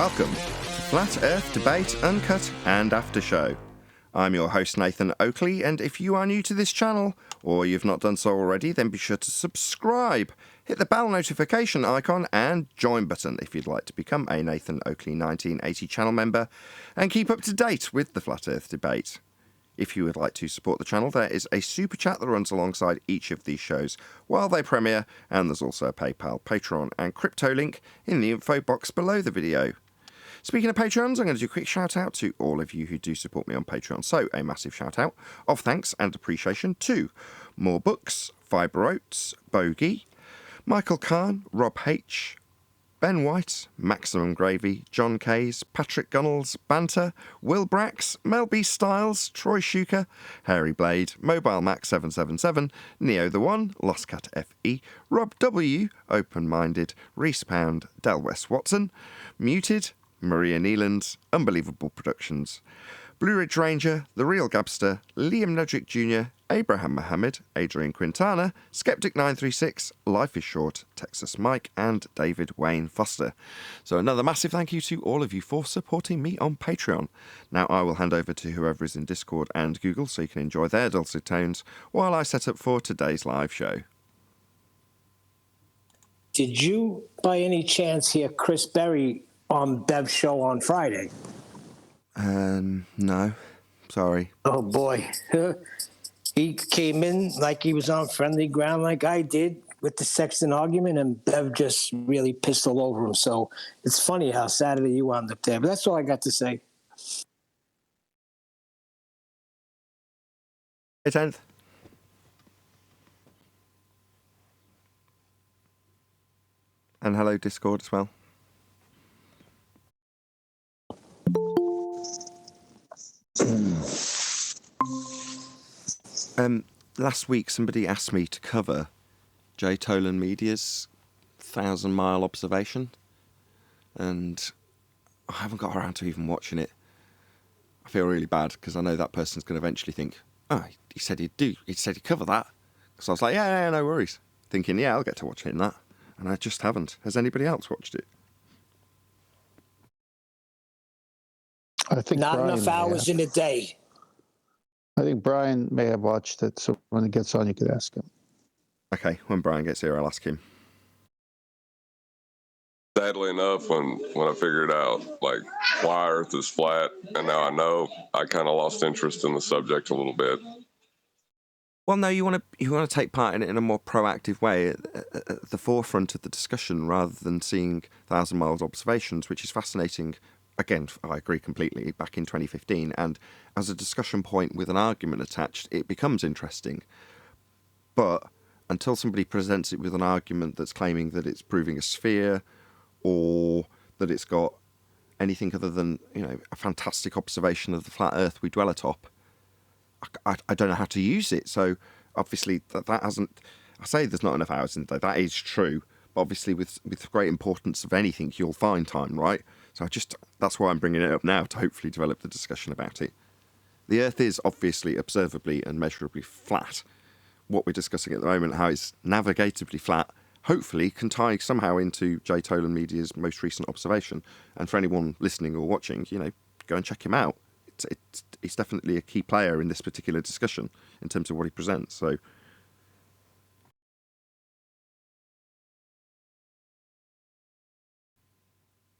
Welcome to Flat Earth Debate Uncut and After Show. I'm your host Nathan Oakley, and if you are new to this channel, or you've not done so already, then be sure to subscribe, hit the bell notification icon and join button if you'd like to become a Nathan Oakley 1980 channel member and keep up to date with the Flat Earth Debate. If you would like to support the channel, there is a super chat that runs alongside each of these shows while they premiere, and there's also a PayPal, Patreon and crypto link in the info box below the video. Speaking of Patreons, I'm going to do a quick shout out to all of you who do support me on Patreon. So a massive shout out of thanks and appreciation to More Books, Fibre Oats, Bogey, Michael Kahn, Rob H, Ben White, Maximum Gravy, John Kays, Patrick Gunnels, Banter, Will Brax, Mel B. Styles, Troy Shuker, Harry Blade, Mobile Mac 777, Neo the One, Lost Cat FE, Rob W, Open Minded, Reese Pound, Del West Watson, Muted, Maria Neeland, Unbelievable Productions, Blue Ridge Ranger, The Real Gabster, Liam Nudrick Jr., Abraham Mohammed, Adrian Quintana, Skeptic936, Life is Short, Texas Mike, and David Wayne Foster. So another massive thank you to all of you for supporting me on Patreon. Now I will hand over to whoever is in Discord and Google so you can enjoy their dulcet tones while I set up for today's live show. Did you, by any chance, hear Chris Berry on Bev's show on Friday? No. Sorry. Oh, boy. He came in like he was on friendly ground like I did with the Sextant argument, and Bev just really pissed all over him. So it's funny how Saturday you wound up there. But that's all I got to say. Hey, 10th. And hello, Discord as well. Last week somebody asked me to cover Jay Tolan Media's 1,000-mile observation, and I haven't got around to even watching it. I feel really bad because I know that person's going to eventually think, oh, he said he'd cover that. So I was like, yeah, no worries. Thinking, yeah, I'll get to watching that. And I just haven't. Has anybody else watched it? I think Not Brian enough hours in a day. I think Brian may have watched it, so when it gets on, you could ask him. Okay, when Brian gets here, I'll ask him. Sadly enough, when I figured out like why Earth is flat, and now I know, I kind of lost interest in the subject a little bit. Well, no, you want to take part in it in a more proactive way at the forefront of the discussion rather than seeing 1,000 miles observations, which is fascinating. Again, I agree completely, back in 2015, and as a discussion point with an argument attached, it becomes interesting. But until somebody presents it with an argument that's claiming that it's proving a sphere or that it's got anything other than, a fantastic observation of the flat Earth we dwell atop, I don't know how to use it. So obviously that hasn't, I say there's not enough hours in the day, that is true. But obviously with great importance of anything, you'll find time, right? So that's why I'm bringing it up now, to hopefully develop the discussion about it. The Earth is obviously observably and measurably flat. What we're discussing at the moment, how it's navigatably flat, hopefully can tie somehow into Jay Tolan Media's most recent observation. And for anyone listening or watching, go and check him out. He's definitely a key player in this particular discussion in terms of what he presents. So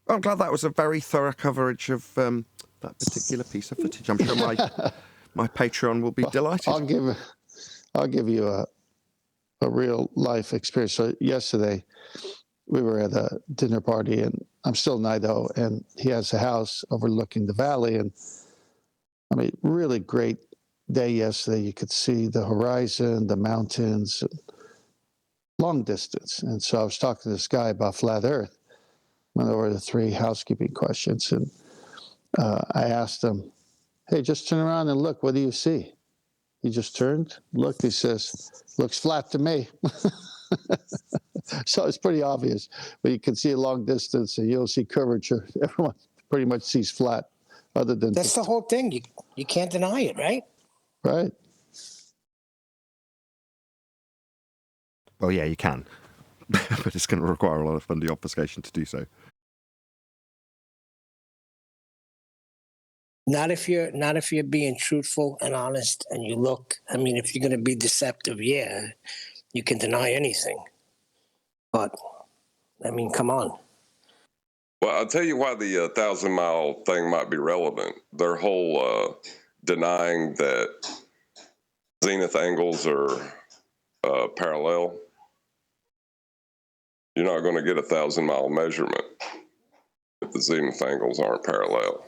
I'm glad that was a very thorough coverage of that particular piece of footage. I'm sure my Patreon will be delighted. I'll give you a real life experience. So yesterday we were at a dinner party, and I'm still in Idaho, and he has a house overlooking the valley, and really great day yesterday. You could see the horizon, the mountains, long distance. And so I was talking to this guy about flat Earth. Went over the 3 housekeeping questions, and I asked him, hey, just turn around and look. What do you see? He just turned, looked. He says, looks flat to me. So it's pretty obvious. But you can see a long distance, and you'll see curvature. Everyone pretty much sees flat, other than... That's the whole thing. You can't deny it, right? Right. Well, yeah, you can. But it's going to require a lot of funding obfuscation to do so. Not if you're being truthful and honest and you look. I mean, if you're going to be deceptive, yeah, you can deny anything. But I mean, come on. Well, I'll tell you why the 1,000-mile thing might be relevant. Their whole denying that zenith angles are parallel. You're not going to get a 1,000-mile measurement if the zenith angles aren't parallel.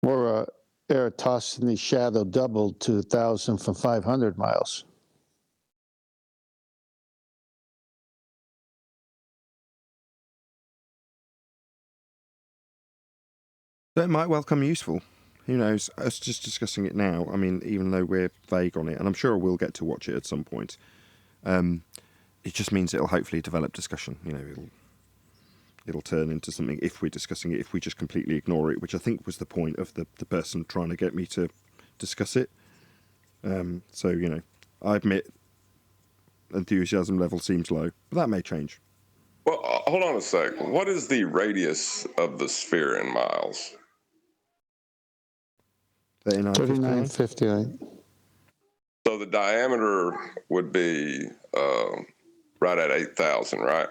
Or Eratosthenes' shadow doubled to 1,000 from 500 miles. That might well come useful. Who knows? Us just discussing it now, I mean, even though we're vague on it, and I'm sure we'll get to watch it at some point, it just means it'll hopefully develop discussion. You know, it'll turn into something if we're discussing it, if we just completely ignore it, which I think was the point of the person trying to get me to discuss it. So, you know, I admit enthusiasm level seems low, but that may change. Well, hold on a sec. What is the radius of the sphere in miles? 39.59. So the diameter would be right at 8,000, right?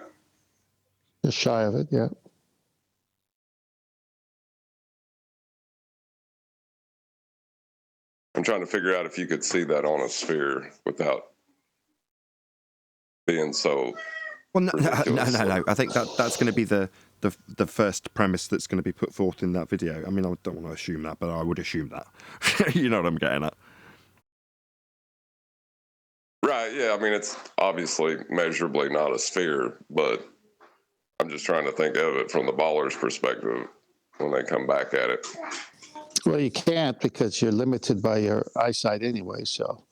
Just shy of it, yeah. I'm trying to figure out if you could see that on a sphere without being so. Well, no. I think that's going to be the first premise that's going to be put forth in that video. I mean, I don't want to assume that, but I would assume that. You know what I'm getting at? Right, yeah. I mean, it's obviously measurably not a sphere, but I'm just trying to think of it from the baller's perspective when they come back at it. Well, you can't because you're limited by your eyesight anyway, so.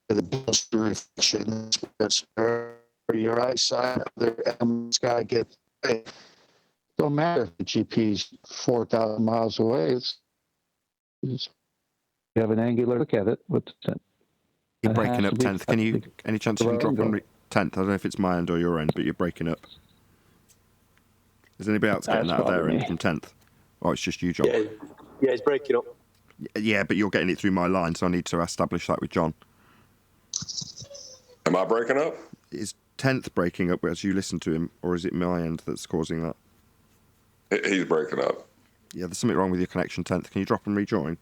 The reflection your eyesight, other elements gotta get. Don't matter if the GP's 4,000 miles away. You have an angular look at it. What's that? You're breaking up 10th. Can you, any chance you can drop on 10th? I don't know if it's my end or your end, but you're breaking up. Is anybody else getting that at their end from 10th? Oh, it's just you, John. Yeah, it's breaking up. Yeah, but you're getting it through my line, so I need to establish that with John. Am I breaking up? Is 10th breaking up as you listen to him, or is it my end that's causing that? He's breaking up. Yeah, there's something wrong with your connection, 10th. Can you drop and rejoin?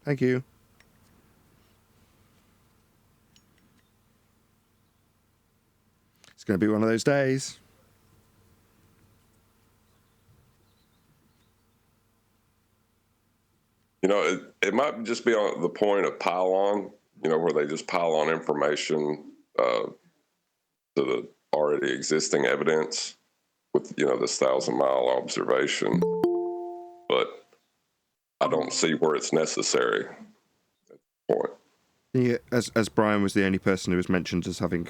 Thank you. It's going to be one of those days. You know, it might just be on the point of pile-on, you know, where they just pile on information to the already existing evidence with, you know, this 1,000-mile observation. But I don't see where it's necessary at this point. Yeah, as Brian was the only person who was mentioned as having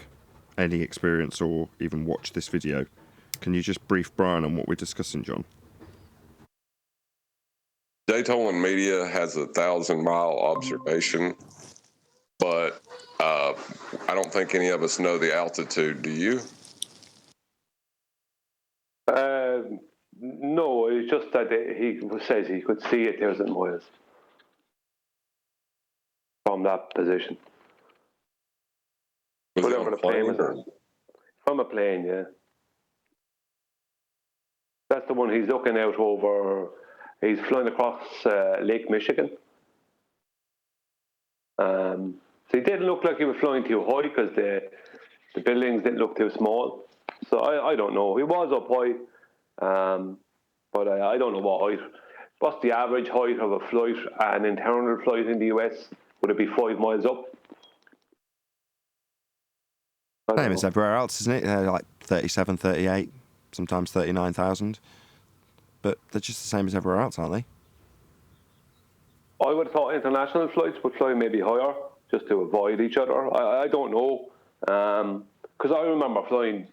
any experience or even watched this video, can you just brief Brian on what we're discussing, John? Daytona Media has a 1,000-mile observation, but I don't think any of us know the altitude. Do you? No, it's just that he says he could see 1,000 miles from that position. Was it Whatever on the plane was or? on. From a plane, yeah. That's the one he's looking out over. He's flying across Lake Michigan. So he didn't look like he was flying too high because the buildings didn't look too small. So I don't know. He was up high, but I don't know what height. What's the average height of a flight, an internal flight in the US? Would it be 5 miles up? Same as everywhere else, isn't it? Like 37, 38, sometimes 39,000. But they're just the same as everywhere else, aren't they? I would have thought international flights would fly maybe higher just to avoid each other. I don't know. Because I remember flying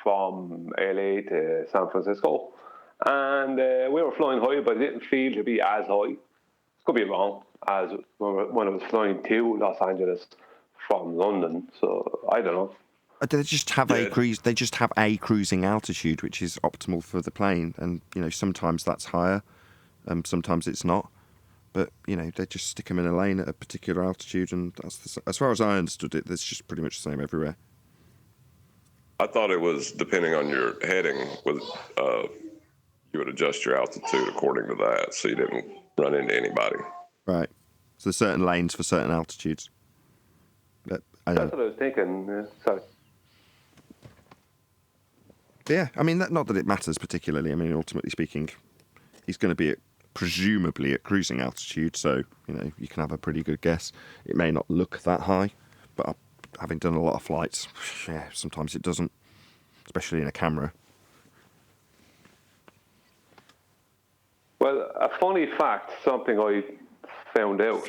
from LA to San Francisco. And we were flying high, but it didn't feel to be as high. Could be wrong, as when I was flying to Los Angeles from London. So I don't know. They just have a cruise. They just have a cruising altitude, which is optimal for the plane, and sometimes that's higher, sometimes it's not. But they just stick them in a lane at a particular altitude, and that's as far as I understood it. That's just pretty much the same everywhere. I thought it was depending on your heading. With you would adjust your altitude according to that, so you didn't run into anybody. Right. So there's certain lanes for certain altitudes. But that's what I was thinking. Sorry. Yeah, I mean, not that it matters particularly. I mean, ultimately speaking, he's going to be presumably at cruising altitude, so you can have a pretty good guess. It may not look that high, but having done a lot of flights, yeah, sometimes it doesn't, especially in a camera. Well, a funny fact, something I found out,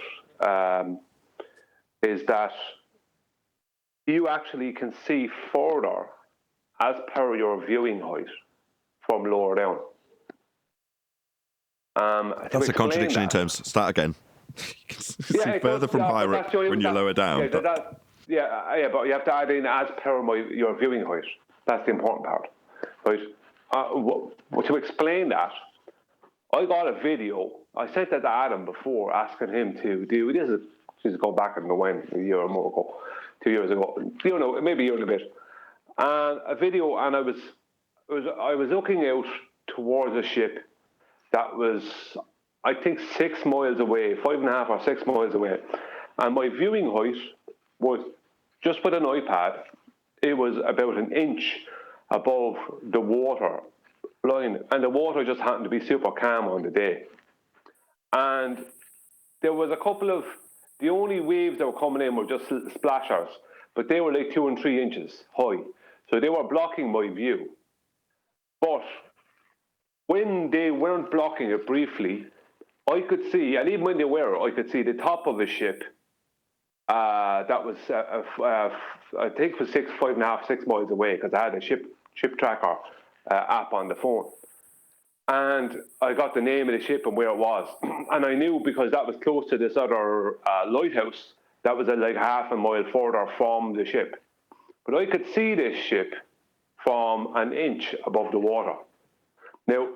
is that you actually can see further as per your viewing height from lower down. That's a contradiction in terms. Start again. You can see further from higher up when you're lower down. But you have to add in as per your viewing height. That's the important part, right? To explain that, I got a video. I sent that to Adam before, asking him to do this. Is go back and when a year or more ago, 2 years ago, maybe a year and a bit, and a video, and I was looking out towards a ship that was, I think, 6 miles away, 5.5 or 6 miles away, and my viewing height was, just with an iPad, it was about an inch above the water line, and the water just happened to be super calm on the day, and there was a couple of, the only waves that were coming in were just splashers, but they were like 2 and 3 inches high, so they were blocking my view. But when they weren't blocking it briefly, I could see, and even when they were, I could see the top of a ship that was, I think it was 5.5, 6 miles away, because I had a ship tracker app on the phone. And I got the name of the ship and where it was. And I knew, because that was close to this other lighthouse that was like half a mile further from the ship. But I could see this ship from an inch above the water. Now,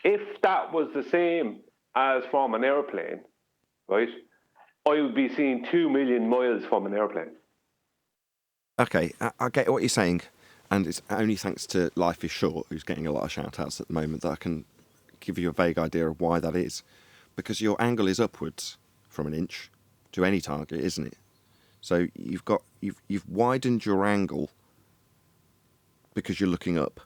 if that was the same as from an airplane, right, I would be seeing 2 million miles from an airplane. Okay, I get what you're saying. And it's only thanks to Life is Short, who's getting a lot of shout-outs at the moment, that I can give you a vague idea of why that is. Because your angle is upwards from an inch to any target, isn't it? So you've widened your angle because you're looking up.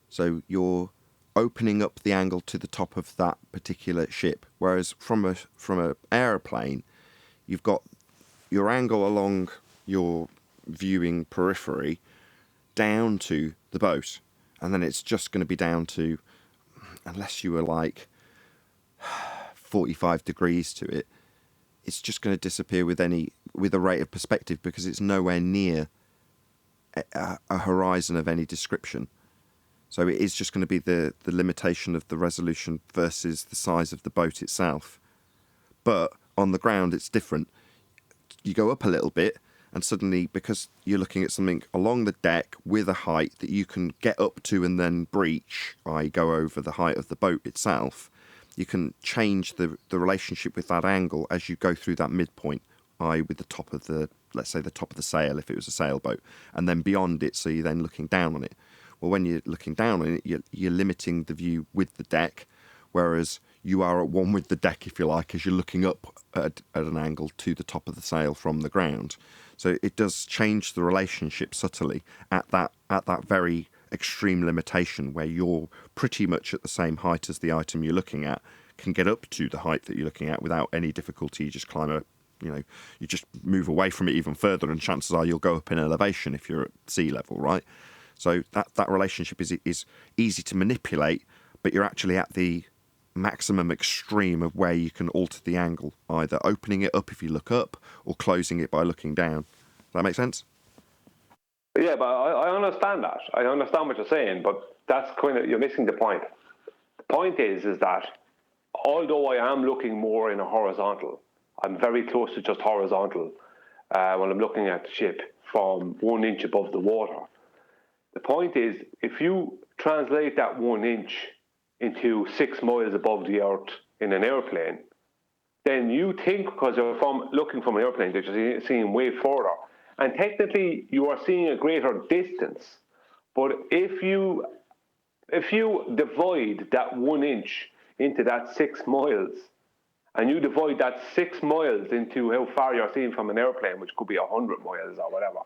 So you're opening up the angle to the top of that particular ship. Whereas from a aeroplane, you've got your angle along your viewing periphery down to the boat, and then it's just going to be down to, unless you were like 45 degrees to it, it's just going to disappear with a rate of perspective, because it's nowhere near a horizon of any description. So it is just going to be the limitation of the resolution versus the size of the boat itself. But on the ground, it's different. You go up a little bit, and suddenly, because you're looking at something along the deck with a height that you can get up to and then breach, i.e. go over the height of the boat itself, you can change the relationship with that angle as you go through that midpoint, i.e. with the top of the, let's say the top of the sail if it was a sailboat, and then beyond it, so you're then looking down on it. Well, when you're looking down on it, you're limiting the view with the deck, whereas you are at one with the deck, if you like, as you're looking up at an angle to the top of the sail from the ground. So it does change the relationship subtly at that very extreme limitation, where you're pretty much at the same height as the item you're looking at, can get up to the height that you're looking at without any difficulty. You just climb you just move away from it even further, and chances are you'll go up in elevation if you're at sea level, right? So that relationship is easy to manipulate, but you're actually at the maximum extreme of where you can alter the angle, either opening it up if you look up or closing it by looking down. Does that make sense? Yeah, but I understand that. I understand what you're saying, but that's you're missing the point. The point is that although I am looking more in a horizontal, I'm very close to just horizontal, when I'm looking at the ship from 1 inch above the water. The point is, if you translate that 1 inch into 6 miles above the earth in an airplane, then you think, because you're looking from an airplane, that you're seeing way further. And technically, you are seeing a greater distance. But if you divide that 1 inch into that 6 miles, and you divide that 6 miles into how far you're seeing from an airplane, which could be 100 miles or whatever,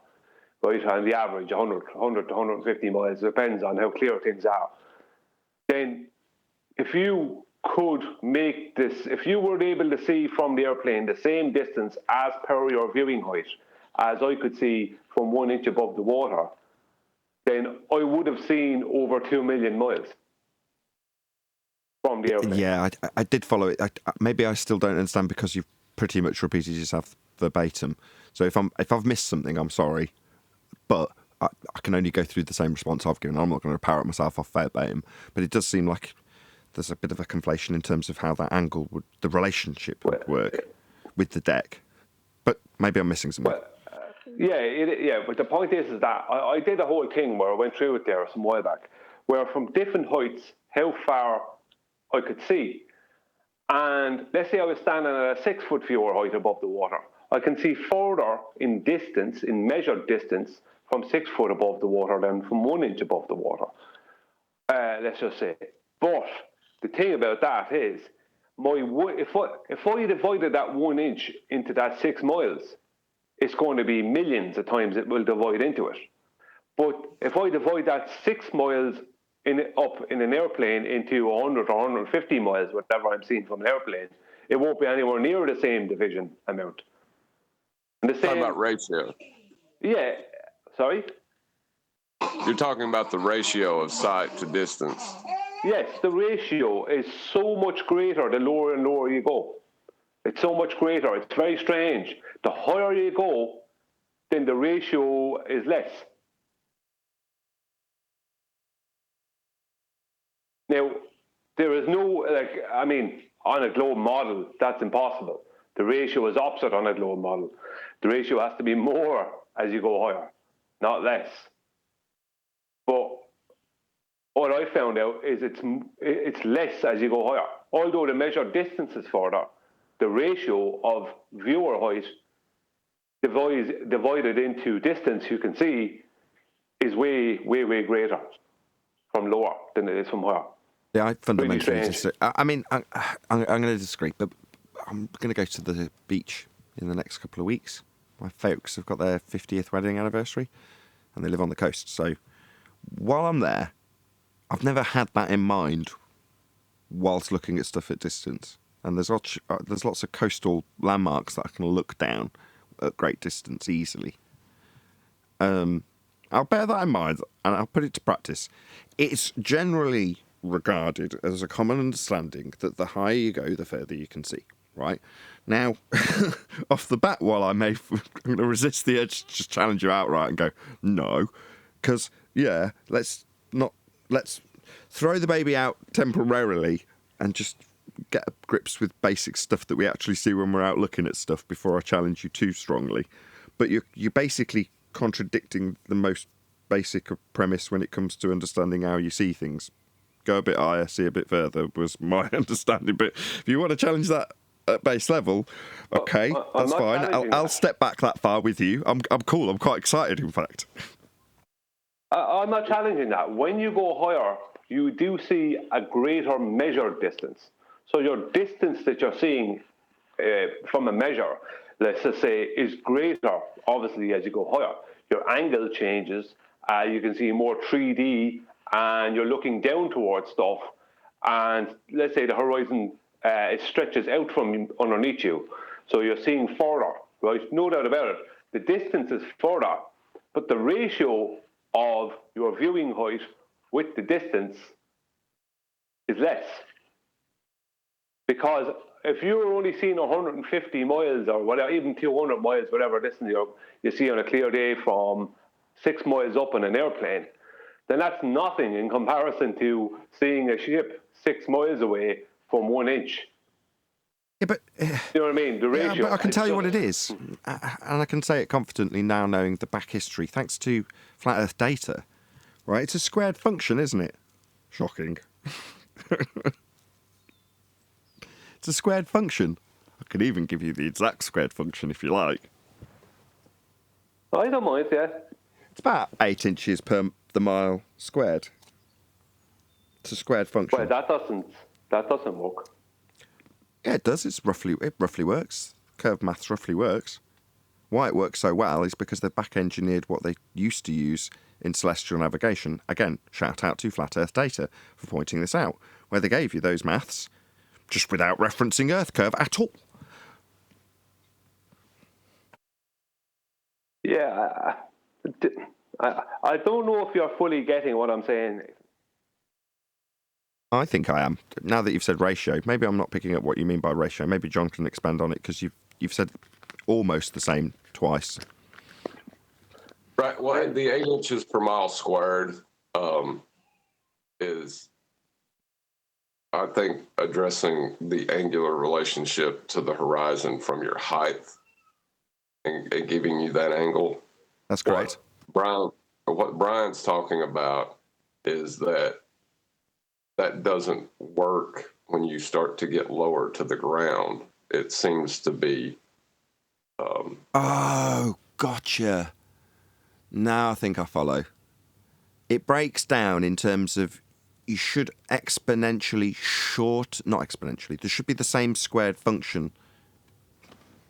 right, on the average, 100 to 150 miles, depends on how clear things are, then if you could make this, if you were able to see from the airplane the same distance as per your viewing height as I could see from 1 inch above the water, then I would have seen over 2 million miles from the airplane. Yeah, I did follow it. Maybe I still don't understand because you've pretty much repeated yourself verbatim. So if I've missed something, I'm sorry, but I can only go through the same response I've given. I'm not going to parrot myself off verbatim, but it does seem like there's a bit of a conflation in terms of how that angle would, the relationship would work with the deck. But maybe I'm missing something. Yeah, but the point is that I did a whole thing where I went through it there some while back, where from different heights, how far I could see. And let's say I was standing at a 6 foot viewer height above the water. I can see further in distance, in measured distance, from 6 foot above the water than from 1 inch above the water. Let's just say. But the thing about that is, if I divided that 1 inch into that 6 miles, it's going to be millions of times it will divide into it. But if I divide that 6 miles up in an airplane into 100 or 150 miles, whatever I'm seeing from an airplane, it won't be anywhere near the same division amount. And the same, talking about ratio. Yeah, sorry? You're talking about the ratio of sight to distance. Yes, the ratio is so much greater the lower and lower you go. It's so much greater. It's very strange. The higher you go, then the ratio is less. Now, there is no, on a globe model, that's impossible. The ratio is opposite on a globe model. The ratio has to be more as you go higher, not less. But what I found out is it's less as you go higher. Although the measured distance is further, the ratio of viewer height divided into distance you can see is way, way, way greater from lower than it is from higher. Yeah, I fundamentally disagree. I'm going to disagree, but I'm going to go to the beach in the next couple of weeks. My folks have got their 50th wedding anniversary, and they live on the coast. So while I'm there, I've never had that in mind whilst looking at stuff at distance. And there's lots of coastal landmarks that I can look down at great distance easily. I'll bear that in mind, and I'll put it to practice. It's generally regarded as a common understanding that the higher you go, the further you can see, right? Now, off the bat, while I'm going to resist the urge to just challenge you outright and go, no, because, yeah, let's throw the baby out temporarily and just get grips with basic stuff that we actually see when we're out looking at stuff before I challenge you too strongly. But you're basically contradicting the most basic premise when it comes to understanding how you see things. Go a bit higher, see a bit further was my understanding. But if you want to challenge that at base level, okay, that's fine. I'll step back that far with you. I'm cool. I'm quite excited, in fact. I'm not challenging that. When you go higher, you do see a greater measured distance. So your distance that you're seeing from a measure, let's just say, is greater, obviously, as you go higher. Your angle changes. You can see more 3D, and you're looking down towards stuff. And let's say the horizon it stretches out from underneath you. So you're seeing further, right? No doubt about it. The distance is further, but the ratio of your viewing height with the distance is less. Because if you're only seeing 150 miles or whatever, even 200 miles, whatever distance you see on a clear day from 6 miles up in an airplane, then that's nothing in comparison to seeing a ship 6 miles away from 1 inch. Yeah, but You know what I mean? The ratio. yeah, but I can tell you what it is, and I can say it confidently now, knowing the back history, thanks to flat Earth data. Right, it's a squared function, isn't it? Shocking. It's a squared function. I could even give you the exact squared function if you like. I don't mind, yeah. It's about 8 inches per the mile squared. It's a squared function. Well, that doesn't work. Yeah, it does. It roughly works. Curved maths roughly works. Why it works so well is because they've back-engineered what they used to use in celestial navigation. Again, shout out to Flat Earth Data for pointing this out, where they gave you those maths just without referencing Earth curve at all. Yeah, I don't know if you're fully getting what I'm saying. I think I am. Now that you've said ratio, maybe I'm not picking up what you mean by ratio. Maybe John can expand on it, because you've said almost the same twice. Right. Well, the 8 inches per mile squared is, I think, addressing the angular relationship to the horizon from your height and giving you that angle. That's great. What Brian's talking about is that doesn't work when you start to get lower to the ground. It seems to be. Oh, gotcha. Now I think I follow. It breaks down in terms of you should not exponentially, there should be the same squared function.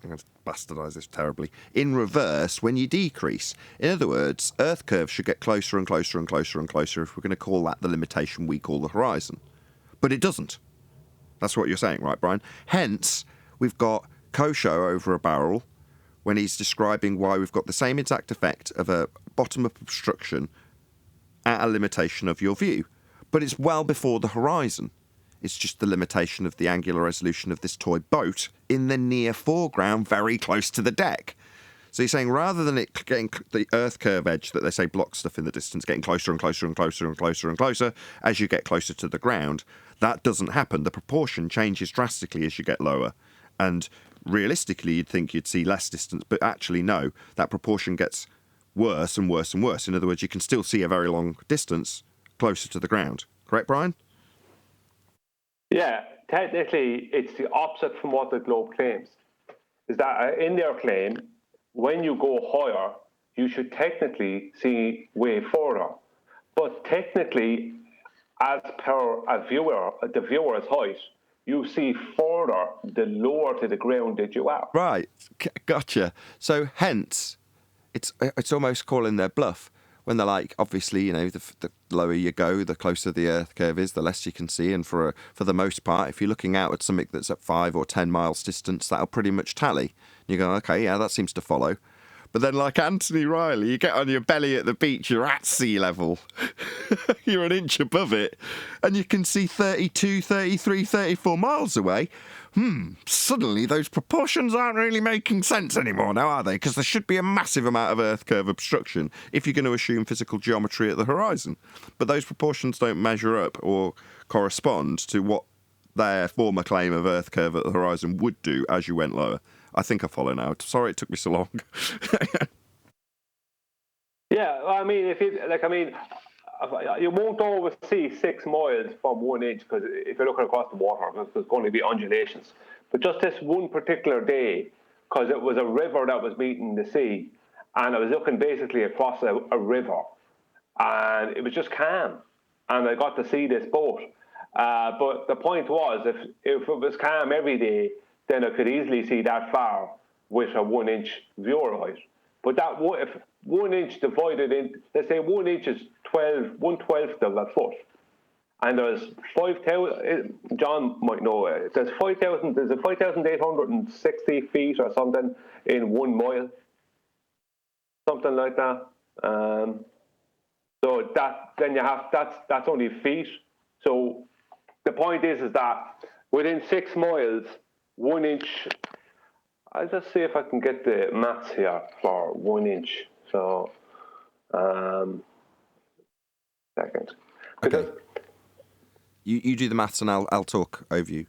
I'm going to bastardise this terribly. In reverse, when you decrease. In other words, Earth curves should get closer and closer and closer and closer if we're going to call that the limitation we call the horizon. But it doesn't. That's what you're saying, right, Brian? Hence, we've got Kosho over a barrel when he's describing why we've got the same exact effect of a bottom-up obstruction at a limitation of your view. But it's well before the horizon. It's just the limitation of the angular resolution of this toy boat in the near foreground, very close to the deck. So you're saying rather than it getting the Earth curve edge that they say blocks stuff in the distance, getting closer and closer and closer and closer and closer as you get closer to the ground, that doesn't happen. The proportion changes drastically as you get lower. And realistically, you'd think you'd see less distance, but actually no, that proportion gets worse and worse and worse. In other words, you can still see a very long distance closer to the ground. Correct, Brian? Yeah, technically, it's the opposite from what the globe claims. Is that in their claim, when you go higher, you should technically see way further. But technically, as per the viewer's height, you see further the lower to the ground that you are. Right, gotcha. So hence, it's almost calling their bluff when they're like, obviously, you know, the lower you go, the closer the Earth curve is, the less you can see. And for the most part, if you're looking out at something that's at 5 or 10 miles distance, that'll pretty much tally. You go, okay, yeah, that seems to follow. But then, like Anthony Riley, you get on your belly at the beach, you're at sea level. You're an inch above it. And you can see 32, 33, 34 miles away. Suddenly those proportions aren't really making sense anymore now, are they? Because there should be a massive amount of Earth curve obstruction if you're going to assume physical geometry at the horizon. But those proportions don't measure up or correspond to what their former claim of Earth curve at the horizon would do as you went lower. I think I follow now. Sorry it took me so long. Yeah, I mean, you won't always see 6 miles from 1 inch, because if you're looking across the water, there's going to be undulations. But just this one particular day, because it was a river that was meeting the sea, and I was looking basically across a river, and it was just calm, and I got to see this boat. But the point was, if it was calm every day, then I could easily see that far with a 1 inch viewer height. But that if 1 inch divided in, let's say 1 inch is 1/12 of that foot, and there's 5,000. John might know it. There's 5,860 feet or something in 1 mile, something like that. So that's only feet. So the point is that within 6 miles, 1 inch. I'll just see if I can get the maths here for 1 inch. So, second. Okay. You do the maths and I'll talk over you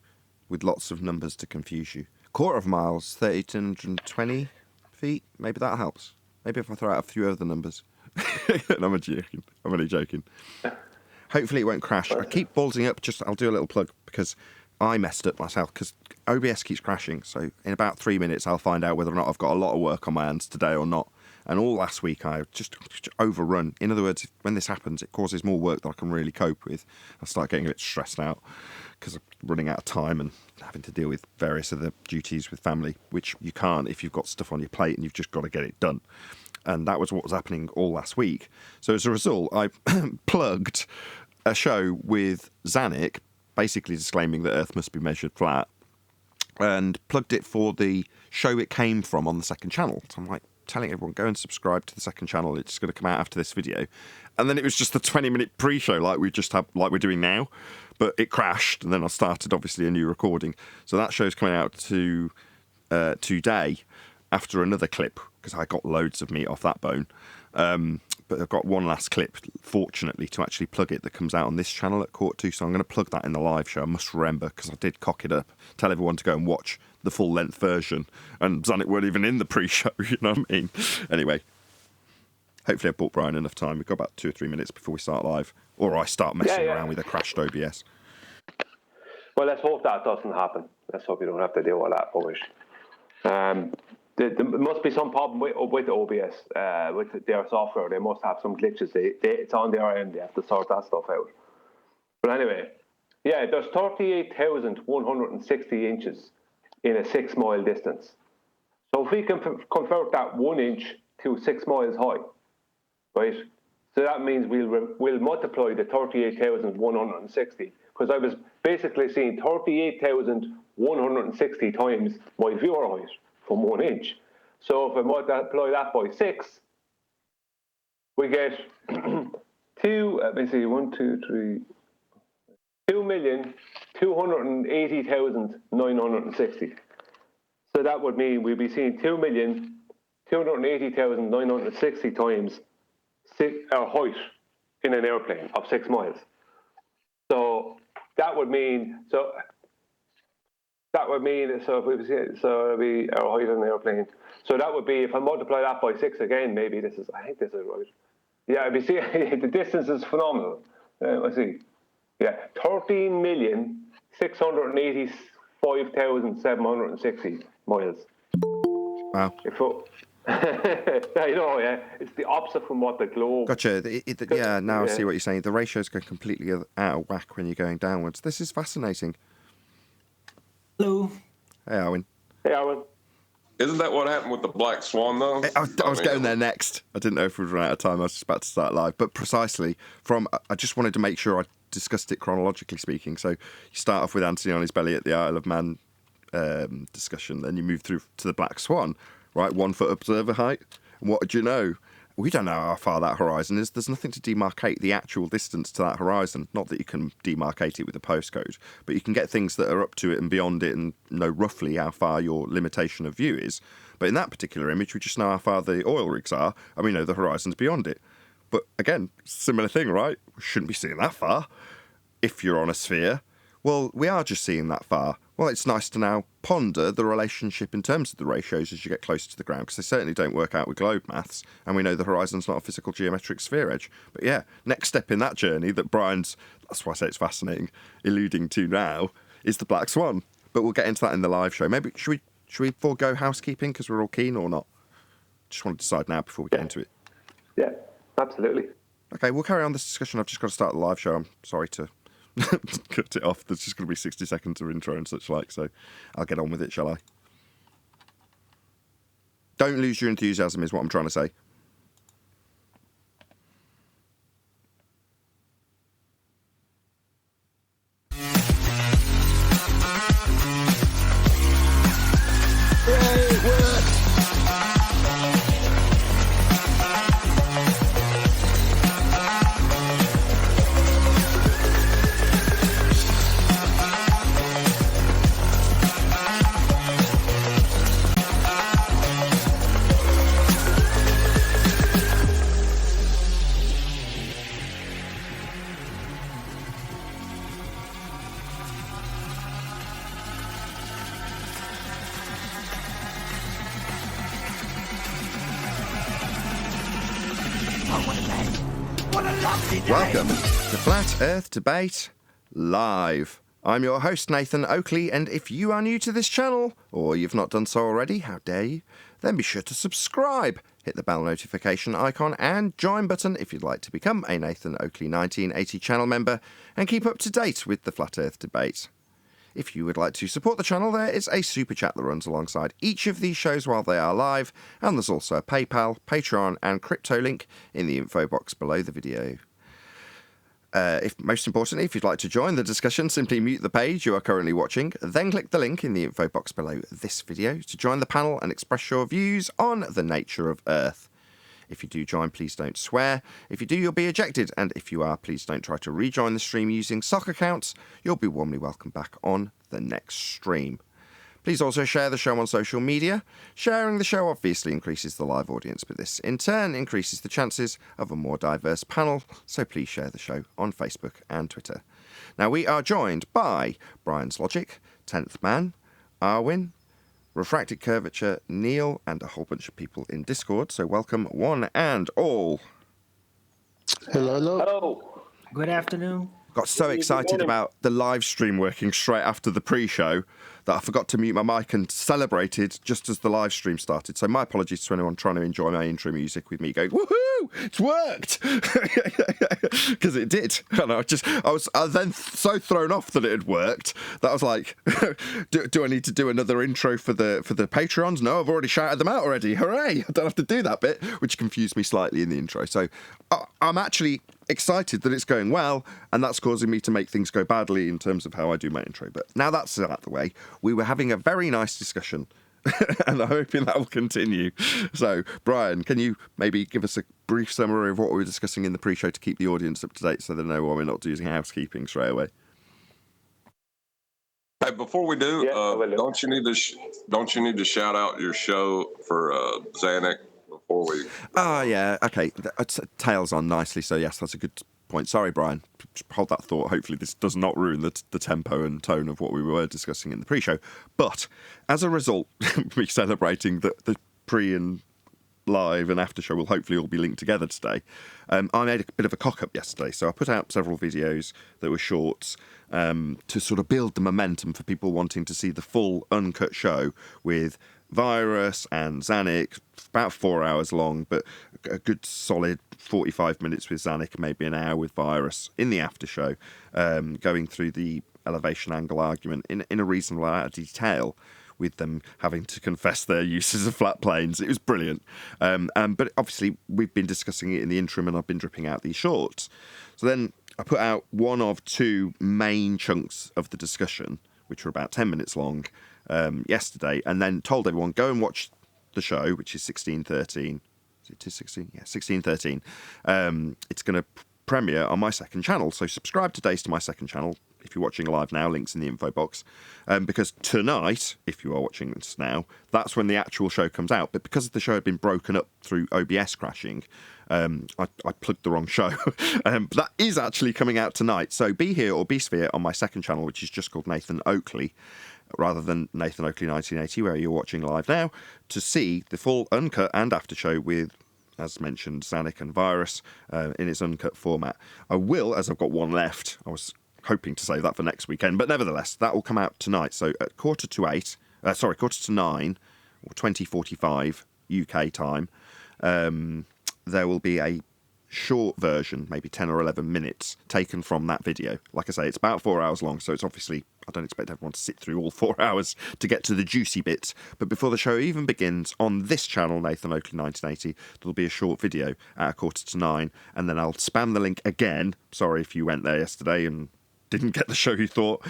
with lots of numbers to confuse you. Quarter of a mile is 3,220 feet. Maybe that helps. Maybe if I throw out a few other numbers. I'm only joking. Hopefully it won't crash. I keep ballsing up. I'll do a little plug because I messed up myself because OBS keeps crashing. So in about 3 minutes, I'll find out whether or not I've got a lot of work on my hands today or not. And all last week, I just overrun. In other words, when this happens, it causes more work than I can really cope with. I start getting a bit stressed out because I'm running out of time and having to deal with various other duties with family, which you can't if you've got stuff on your plate and you've just got to get it done. And that was what was happening all last week. So as a result, I plugged a show with Zanuck, basically disclaiming that Earth must be measured flat, and plugged it for the show it came from on the second channel. So I'm like, telling everyone, go and subscribe to the second channel. It's going to come out after this video. And then it was just a 20-minute pre-show like we just have, like we're doing now. But it crashed, and then I started, obviously, a new recording. So that show's coming out today after another clip, because I got loads of meat off that bone. But I've got one last clip, fortunately, to actually plug it that comes out on this channel at 2:15. So I'm going to plug that in the live show. I must remember, because I did cock it up, tell everyone to go and watch the full-length version. And Zanuck weren't even in the pre-show, you know what I mean? Anyway, hopefully I bought Brian enough time. We've got about 2 or 3 minutes before we start live. Or I start messing around with a crashed OBS. Well, let's hope that doesn't happen. Let's hope you don't have to deal with that rubbish. There must be some problem with OBS, with their software. They must have some glitches. It's on their end. They have to sort that stuff out. But anyway, yeah, there's 38,160 inches in a 6-mile distance. So if we can convert that 1 inch to 6 miles high, right? So that means we'll multiply the 38,160, because I was basically seeing 38,160 times my viewer height from 1 inch. So if I multiply that by 6, we get 2,280,960. So that would mean we'd be seeing 2,280,960 times our height in an airplane of 6 miles. So that would mean if it'd be our height in an airplane. So that would be, if I multiply that by 6 again, maybe I think this is right. Yeah, the distance is phenomenal. Let's see. Yeah, 13,685,760 miles. Wow. It's the opposite from what the globe. Gotcha. Now I see what you're saying. The ratios go completely out of whack when you're going downwards. This is fascinating. Hello. Hey, Arwen. Hey, Arwen. Isn't that what happened with the black swan, though? I was going there next. I didn't know if we were out of time. I was just about to start live. But precisely, I just wanted to make sure I discussed it chronologically speaking. So you start off with Anthony on his belly at the Isle of Man discussion. Then you move through to the black swan, right? 1 foot observer height. And what do you know? We don't know how far that horizon is. There's nothing to demarcate the actual distance to that horizon. Not that you can demarcate it with a postcode, but you can get things that are up to it and beyond it and know roughly how far your limitation of view is. But in that particular image, we just know how far the oil rigs are, and we know the horizon's beyond it. But again, similar thing, right? We shouldn't be seeing that far. If you're on a sphere, well, we are just seeing that far. Well, it's nice to now ponder the relationship in terms of the ratios as you get closer to the ground, because they certainly don't work out with globe maths, and we know the horizon's not a physical geometric sphere edge. But yeah, next step in that journey that Brian's, that's why I say it's fascinating, alluding to now, is the black swan. But we'll get into that in the live show. Maybe, should we forego housekeeping because we're all keen or not? Just want to decide now before we get into it. Yeah, absolutely. Okay, we'll carry on this discussion. I've just got to start the live show. I'm sorry to cut it off. There's just going to be 60 seconds of intro and such like, so I'll get on with it, shall I? Don't lose your enthusiasm is what I'm trying to say. Welcome to Flat Earth Debate Live. I'm your host, Nathan Oakley, and if you are new to this channel, or you've not done so already, how dare you, then be sure to subscribe, hit the bell notification icon and join button if you'd like to become a Nathan Oakley 1980 channel member and keep up to date with the Flat Earth Debate. If you would like to support the channel, there is a super chat that runs alongside each of these shows while they are live, and there's also a PayPal, Patreon and crypto link in the info box below the video. Most importantly, if you'd like to join the discussion, simply mute the page you are currently watching, then click the link in the info box below this video to join the panel and express your views on the nature of Earth. If you do join, please don't swear. If you do, you'll be ejected, and if you are, please don't try to rejoin the stream using sock accounts. You'll be warmly welcomed back on the next stream. Please also share the show on social media. Sharing the show obviously increases the live audience, but this in turn increases the chances of a more diverse panel, so please share the show on Facebook and Twitter. Now, we are joined by Brian's Logic, 10th Man, Arwin, Refracted Curvature, Neil, and a whole bunch of people in Discord, so welcome one and all. Hello, hello. Hello. Good afternoon. Got so excited about the live stream working straight after the pre-show that I forgot to mute my mic and celebrated just as the live stream started. So my apologies to anyone trying to enjoy my intro music with me going, woohoo, it's worked! Because it did. And I was then so thrown off that it had worked that I was like, do I need to do another intro for the Patreons? No, I've already shouted them out already. Hooray! I don't have to do that bit, which confused me slightly in the intro. So I'm actually excited that it's going well, and that's causing me to make things go badly in terms of how I do my intro. But now that's out of the way, we were having a very nice discussion, and I'm hoping that will continue. So, Brian, can you maybe give us a brief summary of what we were discussing in the pre-show to keep the audience up to date so they know why we're not using housekeeping straight away? Hey, before we do, don't you need to shout out your show for Xanac before we? Yeah, okay. Tails on nicely, so yes, that's a good point. Sorry, Brian. Hold that thought. Hopefully this does not ruin the tempo and tone of what we were discussing in the pre-show. But as a result, me celebrating the pre and live and after show will hopefully all be linked together today. I made a bit of a cock-up yesterday, so I put out several videos that were shorts to sort of build the momentum for people wanting to see the full uncut show with Virus and Xanac, about 4 hours long, but a good solid 45 minutes with Xanac, maybe an hour with Virus in the after show, going through the elevation angle argument in a reasonable amount of detail, with them having to confess their uses of flat planes. It was brilliant. But obviously, we've been discussing it in the interim, and I've been dripping out these shorts. So then I put out one of two main chunks of the discussion, which were about 10 minutes long, yesterday, and then told everyone, go and watch the show, which is 1613. Is it 16? Yeah, 1613. It's going to premiere on my second channel, so subscribe today to my second channel. If you're watching live now, links in the info box. Because tonight, if you are watching this now, that's when the actual show comes out. But because the show had been broken up through OBS crashing, I plugged the wrong show. But that is actually coming out tonight. So be here or be sphere on my second channel, which is just called Nathan Oakley, rather than Nathan Oakley 1980, where you're watching live now, to see the full uncut and after show with, as mentioned, Xanac and Virus in its uncut format. I will, as I've got one left, I was hoping to save that for next weekend, but nevertheless, that will come out tonight. So at 9, or 20:45 UK time, there will be a short version, maybe 10 or 11 minutes, taken from that video. Like I say, it's about 4 hours long, so it's obviously, I don't expect everyone to sit through all 4 hours to get to the juicy bits. But before the show even begins, on this channel, Nathan Oakley 1980, there'll be a short video at 9:15, and then I'll spam the link again. Sorry if you went there yesterday and didn't get the show you thought,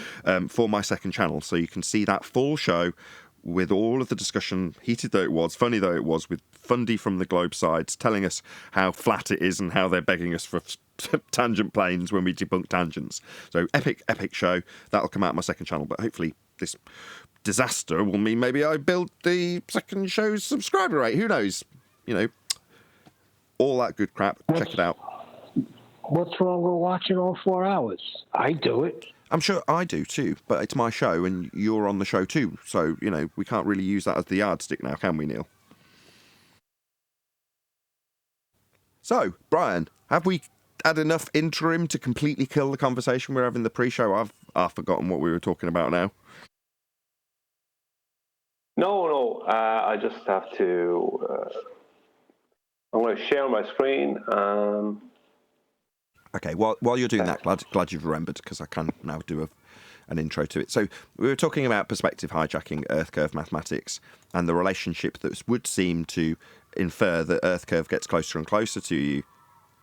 for my second channel, so you can see that full show with all of the discussion, heated though it was, funny though it was, with Fundy from the Globe sides telling us how flat it is and how they're begging us for tangent planes when we debunk tangents. So epic show. That'll come out on my second channel, but hopefully this disaster will mean maybe I build the second show's subscriber rate. Who knows? You know, all that good crap. Check it out. What's wrong with watching all 4 hours? I do it. I'm sure I do too, but it's my show and you're on the show too. So, you know, we can't really use that as the yardstick now, can we, Neil? So, Brian, have we add enough interim to completely kill the conversation we're having the pre-show? I've forgotten what we were talking about now. No. I just have to. I'm going to share my screen. Okay, while you're doing that, glad you've remembered, because I can now do an intro to it. So we were talking about perspective hijacking, Earth curve mathematics, and the relationship that would seem to infer that Earth curve gets closer and closer to you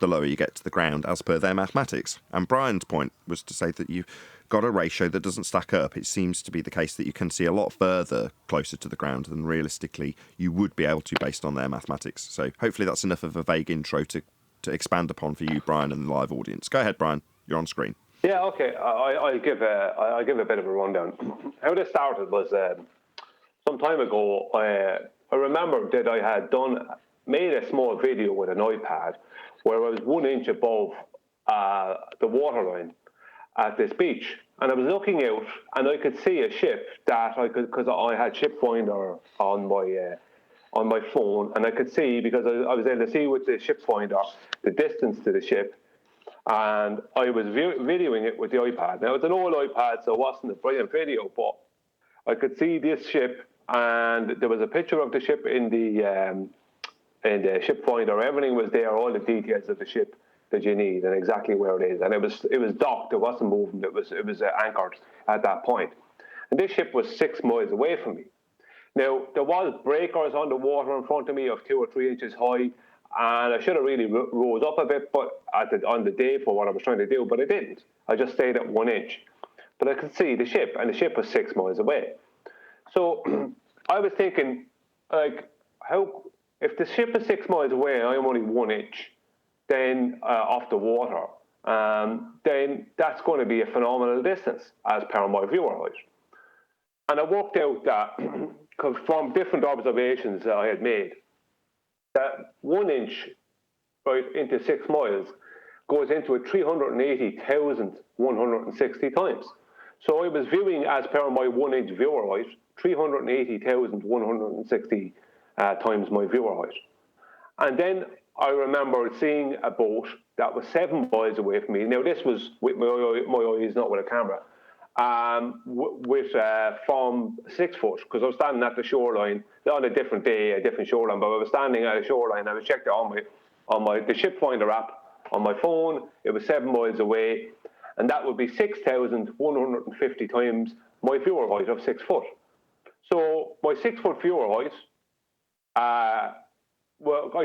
the lower you get to the ground, as per their mathematics. And Brian's point was to say that you've got a ratio that doesn't stack up. It seems to be the case that you can see a lot further closer to the ground than realistically you would be able to based on their mathematics. So hopefully that's enough of a vague intro to expand upon for you, Brian, and the live audience. Go ahead, Brian. You're on screen. Yeah, okay. I'll give a bit of a rundown. How this started was some time ago. I remember that I had made a small video with an iPad where I was 1 inch above the waterline at this beach, and I was looking out, and I could see a ship that because I had Ship Finder on my phone, and I could see, because I was able to see with the Ship Finder the distance to the ship, and I was videoing it with the iPad. Now, it's an old iPad, so it wasn't a brilliant video, but I could see this ship, and there was a picture of the ship in the Ship Finder. Everything was there, all the details of the ship that you need, and exactly where it is. And it was docked. It wasn't moving. It was anchored at that point. And this ship was 6 miles away from me. Now, there was breakers on the water in front of me of 2 or 3 inches high, and I should have really rose up a bit, but on the day for what I was trying to do, but I didn't. I just stayed at 1 inch. But I could see the ship, and the ship was 6 miles away. So I was thinking, like, if the ship is 6 miles away and I'm only 1 inch, then off the water, then that's going to be a phenomenal distance as per my viewer height. And I worked out that from different observations that I had made, that 1 inch right into 6 miles goes into it 380,160 times. So I was viewing, as per my 1 inch viewer height, 380,160 times my viewer height. And then I remember seeing a boat that was 7 miles away from me. Now, this was with my eyes, not with a camera, from 6 foot, because I was standing at the shoreline on a different day, a different shoreline, but I was standing at a shoreline. I was checked it on the Ship Finder app on my phone. It was 7 miles away, and that would be 6,150 times my viewer height of 6 foot. So my 6 foot viewer height, I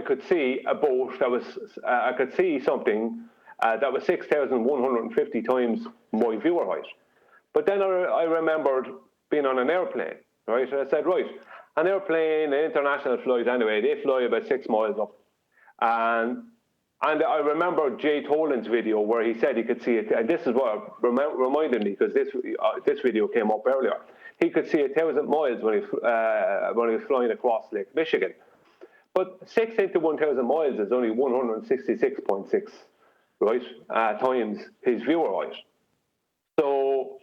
could see a boat that was, I could see something that was 6,150 times my viewer height. But then I remembered being on an airplane, right? And I said, right, an airplane, an international flight anyway, they fly about 6 miles up. And I remember Jay Tolan's video where he said he could see it, and this is what reminded me, because this video came up earlier. He could see 1,000 miles when he was flying across Lake Michigan. But 6 into 1,000 miles is only 166.6, right, times his viewer height. So,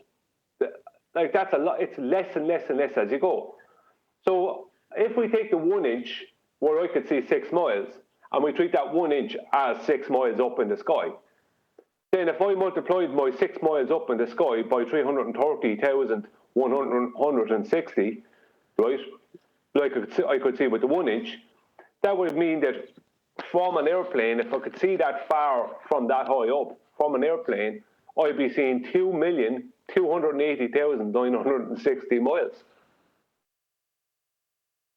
like, that's a lot. It's less and less and less as you go. So if we take the 1 inch where I could see 6 miles, and we treat that 1 inch as 6 miles up in the sky, then if I multiplied my 6 miles up in the sky by 330,160, right, like I could see with the 1 inch, that would mean that from an airplane, if I could see that far from that high up, from an airplane, I'd be seeing 2,280,960 miles.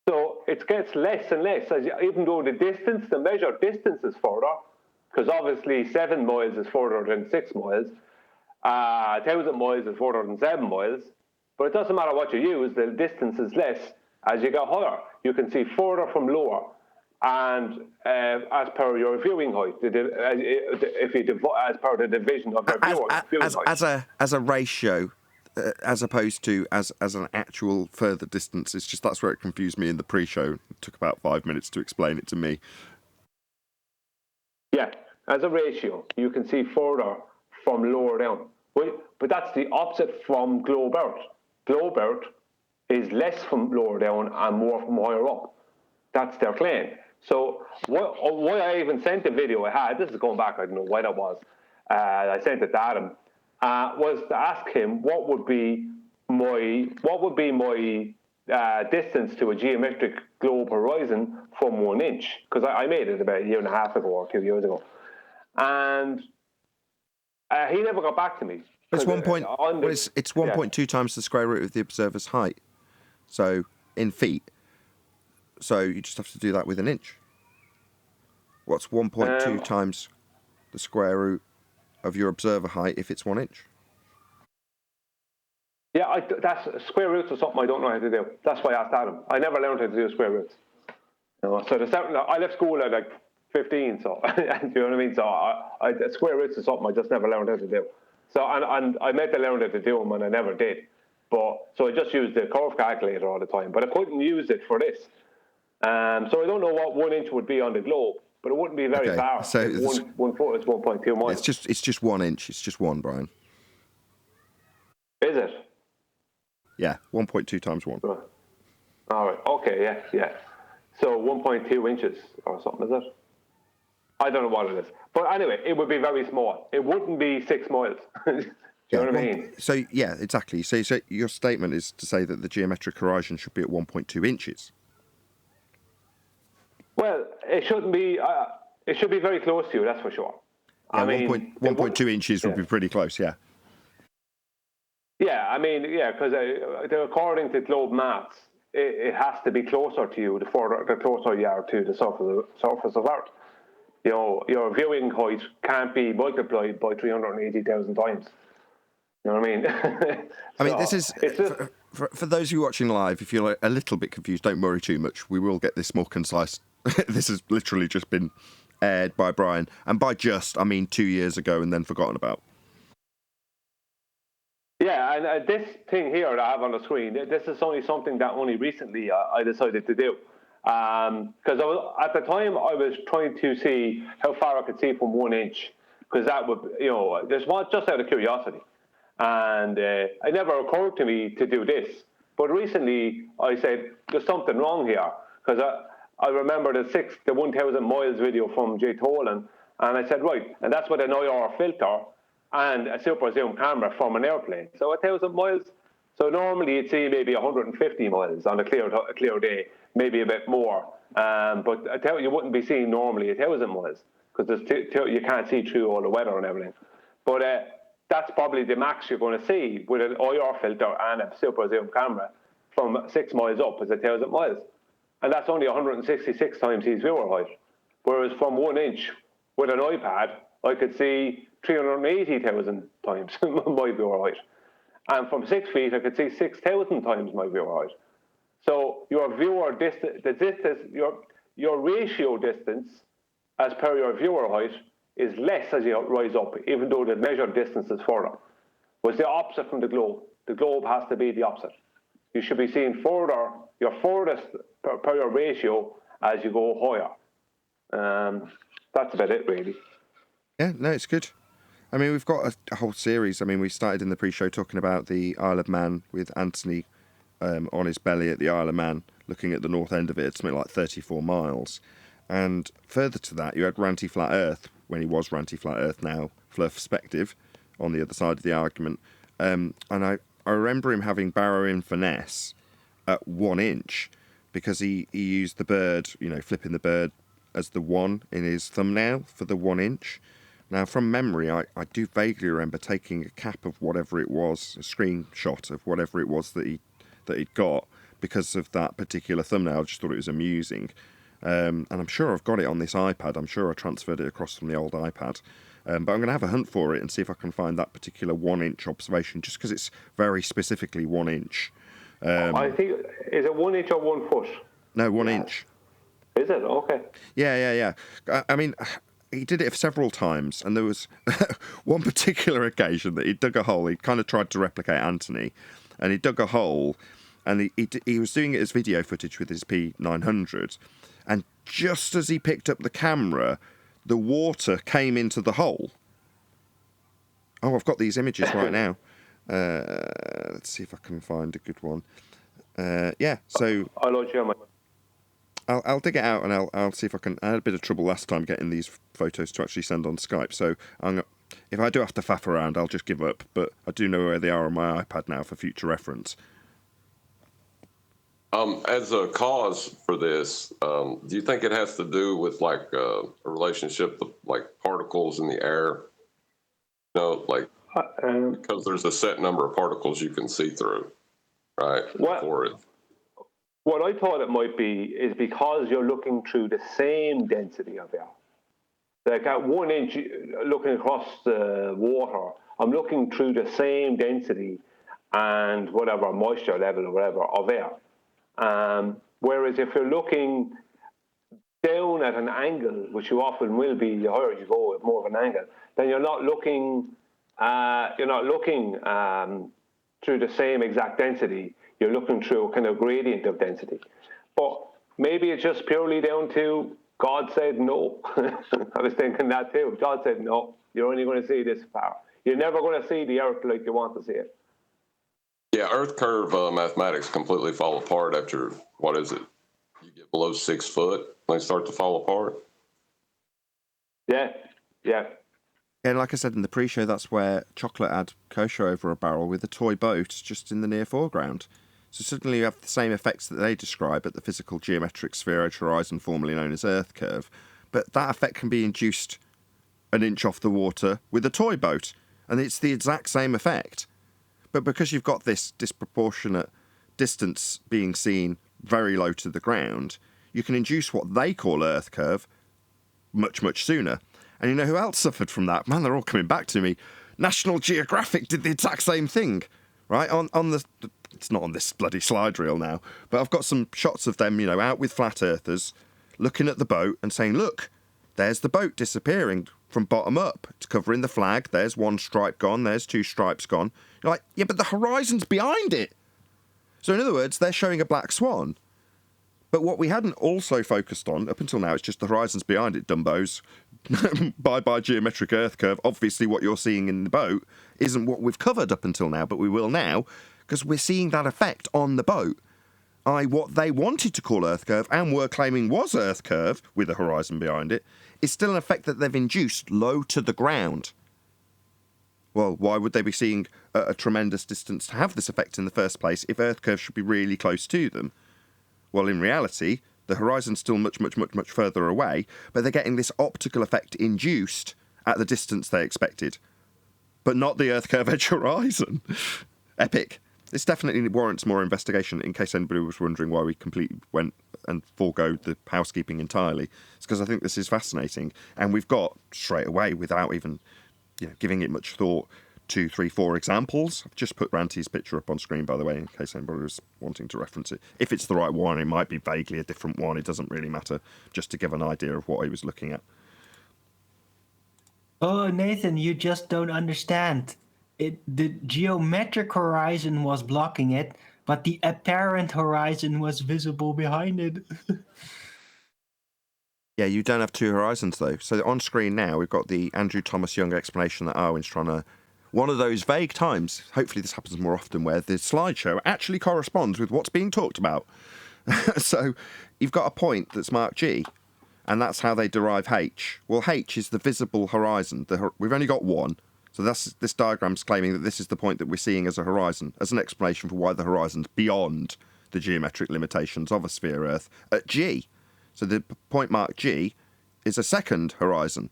So it gets less and less, even though the measured distance is further, because obviously 7 miles is further than 6 miles, 1,000 miles is further than 7 miles, but it doesn't matter what you use, the distance is less as you go higher. You can see further from lower, and as per your viewing height, if you as per the division of your viewing height. As a ratio, as opposed to as an actual further distance. It's just that's where it confused me in the pre-show. It took about 5 minutes to explain it to me. Yeah, as a ratio, you can see further from lower down. But that's the opposite from globe Earth. Globe Earth is less from lower down and more from higher up. That's their claim. So why I even sent the video I had, this is going back, I don't know why that was, I sent it to Adam, was to ask him what would be my distance to a geometric globe horizon from 1 inch, because I made it about a year and a half ago or 2 years ago, and he never got back to me. It's 1.2 times the square root of the observer's height, so in feet. So you just have to do that with an inch. What's 1.2 times the square root of your observer height if it's 1 inch? Yeah, that's square roots or something I don't know how to do. That's why I asked Adam. I never learned how to do square roots. So I left school at like 15, so do you know what I mean? So square roots is something I just never learned how to do. So and I meant to learn how to do them and I never did. So I just used the curve calculator all the time, but I couldn't use it for this. So I don't know what 1 inch would be on the globe, but it wouldn't be very far. So one foot is 1.2 miles. It's just 1 inch. It's just one, Brian. Is it? Yeah, 1.2 times 1. Right. All right. Okay. Yeah. So 1.2 inches or something, is it? I don't know what it is. But anyway, it would be very small. It wouldn't be 6 miles. Do you know what I mean? So, yeah, exactly. So your statement is to say that the geometric horizon should be at 1.2 inches. Well, it shouldn't be. It should be very close to you, that's for sure. Yeah, 1.2 inches would be pretty close, yeah. Yeah, because according to globe maths, it has to be closer to you the closer you are to the surface of Earth. You know, your viewing height can't be multiplied by 380,000 times. You know what I mean? I mean, this is for those of you watching live. If you're a little bit confused, don't worry too much. We will get this more concise. This has literally just been aired by Brian, and by just I mean 2 years ago and then forgotten about. Yeah, and this thing here that I have on the screen, this is only something that only recently I decided to do. Because at the time I was trying to see how far I could see from 1 inch, because that would, just out of curiosity. And it never occurred to me to do this. But recently I said, there's something wrong here, because I remember the 1,000 miles video from Jay Tolan, and I said, right, and that's with an IR filter and a super zoom camera from an airplane. So 1,000 miles. So normally you'd see maybe 150 miles on a clear day, maybe a bit more. But you wouldn't be seeing normally 1,000 miles, because you can't see through all the weather and everything. But that's probably the max you're going to see with an IR filter and a super zoom camera from 6 miles up is 1,000 miles. And that's only 166 times his viewer height. Whereas from 1 inch with an iPad, I could see 380,000 times my viewer height. And from 6 feet, I could see 6,000 times my viewer height. So your viewer distance, your ratio distance as per your viewer height is less as you rise up, even though the measured distance is further. But it's the opposite from the globe. The globe has to be the opposite. You should be seeing further, your furthest per your ratio as you go higher. That's about it, really. Yeah, no, it's good. I mean, we've got a whole series. I mean, we started in the pre-show talking about the Isle of Man with Anthony on his belly at the Isle of Man, looking at the north end of it. It's something like 34 miles. And further to that, you had Ranty Flat Earth, when he was Ranty Flat Earth, now Flerfspective, on the other side of the argument. And I remember him having Barrow in finesse at 1 inch, because he used the bird, flipping the bird as the 1 in his thumbnail for the 1 inch. Now, from memory, I do vaguely remember taking a cap of whatever it was, a screenshot of whatever it was that he'd got because of that particular thumbnail. I just thought it was amusing. And I'm sure I've got it on this iPad. I'm sure I transferred it across from the old iPad. But I'm going to have a hunt for it and see if I can find that particular 1 inch observation, just because it's very specifically 1 inch. I think, is it 1 inch or 1 foot? No, 1 inch. Is it? Okay. Yeah. I mean, he did it several times, and there was one particular occasion that he dug a hole. He kind of tried to replicate Anthony, and he dug a hole, and he was doing it as video footage with his P900, and just as he picked up the camera, the water came into the hole. Oh, I've got these images right now. Let's see if I can find a good one. So I'll let you I'll dig it out and I'll see if I can. I had a bit of trouble last time getting these photos to actually send on Skype, so if I do have to faff around, I'll just give up. But I do know where they are on my iPad now for future reference. As a cause for this, do you think it has to do with like a relationship with like particles in the air? You know, like because there's a set number of particles you can see through, right? What I thought it might be is because you're looking through the same density of air. Like at 1 inch, looking across the water, I'm looking through the same density and whatever moisture level or whatever of air. Whereas if you're looking down at an angle, which you often will be, the higher you go, at more of an angle, then you're not looking through the same exact density. You're looking through a kind of gradient of density. But maybe it's just purely down to God said no. I was thinking that too. God said no. You're only going to see this far. You're never going to see the Earth like you want to see it. Yeah, Earth curve mathematics completely fall apart after, what is it? You get below 6 foot, they start to fall apart. Yeah. And like I said in the pre-show, that's where Chocolate had kosher over a barrel with a toy boat just in the near foreground. So suddenly you have the same effects that they describe at the physical geometric sphere edge horizon, formerly known as Earth curve. But that effect can be induced an inch off the water with a toy boat. And it's the exact same effect. But because you've got this disproportionate distance being seen very low to the ground, you can induce what they call Earth curve much, much sooner. And you know who else suffered from that? Man, they're all coming back to me. National Geographic did the exact same thing, right? On the it's not on this bloody slide reel now, but I've got some shots of them, out with flat earthers, looking at the boat and saying, look, there's the boat disappearing from bottom up. It's covering the flag. There's one stripe gone. There's 2 stripes gone. You're like, yeah, but the horizon's behind it. So in other words, they're showing a black swan. But what we hadn't also focused on up until now, it's just the horizon's behind it, dumbos. Bye-bye geometric Earth curve. Obviously what you're seeing in the boat isn't what we've covered up until now, but we will now, because we're seeing that effect on the boat. What they wanted to call Earth curve and were claiming was Earth curve, with a horizon behind it, is still an effect that they've induced low to the ground. Well, why would they be seeing a tremendous distance to have this effect in the first place if Earth curve should be really close to them? Well, in reality, the horizon's still much, much, much, much further away, but they're getting this optical effect induced at the distance they expected, but not the Earth curve edge horizon. Epic. This definitely warrants more investigation, in case anybody was wondering why we completely went and forego the housekeeping entirely. It's because I think this is fascinating, and we've got, straight away, without even giving it much thought, 2, 3, 4 examples. I've just put Ranty's picture up on screen, by the way, in case anybody was wanting to reference it. If it's the right one, it might be vaguely a different one. It doesn't really matter, just to give an idea of what he was looking at. Oh, Nathan, you just don't understand. The geometric horizon was blocking it, but the apparent horizon was visible behind it. Yeah, you don't have 2 horizons, though. So on screen now, we've got the Andrew Thomas Young explanation that Arwen's trying to... One of those vague times, hopefully this happens more often, where the slideshow actually corresponds with what's being talked about. So you've got a point that's marked G, and that's how they derive H. Well, H is the visible horizon. We've only got one. So this diagram's claiming that this is the point that we're seeing as a horizon, as an explanation for why the horizon's beyond the geometric limitations of a sphere Earth at G. So the point marked G is a second horizon,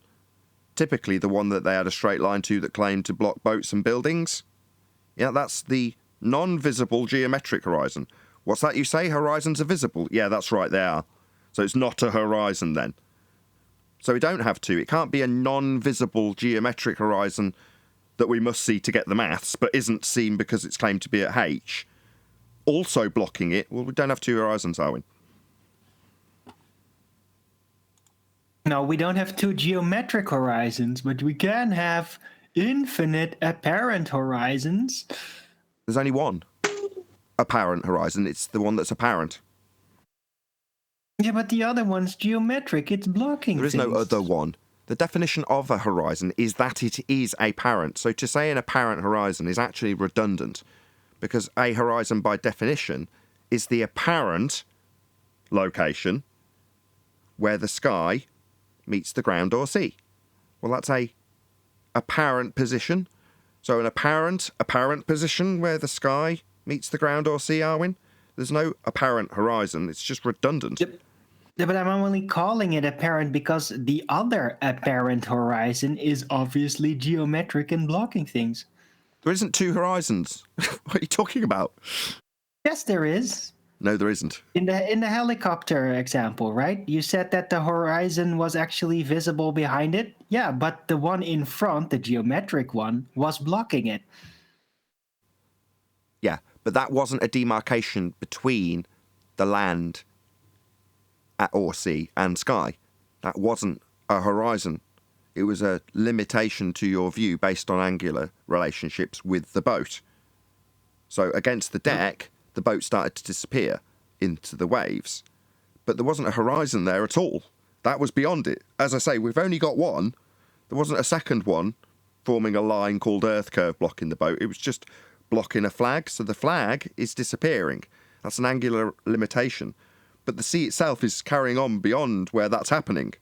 typically the one that they had a straight line to that claimed to block boats and buildings. Yeah, that's the non-visible geometric horizon. What's that you say? Horizons are visible? Yeah, that's right, they are. So it's not a horizon then. So we don't have 2. It can't be a non-visible geometric horizon that we must see to get the maths, but isn't seen because it's claimed to be at H. Also blocking it, well, we don't have 2 horizons, are we? No, we don't have 2 geometric horizons, but we can have infinite apparent horizons. There's only one apparent horizon. It's the one that's apparent. Yeah, but the other one's geometric. It's blocking There is things. no other one. The definition of a horizon is that it is apparent. So to say an apparent horizon is actually redundant, because a horizon by definition is the apparent location where the sky meets the ground or sea. Well, that's a apparent position. So an apparent position where the sky meets the ground or sea, Arwin. There's no apparent horizon. It's just redundant. Yep. Yeah, but I'm only calling it apparent because the other apparent horizon is obviously geometric and blocking things. There isn't two horizons. What are you talking about? Yes, there is. No, there isn't. In the helicopter example, right? You said that the horizon was actually visible behind it. Yeah, but the one in front, the geometric one, was blocking it. Yeah, but that wasn't a demarcation between the land or sea and sky. That wasn't a horizon. It was a limitation to your view based on angular relationships with the boat. So against the deck, the boat started to disappear into the waves. But there wasn't a horizon there at all. That was beyond it. As I say, we've only got one. There wasn't a second one forming a line called Earth curve blocking the boat. It was just blocking a flag. So the flag is disappearing. That's an angular limitation. But the sea itself is carrying on beyond where that's happening.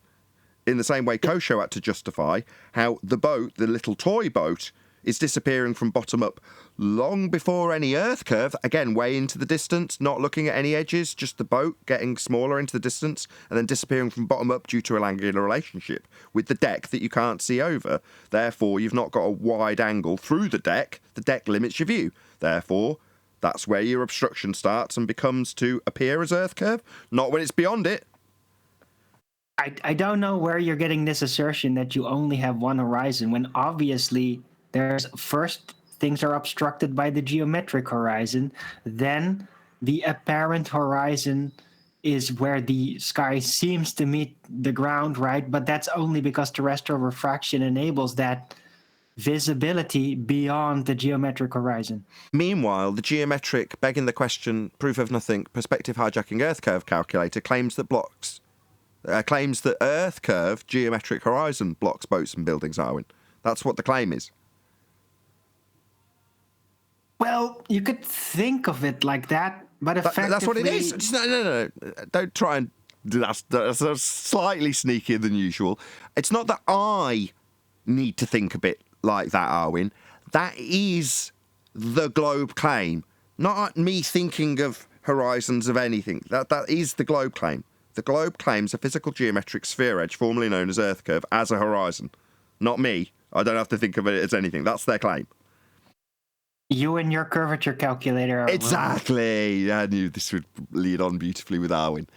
In the same way, Kosho had to justify how the boat, the little toy boat, is disappearing from bottom up long before any Earth curve, again, way into the distance, not looking at any edges, just the boat getting smaller into the distance and then disappearing from bottom up due to an angular relationship with the deck that you can't see over. Therefore, you've not got a wide angle through the deck limits your view. Therefore, that's where your obstruction starts and becomes to appear as Earth curve, not when it's beyond it. I don't know where you're getting this assertion that you only have one horizon when obviously there's first things are obstructed by the geometric horizon, then the apparent horizon is where the sky seems to meet the ground, right? But that's only because terrestrial refraction enables that visibility beyond the geometric horizon. Meanwhile, the geometric, begging the question, proof of nothing, perspective hijacking Earth curve calculator claims that Earth curve geometric horizon blocks boats and buildings, Arwin. That's what the claim is. Well, you could think of it like that, but effectively... That's what it is. No. Don't try and do that. That's slightly sneakier than usual. It's not that I need to think a bit like that, Arwin. That is the globe claim. Not me thinking of horizons of anything. That is the globe claim. The globe claims a physical geometric sphere edge, formerly known as Earth curve, as a horizon. Not me. I don't have to think of it as anything. That's their claim. You and your curvature calculator are exactly. I knew this would lead on beautifully with Arwin.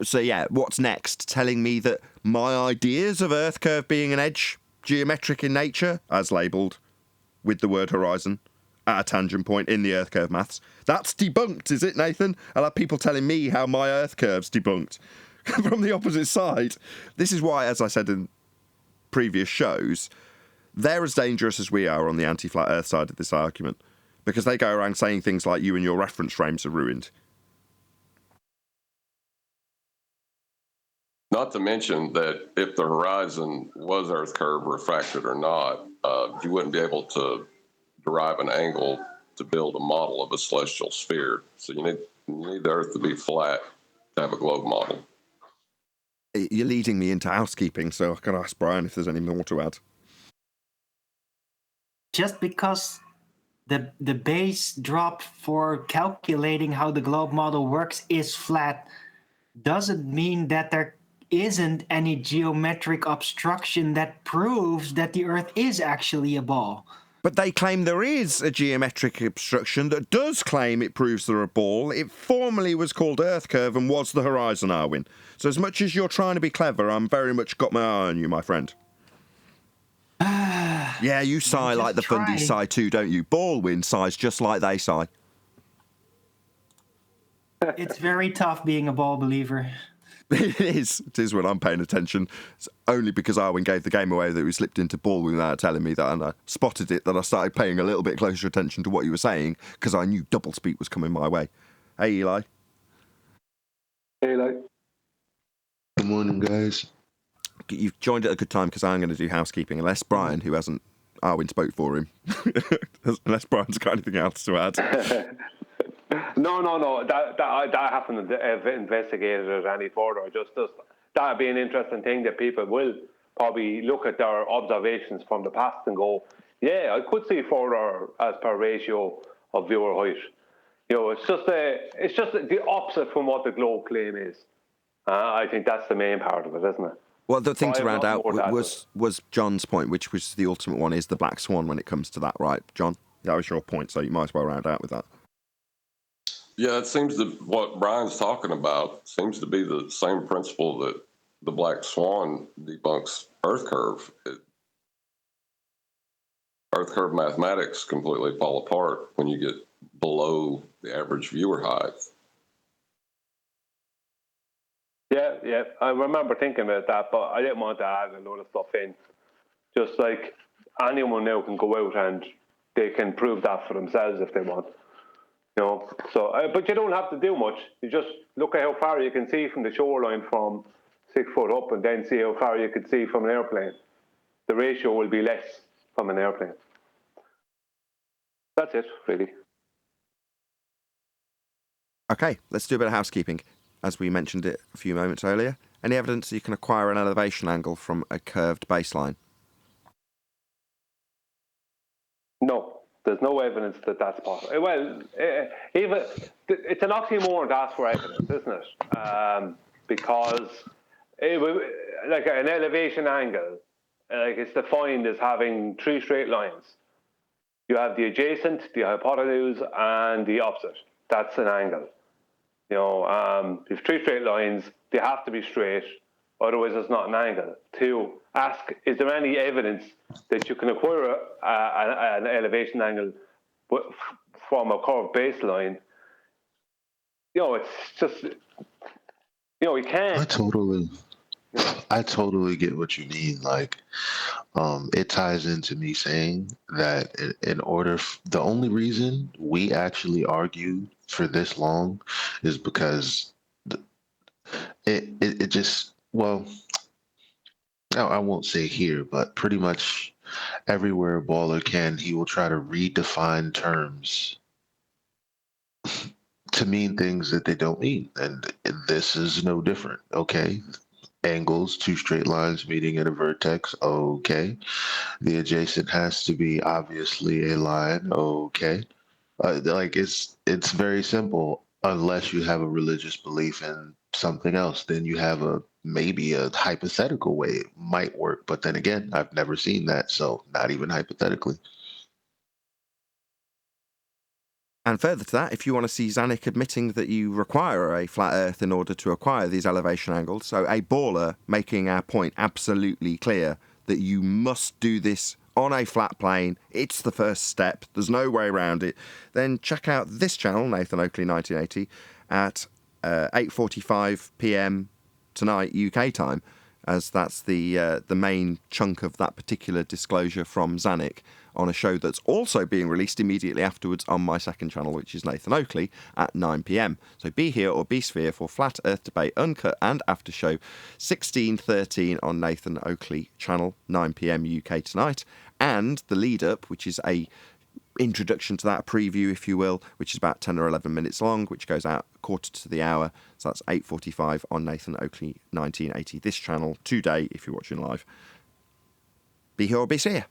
So yeah, what's next? Telling me that my ideas of Earth curve being an edge, geometric in nature, as labelled with the word horizon, at a tangent point in the Earth curve maths, that's debunked, is it, Nathan? I'll have people telling me how my Earth curve's debunked from the opposite side. This is why, as I said in previous shows, they're as dangerous as we are on the anti-flat Earth side of this argument, because they go around saying things like you and your reference frames are ruined. Not to mention that if the horizon was Earth curve refracted or not, you wouldn't be able to derive an angle to build a model of a celestial sphere. So you need the Earth to be flat to have a globe model. You're leading me into housekeeping, so I can ask Brian if there's any more to add. Just because the base drop for calculating how the globe model works is flat doesn't mean that there isn't any geometric obstruction that proves that the Earth is actually a ball. But they claim there is a geometric obstruction that does claim it proves they're a ball. It formerly was called Earth curve and was the horizon, Arwin. So as much as you're trying to be clever, I'm very much got my eye on you, my friend. Yeah, you sigh like the Fundy sigh too, don't you? Baldwin sighs just like they sigh. It's very tough being a ball believer. It is when I'm paying attention. It's only because Arwin gave the game away that we slipped into Baldwin without telling me that, and I spotted it, that I started paying a little bit closer attention to what you were saying, because I knew double speak was coming my way. Hey, Eli. Hey, Eli. Good morning, guys. You've joined at a good time, because I'm going to do housekeeping, unless Brian, who hasn't, Arwin spoke for him, unless Brian's got anything else to add. No. That I haven't investigated it any further. Just that would be an interesting thing that people will probably look at their observations from the past and go, yeah, I could see further as per ratio of viewer height. It's just the opposite from what the globe claim is. I think that's the main part of it, isn't it? Well, the thing So to I have round not out more to add to it. was John's point, which was the ultimate one, is the black swan when it comes to that, right, John? That was your point, so you might as well round out with that. Yeah, it seems that what Brian's talking about seems to be the same principle that the black swan debunks Earth curve. Earth curve mathematics completely fall apart when you get below the average viewer height. Yeah, I remember thinking about that, but I didn't want to add a load of stuff in. Just like anyone now can go out and they can prove that for themselves if they want. So, but you don't have to do much. You just look at how far you can see from the shoreline from 6 foot up, and then see how far you can see from an airplane. The ratio will be less from an airplane. That's it, really. Okay, let's do a bit of housekeeping. As we mentioned it a few moments earlier, any evidence you can acquire an elevation angle from a curved baseline? No, there's no evidence that that's possible. Well, even it's an oxymoron to ask for evidence, isn't it? Because like an elevation angle, like it's defined as having 3 straight lines. You have the adjacent, the hypotenuse, and the opposite. That's an angle. If 3 straight lines, they have to be straight, otherwise it's not an angle. To ask, is there any evidence that you can acquire an elevation angle from a curved baseline? It's just, you can't. I totally get what you mean. Like, it ties into me saying that the only reason we actually argued for this long is because it just, well, I won't say here, but pretty much everywhere a baller can, he will try to redefine terms to mean things that they don't mean. And this is no different. Okay. Angles, 2 straight lines meeting at a vertex. Okay. The adjacent has to be obviously a line. Okay. Like it's very simple unless you have a religious belief in something else. Then you have maybe a hypothetical way it might work. But then again, I've never seen that. So not even hypothetically. And further to that, if you want to see Zanuck admitting that you require a flat Earth in order to acquire these elevation angles, so a baller making our point absolutely clear that you must do this on a flat plane, it's the first step, there's no way around it, then check out this channel, Nathan Oakley 1980, at 8:45 p.m. tonight UK time, as that's the main chunk of that particular disclosure from Zanuck on a show that's also being released immediately afterwards on my second channel, which is Nathan Oakley, at 9 p.m. So be here or be sphere for Flat Earth Debate Uncut and After Show 1613 on Nathan Oakley channel, 9 p.m. UK tonight, and the lead up, which is a introduction to that, preview if you will, which is about 10 or 11 minutes long, which goes out quarter to the hour, so that's 8:45 on Nathan Oakley 1980, this channel today if you're watching live. Be here or be sphere.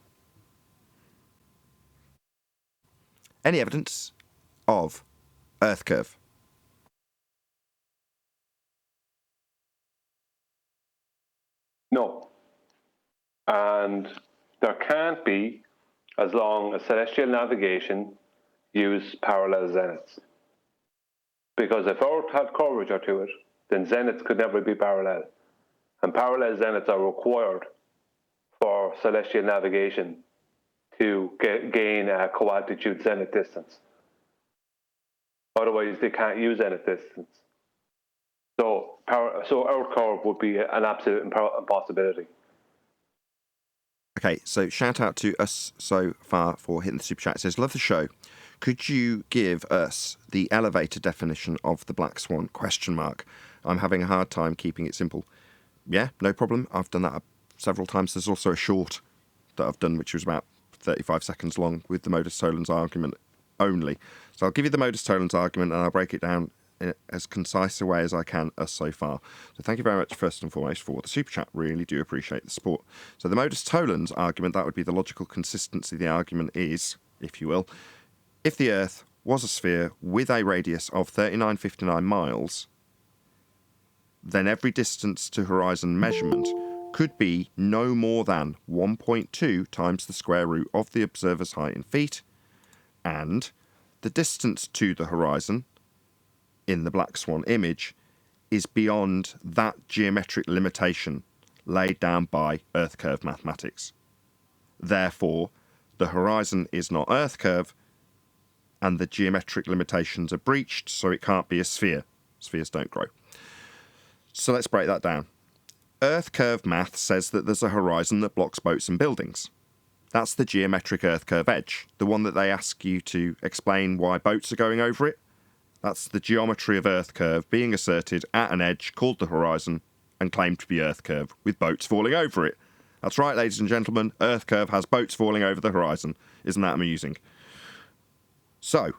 Any evidence of Earth curve? No. And there can't be, as long as celestial navigation use parallel zeniths. Because if Earth had curvature to it, then zeniths could never be parallel. And parallel zeniths are required for celestial navigation to gain a co-altitude zenith distance. Otherwise, they can't use zenith distance. So Earth curve would be an absolute impossibility. Okay, so shout out to us so far for hitting the super chat. It says, love the show. Could you give us the elevator definition of the black swan? ? I'm having a hard time keeping it simple. Yeah, no problem. I've done that several times. There's also a short that I've done, which was about 35 seconds long with the modus tollens argument only. So I'll give you the modus tollens argument and I'll break it down in as concise a way as I can so far. So thank you very much, first and foremost, for the super chat. Really do appreciate the support. So the modus tollens argument, that would be the logical consistency of the argument is, if you will, if the Earth was a sphere with a radius of 3959 miles, then every distance to horizon measurement could be no more than 1.2 times the square root of the observer's height in feet, and the distance to the horizon in the black swan image is beyond that geometric limitation laid down by Earth curve mathematics. Therefore, the horizon is not Earth curve, and the geometric limitations are breached, so it can't be a sphere. Spheres don't grow. So let's break that down. Earth curve math says that there's a horizon that blocks boats and buildings. That's the geometric Earth curve edge, the one that they ask you to explain why boats are going over it. That's the geometry of Earth curve being asserted at an edge called the horizon and claimed to be Earth curve, with boats falling over it. That's right, ladies and gentlemen, Earth curve has boats falling over the horizon. Isn't that amusing? So,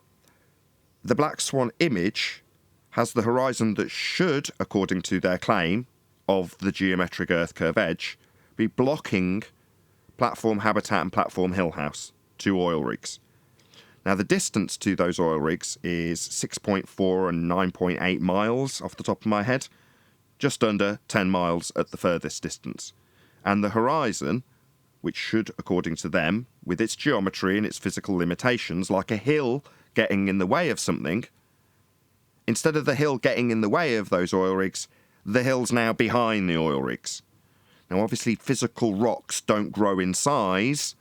the black swan image has the horizon that should, according to their claim of the geometric Earth curve edge, be blocking Platform Habitat and Platform Hill House, 2 oil rigs. Now, the distance to those oil rigs is 6.4 and 9.8 miles off the top of my head, just under 10 miles at the furthest distance. And the horizon, which should, according to them, with its geometry and its physical limitations, like a hill getting in the way of something, instead of the hill getting in the way of those oil rigs, the hill's now behind the oil rigs. Now, obviously, physical rocks don't grow in size,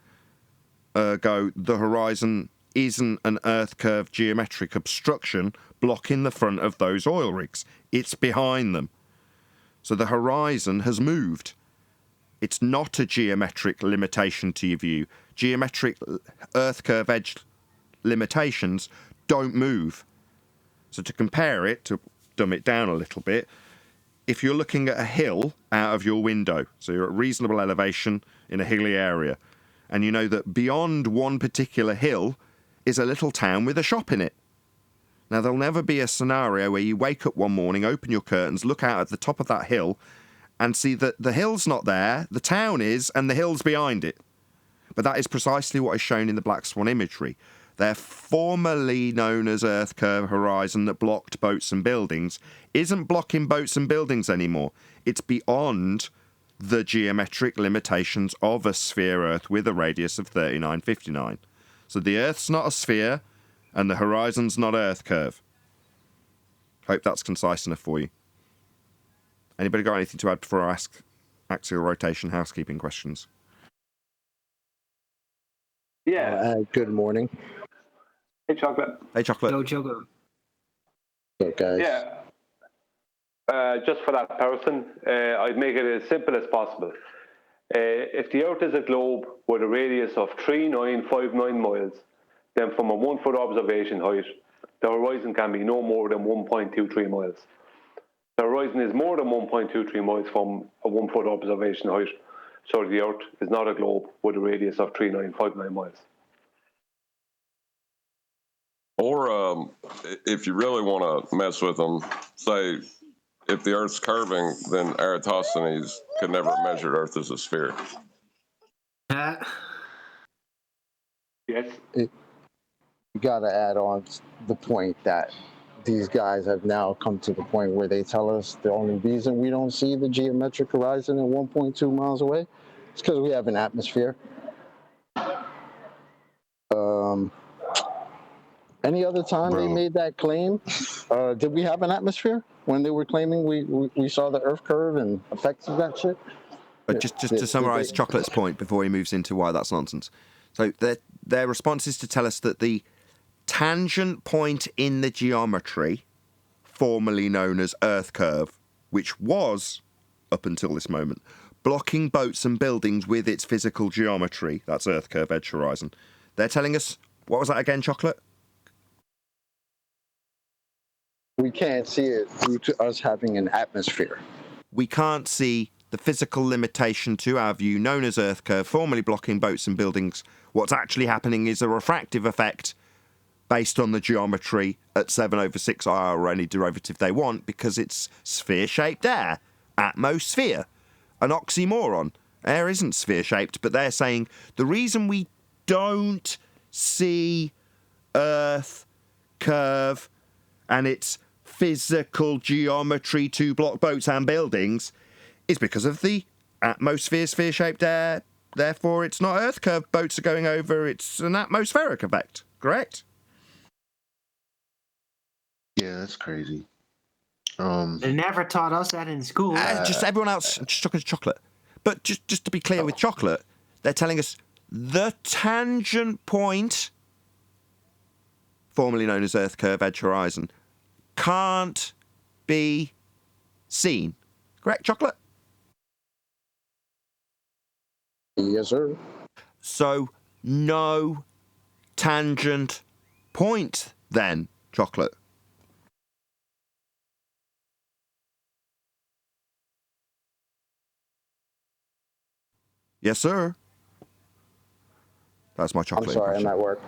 ergo the horizon isn't an Earth curve geometric obstruction blocking the front of those oil rigs. It's behind them. So the horizon has moved. It's not a geometric limitation to your view. Geometric Earth curve edge limitations don't move. So to compare it, to dumb it down a little bit, if you're looking at a hill out of your window, so you're at reasonable elevation in a hilly area, and you know that beyond one particular hill is a little town with a shop in it. Now, there'll never be a scenario where you wake up one morning, open your curtains, look out at the top of that hill, and see that the hill's not there, the town is, and the hill's behind it. But that is precisely what is shown in the black swan imagery. Their formerly known as Earth curve horizon that blocked boats and buildings isn't blocking boats and buildings anymore. It's beyond the geometric limitations of a sphere Earth with a radius of 3959. So the Earth's not a sphere, and the horizon's not Earth curve. Hope that's concise enough for you. Anybody got anything to add before I ask axial rotation housekeeping questions? Yeah. Good morning. Hey, Chocolate. Hey, Chocolate. Go, Choco. Hey, guys. Yeah. Just for that person, I'd make it as simple as possible. If the Earth is a globe with a radius of 3959 miles, then from a 1 foot observation height, the horizon can be no more than 1.23 miles. The horizon is more than 1.23 miles from a 1 foot observation height, so the Earth is not a globe with a radius of 3959 miles. Or if you really want to mess with them, say if the Earth's curving, then Eratosthenes could never have measured Earth as a sphere. Yes. You got to add on the point that these guys have now come to the point where they tell us the only reason we don't see the geometric horizon at 1.2 miles away is because we have an atmosphere. Any other time they made that claim, did we have an atmosphere when they were claiming we saw the Earth curve and effects of that shit? Just to summarise Chocolate's point before he moves into why that's nonsense. So their response is to tell us that the tangent point in the geometry, formerly known as Earth curve, which was, up until this moment, blocking boats and buildings with its physical geometry, that's Earth curve edge horizon, they're telling us, what was that again, Chocolate? We can't see it due to us having an atmosphere. We can't see the physical limitation to our view, known as Earth curve, formerly blocking boats and buildings. What's actually happening is a refractive effect based on the geometry at 7/6r or any derivative they want because it's sphere-shaped air. Atmosphere. An oxymoron. Air isn't sphere-shaped, but they're saying the reason we don't see Earth curve and its physical geometry to block boats and buildings is because of the atmosphere, sphere-shaped air. Therefore, it's not Earth curve boats are going over, it's an atmospheric effect. Correct? Yeah, that's crazy. They never taught us that in school. Just everyone else just talking chocolate. But just to be clear with chocolate, they're telling us the tangent point, formerly known as Earth curve edge horizon, can't be seen. Correct, chocolate? Yes, sir. So no tangent point then, chocolate. Yes, sir. That's my chocolate. I'm sorry, I'm at work.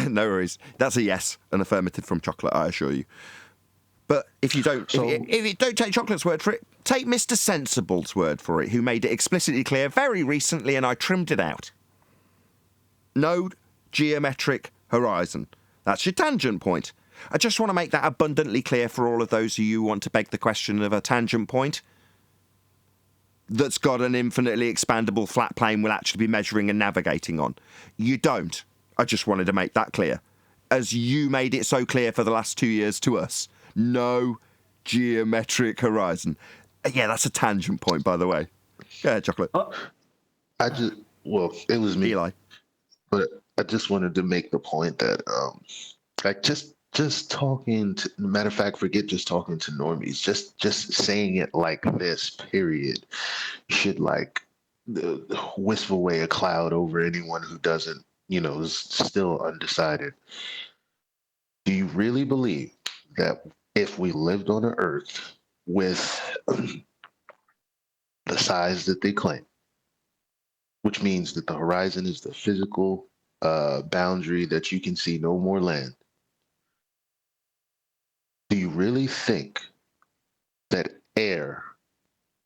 No worries. That's a yes, an affirmative from chocolate, I assure you. But if you don't, if you don't take chocolate's word for it, take Mr. Sensible's word for it, who made it explicitly clear very recently, and I trimmed it out. No geometric horizon. That's your tangent point. I just want to make that abundantly clear for all of those of you who want to beg the question of a tangent point that's got an infinitely expandable flat plane we'll actually be measuring and navigating on. You don't. I just wanted to make that clear. As you made it so clear for the last 2 years to us. No geometric horizon. Yeah, that's a tangent point, by the way. Go ahead, chocolate. It was me. Eli. But I just wanted to make the point that, like, just talking to, matter of fact, forget just talking to normies, just saying it like this, period, should, like, wisp away a cloud over anyone who doesn't, is still undecided. Do you really believe that if we lived on an Earth with the size that they claim, which means that the horizon is the physical boundary that you can see no more land, do you really think that air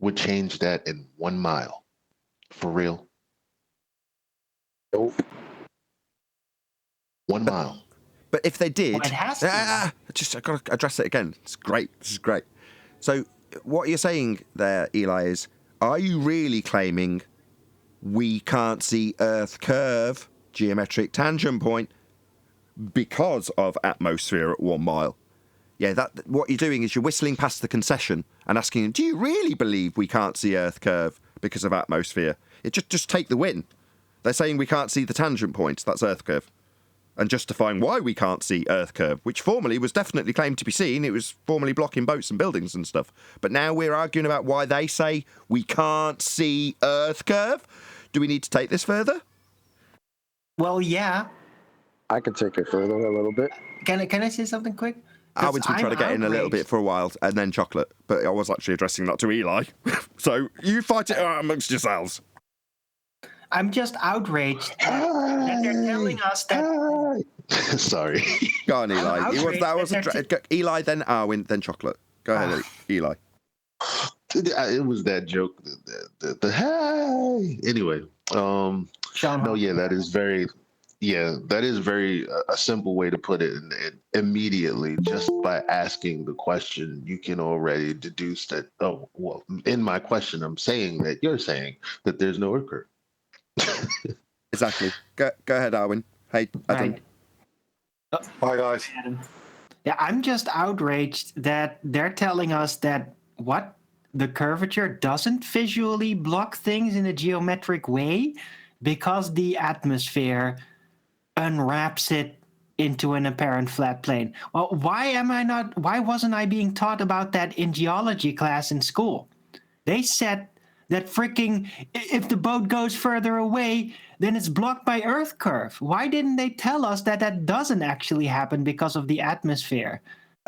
would change that in 1 mile? For real? Nope. 1 mile. But if they did... Well, it has to. I've got to address it again. It's great. This is great. So what you're saying there, Eli, is, are you really claiming we can't see Earth curve, geometric tangent point, because of atmosphere at 1 mile? Yeah, what you're doing is you're whistling past the concession and asking them, do you really believe we can't see Earth curve because of atmosphere? Just take the win. They're saying we can't see the tangent points, that's Earth curve. And justifying why we can't see Earth curve, which formerly was definitely claimed to be seen. It was formerly blocking boats and buildings and stuff. But now we're arguing about why they say we can't see Earth curve. Do we need to take this further? Well, yeah. I could take it further a little bit. Can I say something quick? Arwen's been trying to get in a little bit for a while, and then chocolate. But I was actually addressing that to Eli. So you fight it out amongst yourselves. I'm just outraged that they're telling us that... Sorry. Go on, Eli. Eli, then Arwen, then chocolate. Go ahead, Eli. It was that joke. The hey. Anyway, no, yeah, that is very a simple way to put it. And immediately, just by asking the question, you can already deduce that. Oh, well, in my question, I'm saying that you're saying that there's no Earth curve. Exactly. Go ahead, Arwen. Hey, Adam. Right. Hi, guys. Adam. Yeah, I'm just outraged that they're telling us that the curvature doesn't visually block things in a geometric way because the atmosphere unwraps it into an apparent flat plane. Well, why wasn't I being taught about that in geology class in school? They said that if the boat goes further away, then it's blocked by Earth curve. Why didn't they tell us that doesn't actually happen because of the atmosphere?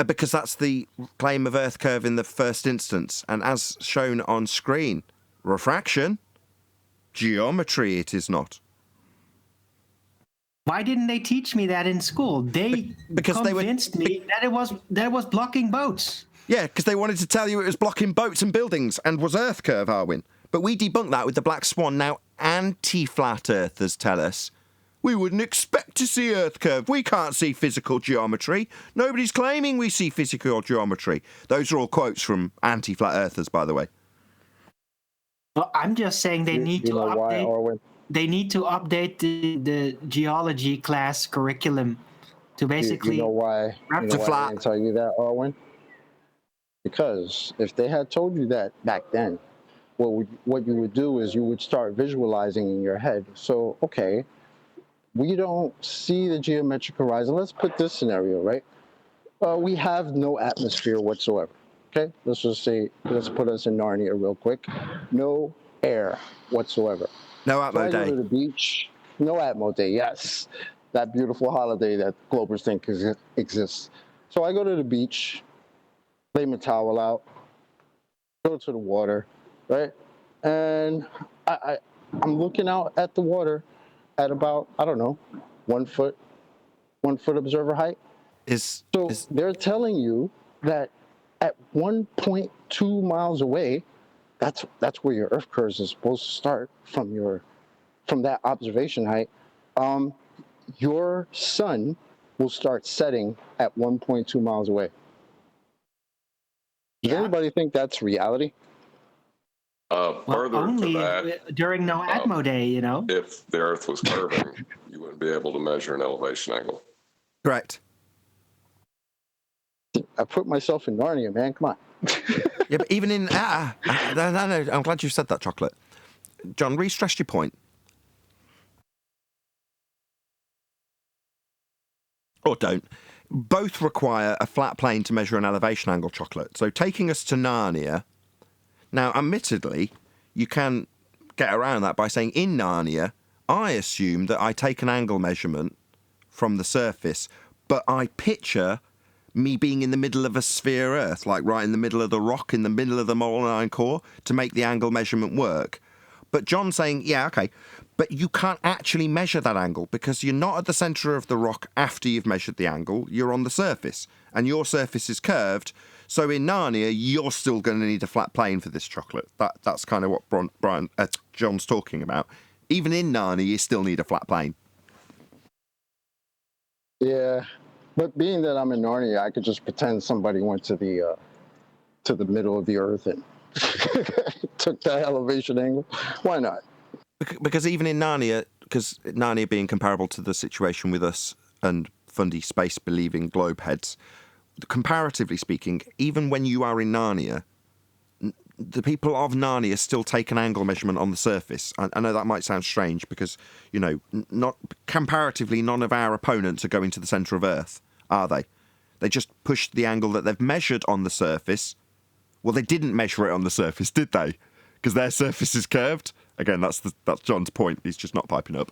Because that's the claim of Earth curve in the first instance. And as shown on screen, refraction, geometry it is not. Why didn't they teach me that in school? They Because they were- convinced me that it was blocking boats. Yeah, because they wanted to tell you it was blocking boats and buildings and was Earth curve, Arwin. But we debunked that with the black swan. Now, anti-flat earthers tell us we wouldn't expect to see Earth curve. We can't see physical geometry. Nobody's claiming we see physical geometry. Those are all quotes from anti-flat earthers, by the way. Well, I'm just saying they need to know why, update. Arwen? They need to update the geology class curriculum to basically. You know why? You know To why flat. they didn't tell you that, Arwen? Because if they had told you that back then, what you would do is you would start visualizing in your head. So, okay, we don't see the geometric horizon. Let's put this scenario, right? We have no atmosphere whatsoever. Okay, let's just say, let's put us in Narnia real quick. No air whatsoever. No So Atmo I go Day. to the beach. No Atmo Day, yes. That beautiful holiday that Globers think exists. So I go to the beach, lay my towel out, go to the water, right? And I'm looking out at the water at about, I don't know, 1 foot observer height. So they're telling you that at 1.2 miles away, that's where your Earth curves is supposed to start from that observation height. Your sun will start setting at 1.2 miles away. Does anybody think that's reality? Further only to that, during no Atmo Day, you know. if the Earth was curving, you wouldn't be able to measure an elevation angle. Correct. I put myself in Narnia, man. Come on. Yeah, but even in... no, I'm glad you said that, Chocolate. John, re-stress your point. Or don't. Both require a flat plane to measure an elevation angle, Chocolate. So taking us to Narnia... Now, admittedly, you can get around that by saying in Narnia, I assume that I take an angle measurement from the surface, but I picture me being in the middle of a sphere Earth, like right in the middle of the rock, in the middle of the moline core, to make the angle measurement work. But John's saying, yeah, okay, but you can't actually measure that angle because you're not at the centre of the rock after you've measured the angle, you're on the surface, and your surface is curved. So in Narnia, you're still going to need a flat plane for this, Chocolate. That's kind of what John's talking about. Even in Narnia, you still need a flat plane. Yeah, but being that I'm in Narnia, I could just pretend somebody went to the middle of the Earth and took that elevation angle. Why not? Because even in Narnia, because Narnia being comparable to the situation with us and fundy space-believing globe heads, comparatively speaking, even when you are in Narnia, the people of Narnia still take an angle measurement on the surface. I know that might sound strange because, you know, not comparatively, none of our opponents are going to the centre of Earth, are they? They just push the angle that they've measured on the surface. Well, they didn't measure it on the surface, did they? Because their surface is curved. Again, that's John's point. He's just not piping up.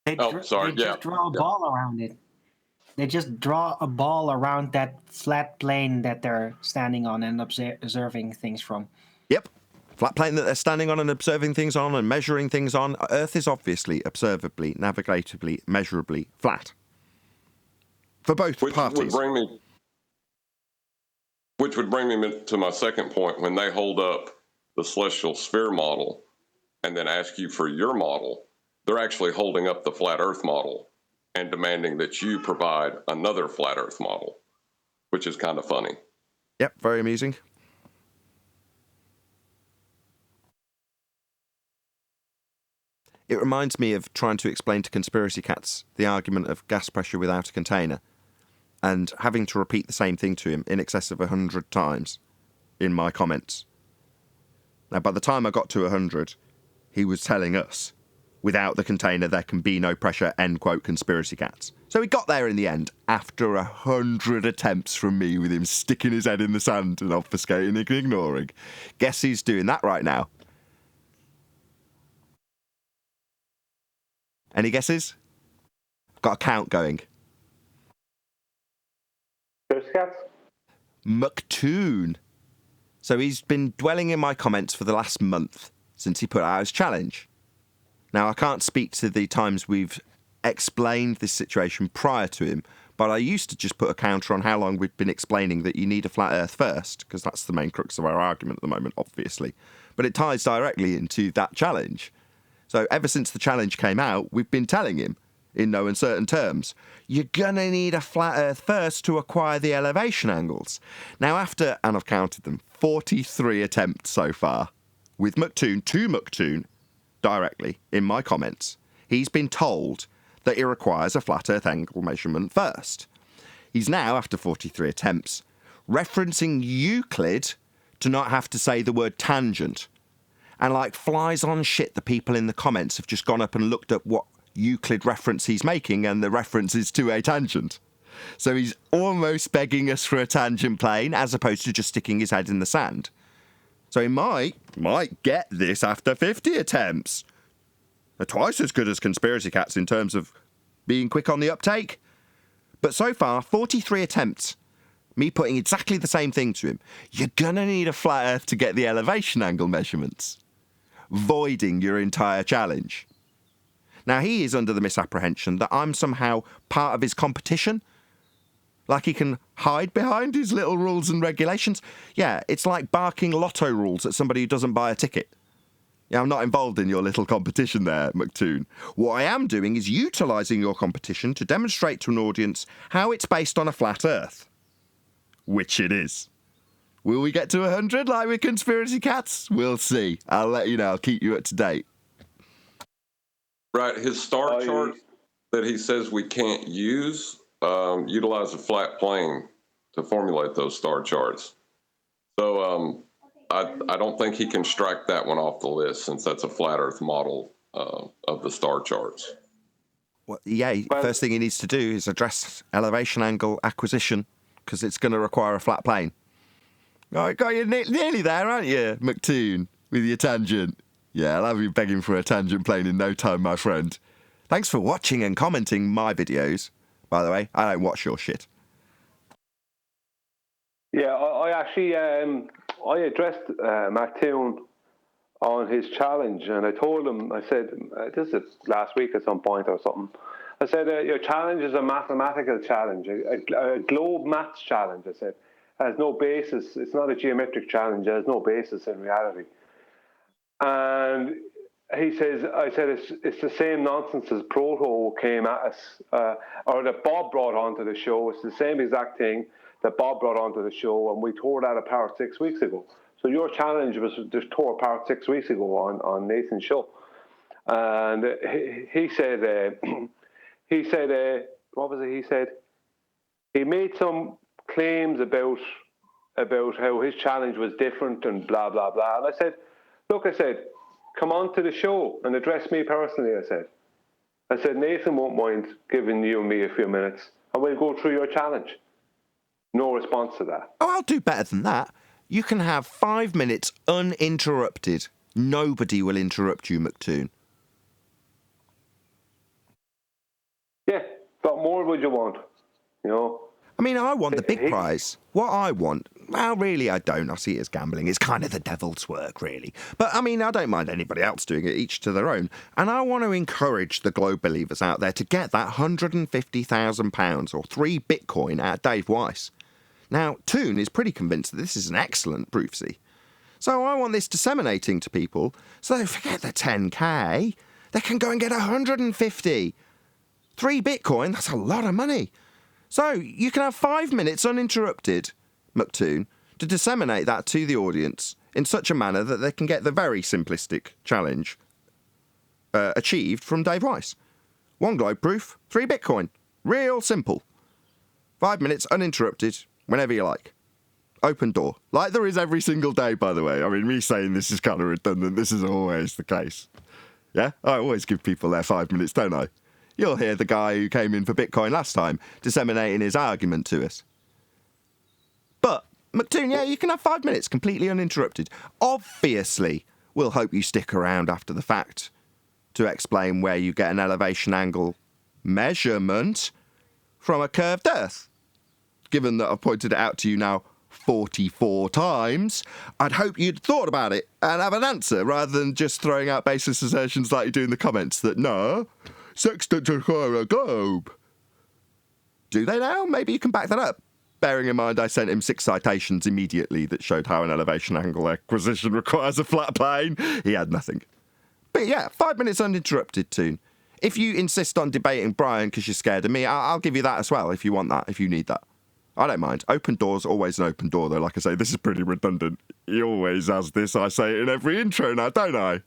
They just draw a ball around it. They just draw a ball around that flat plane that they're standing on and observing things from. Yep. Flat plane that they're standing on and observing things on and measuring things on. Earth is obviously, observably, navigatably, measurably flat. For both parties. Which would bring me to my second point. When they hold up the celestial sphere model and then ask you for your model, they're actually holding up the flat Earth model and demanding that you provide another flat Earth model, which is kind of funny. Yep, very amusing. It reminds me of trying to explain to conspiracy cats the argument of gas pressure without a container and having to repeat the same thing to him in excess of 100 times in my comments. Now, by the time I got to 100, he was telling us, without the container, there can be no pressure, end quote, conspiracy cats. So he got there in the end, after 100 attempts from me with him sticking his head in the sand and obfuscating and ignoring. Guess who's doing that right now? Any guesses? I've got a count going. Mucktoon. So he's been dwelling in my comments for the last month since he put out his challenge. Now, I can't speak to the times we've explained this situation prior to him, but I used to just put a counter on how long we've been explaining that you need a flat Earth first, because that's the main crux of our argument at the moment, obviously. But it ties directly into that challenge. So ever since the challenge came out, we've been telling him, in no uncertain terms, you're going to need a flat Earth first to acquire the elevation angles. Now, after, and I've counted them, 43 attempts so far, with McToon to McToon, directly, in my comments, he's been told that it requires a flat Earth angle measurement first. He's now, after 43 attempts, referencing Euclid to not have to say the word tangent. And like flies on shit, the people in the comments have just gone up and looked at what Euclid reference he's making, and the reference is to a tangent. So he's almost begging us for a tangent plane, as opposed to just sticking his head in the sand. So he might get this after 50 attempts. They're twice as good as Conspiracy Cats in terms of being quick on the uptake. But so far, 43 attempts, me putting exactly the same thing to him. You're going to need a flat Earth to get the elevation angle measurements, voiding your entire challenge. Now, he is under the misapprehension that I'm somehow part of his competition, like he can hide behind his little rules and regulations. Yeah, it's like barking lotto rules at somebody who doesn't buy a ticket. Yeah, I'm not involved in your little competition there, McToon. What I am doing is utilising your competition to demonstrate to an audience how it's based on a flat Earth. Which it is. Will we get to 100 like with Conspiracy Cats? We'll see. I'll let you know. I'll keep you up to date. Right. His star chart that he says we can't use utilize a flat plane to formulate those star charts. So I don't think he can strike that one off the list, since that's a flat Earth model of the star charts. Well, yeah, first thing he needs to do is address elevation angle acquisition, because it's going to require a flat plane. Got you nearly there, aren't you, McToon, with your tangent? Yeah, I'll have you begging for a tangent plane in no time, my friend. Thanks for watching and commenting my videos. By the way, I don't watch your shit. Yeah, I actually I addressed McToon on his challenge, and I told him, I said, this is last week at some point or something, I said, your challenge is a mathematical challenge, a globe maths challenge, I said. It has no basis, it's not a geometric challenge, it has no basis in reality. And he says, I said, it's the same nonsense as Proto came at us, or that Bob brought onto the show. It's the same exact thing that Bob brought onto the show, and we tore that apart 6 weeks ago. So your challenge was just tore apart 6 weeks ago on Nathan's show. And he said, what was it he said? He made some claims about how his challenge was different and blah, blah, blah. And I said, look, I said, come on to the show and address me personally, I said, Nathan won't mind giving you and me a few minutes, and we'll go through your challenge. No response to that. Oh, I'll do better than that. You can have 5 minutes uninterrupted. Nobody will interrupt you, McToon. Yeah, what more would you want? You know? I mean, I want the big prize. What I want, well, really, I don't. I see it as gambling. It's kind of the devil's work, really. But, I mean, I don't mind anybody else doing it, each to their own. And I want to encourage the globe believers out there to get that £150,000 or 3 Bitcoin out of Dave Weiss. Now, Toon is pretty convinced that this is an excellent proofsy. So I want this disseminating to people so they forget the 10k. They can go and get 150. 3 Bitcoin, that's a lot of money. So you can have 5 minutes uninterrupted, McToon, to disseminate that to the audience in such a manner that they can get the very simplistic challenge achieved from Dave Weiss. 1 globe proof, 3 Bitcoin. Real simple. 5 minutes uninterrupted, whenever you like. Open door. Like there is every single day, by the way. I mean, me saying this is kind of redundant. This is always the case. Yeah? I always give people their 5 minutes, don't I? You'll hear the guy who came in for Bitcoin last time disseminating his argument to us. But, McToon, yeah, you can have 5 minutes completely uninterrupted. Obviously, we'll hope you stick around after the fact to explain where you get an elevation angle measurement from a curved Earth. Given that I've pointed it out to you now 44 times, I'd hope you'd thought about it and have an answer rather than just throwing out baseless assertions like you do in the comments that, no, sextants require a globe. Do they now? Maybe you can back that up. Bearing in mind I sent him 6 citations immediately that showed how an elevation angle acquisition requires a flat plane. He had nothing. But yeah, 5 minutes uninterrupted, Toon. If you insist on debating Brian because you're scared of me, I'll give you that as well if you want that, if you need that. I don't mind. Open door's always an open door, though. Like I say, this is pretty redundant. He always has this. I say it in every intro now, don't I?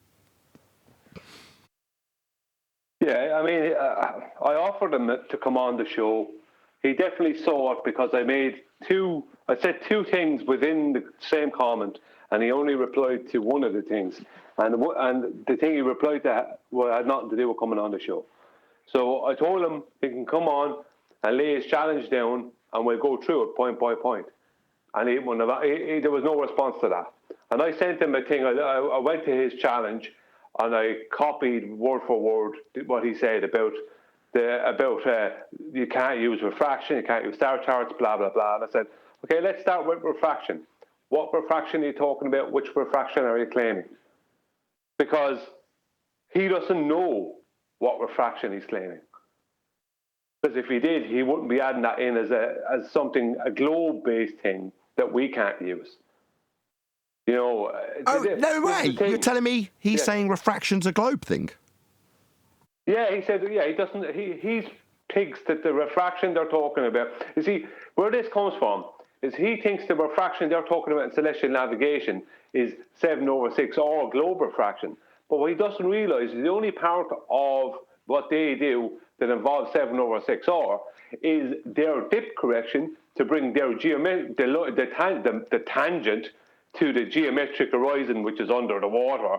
Yeah, I mean, I offered him to come on the show. He definitely saw it because I said 2 things within the same comment, and he only replied to one of the things. And the thing he replied to had nothing to do with coming on the show. So I told him he can come on and lay his challenge down, and we'll go through it point by point. And there was no response to that. And I sent him a thing. I went to his challenge, and I copied word for word what he said about you can't use refraction, you can't use star charts, blah, blah, blah. And I said, okay, let's start with refraction. What refraction are you talking about? Which refraction are you claiming? Because he doesn't know what refraction he's claiming. Because if he did, he wouldn't be adding that in as a globe-based thing that we can't use. You know. No way! You're telling me he's saying refraction's a globe thing? Yeah, he said. Yeah, he doesn't. He thinks that the refraction they're talking about. You see, where this comes from is he thinks the refraction they're talking about in celestial navigation is 7/6 or globe refraction. But what he doesn't realise is the only part of what they do that involves 7/6 R is their dip correction to bring their the tangent to the geometric horizon, which is under the water,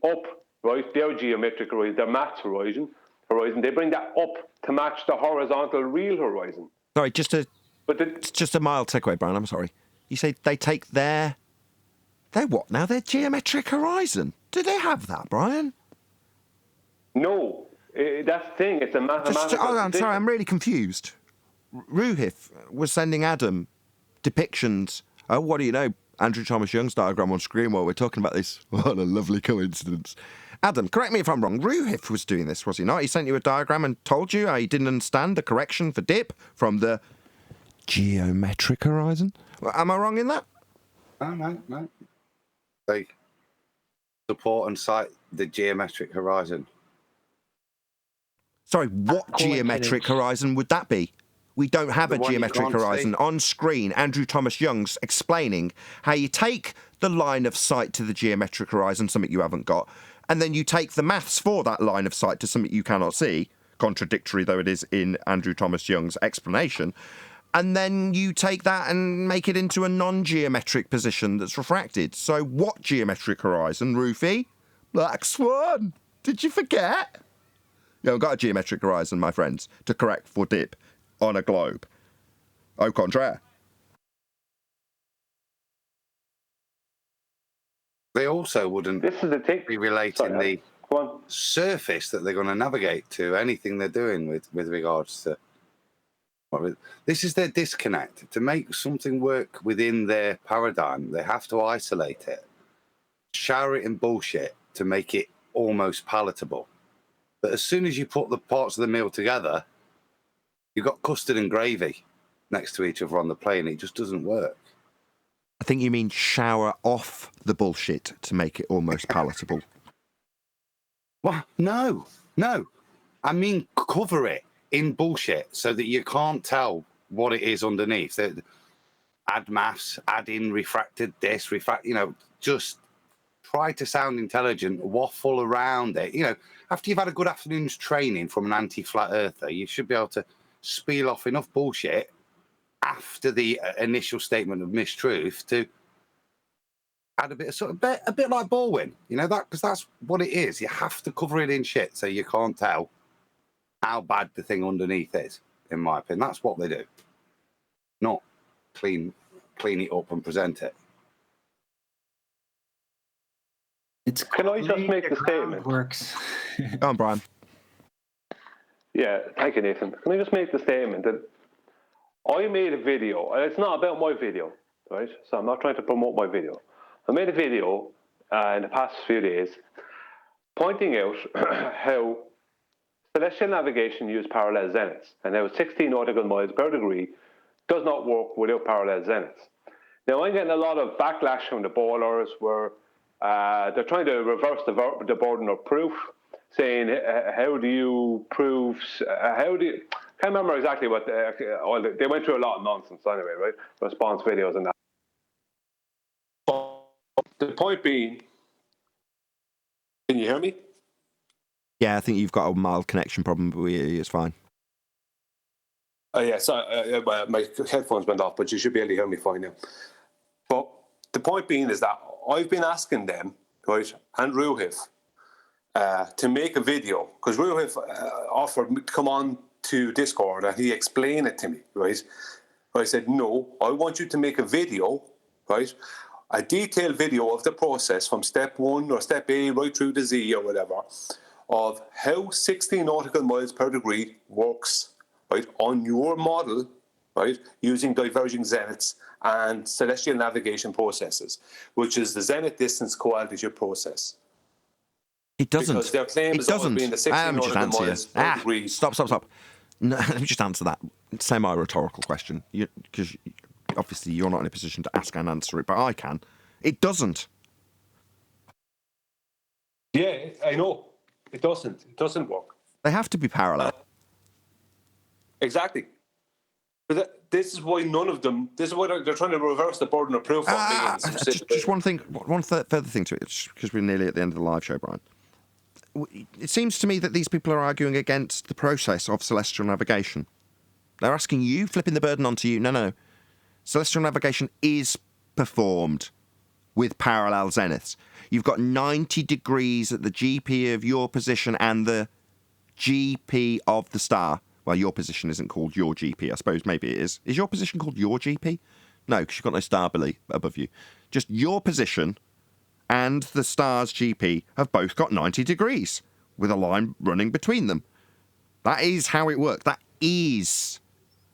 up, right? Their geometric horizon, their maths horizon, they bring that up to match the horizontal real horizon. Sorry, it's just a mild segue, Brian, I'm sorry. You say they take their what now? Their geometric horizon? Do they have that, Brian? No. That's the thing. It's a mathematical. I'm sorry. I'm really confused. Ruhif was sending Adam depictions. Oh, what do you know? Andrew Thomas Young's diagram on screen while we're talking about this. What a lovely coincidence. Adam, correct me if I'm wrong. Ruhif was doing this, was he not? He sent you a diagram and told you how he didn't understand the correction for dip from the geometric horizon. Am I wrong in that? No. They support and cite the geometric horizon. Sorry, what geometric horizon would that be? We don't have a geometric horizon. On screen, Andrew Thomas Young's explaining how you take the line of sight to the geometric horizon, something you haven't got, and then you take the maths for that line of sight to something you cannot see, contradictory though it is in Andrew Thomas Young's explanation, and then you take that and make it into a non-geometric position that's refracted. So what geometric horizon, Rufy? Black Swan. Did you forget? You haven't got a geometric horizon, my friends, to correct for dip on a globe. Au contraire. They also wouldn't be relating the surface that they're going to navigate to anything they're doing with regards to. This is their disconnect. To make something work within their paradigm, they have to isolate it, shower it in bullshit to make it almost palatable. But as soon as you put the parts of the meal together, you've got custard and gravy next to each other on the plane. It just doesn't work. I think you mean shower off the bullshit to make it almost palatable. Well, no. I mean, cover it in bullshit so that you can't tell what it is underneath. Add maths, add in refracted this, just try to sound intelligent, waffle around it. After you've had a good afternoon's training from an anti-flat earther, you should be able to spiel off enough bullshit after the initial statement of mistruth to add a bit of a bit like Baldwin, because that's what it is. You have to cover it in shit so you can't tell how bad the thing underneath is. In my opinion, that's what they do. Not clean it up and present it. Can I just make the statement? Works. Go on, Brian. Yeah, thank you, Nathan. Can I just make the statement that I made a video, and it's not about my video. right? So I'm not trying to promote my video. I made a video in the past few days pointing out how celestial navigation used parallel zeniths, and how 16 nautical miles per degree does not work without parallel zeniths. Now, I'm getting a lot of backlash from the ballers where they're trying to reverse the burden of proof, saying, how do you prove, how do you, I can't remember exactly what, they went through a lot of nonsense anyway, right? Response videos and that. But the point being, can you hear me? Yeah, I think you've got a mild connection problem, but it's fine. Yeah, so my headphones went off, but you should be able to hear me fine now. But the point being is that I've been asking them, right, and Ruhif, to make a video, because Ruhif offered me to come on to Discord and he explained it to me, right? I said, no, I want you to make a video, right, a detailed video of the process from step 1 or step A right through to Z or whatever, of how 16 nautical miles per degree works, right, on your model, right, using diverging zeniths and celestial navigation processes, which is the zenith distance co-altitude process. It doesn't. Because their claim is always being the 16 nautical miles per degree. Stop. No, let me just answer that semi-rhetorical question, because obviously you're not in a position to ask and answer it, but I can. It doesn't. Yeah, I know. It doesn't. It doesn't work. They have to be parallel. Exactly. But this is why none of them. This is why they're trying to reverse the burden of proof on me. Just one thing, further thing to it, because we're nearly at the end of the live show, Brian. It seems to me that these people are arguing against the process of celestial navigation. They're asking you, flipping the burden onto you. No. Celestial navigation is performed with parallel zeniths. You've got 90 degrees at the GP of your position and the GP of the star. Well, your position isn't called your GP. I suppose maybe it is. Is your position called your GP? No, because you've got no star above you. Just your position and the star's GP have both got 90 degrees with a line running between them. That is how it works. That is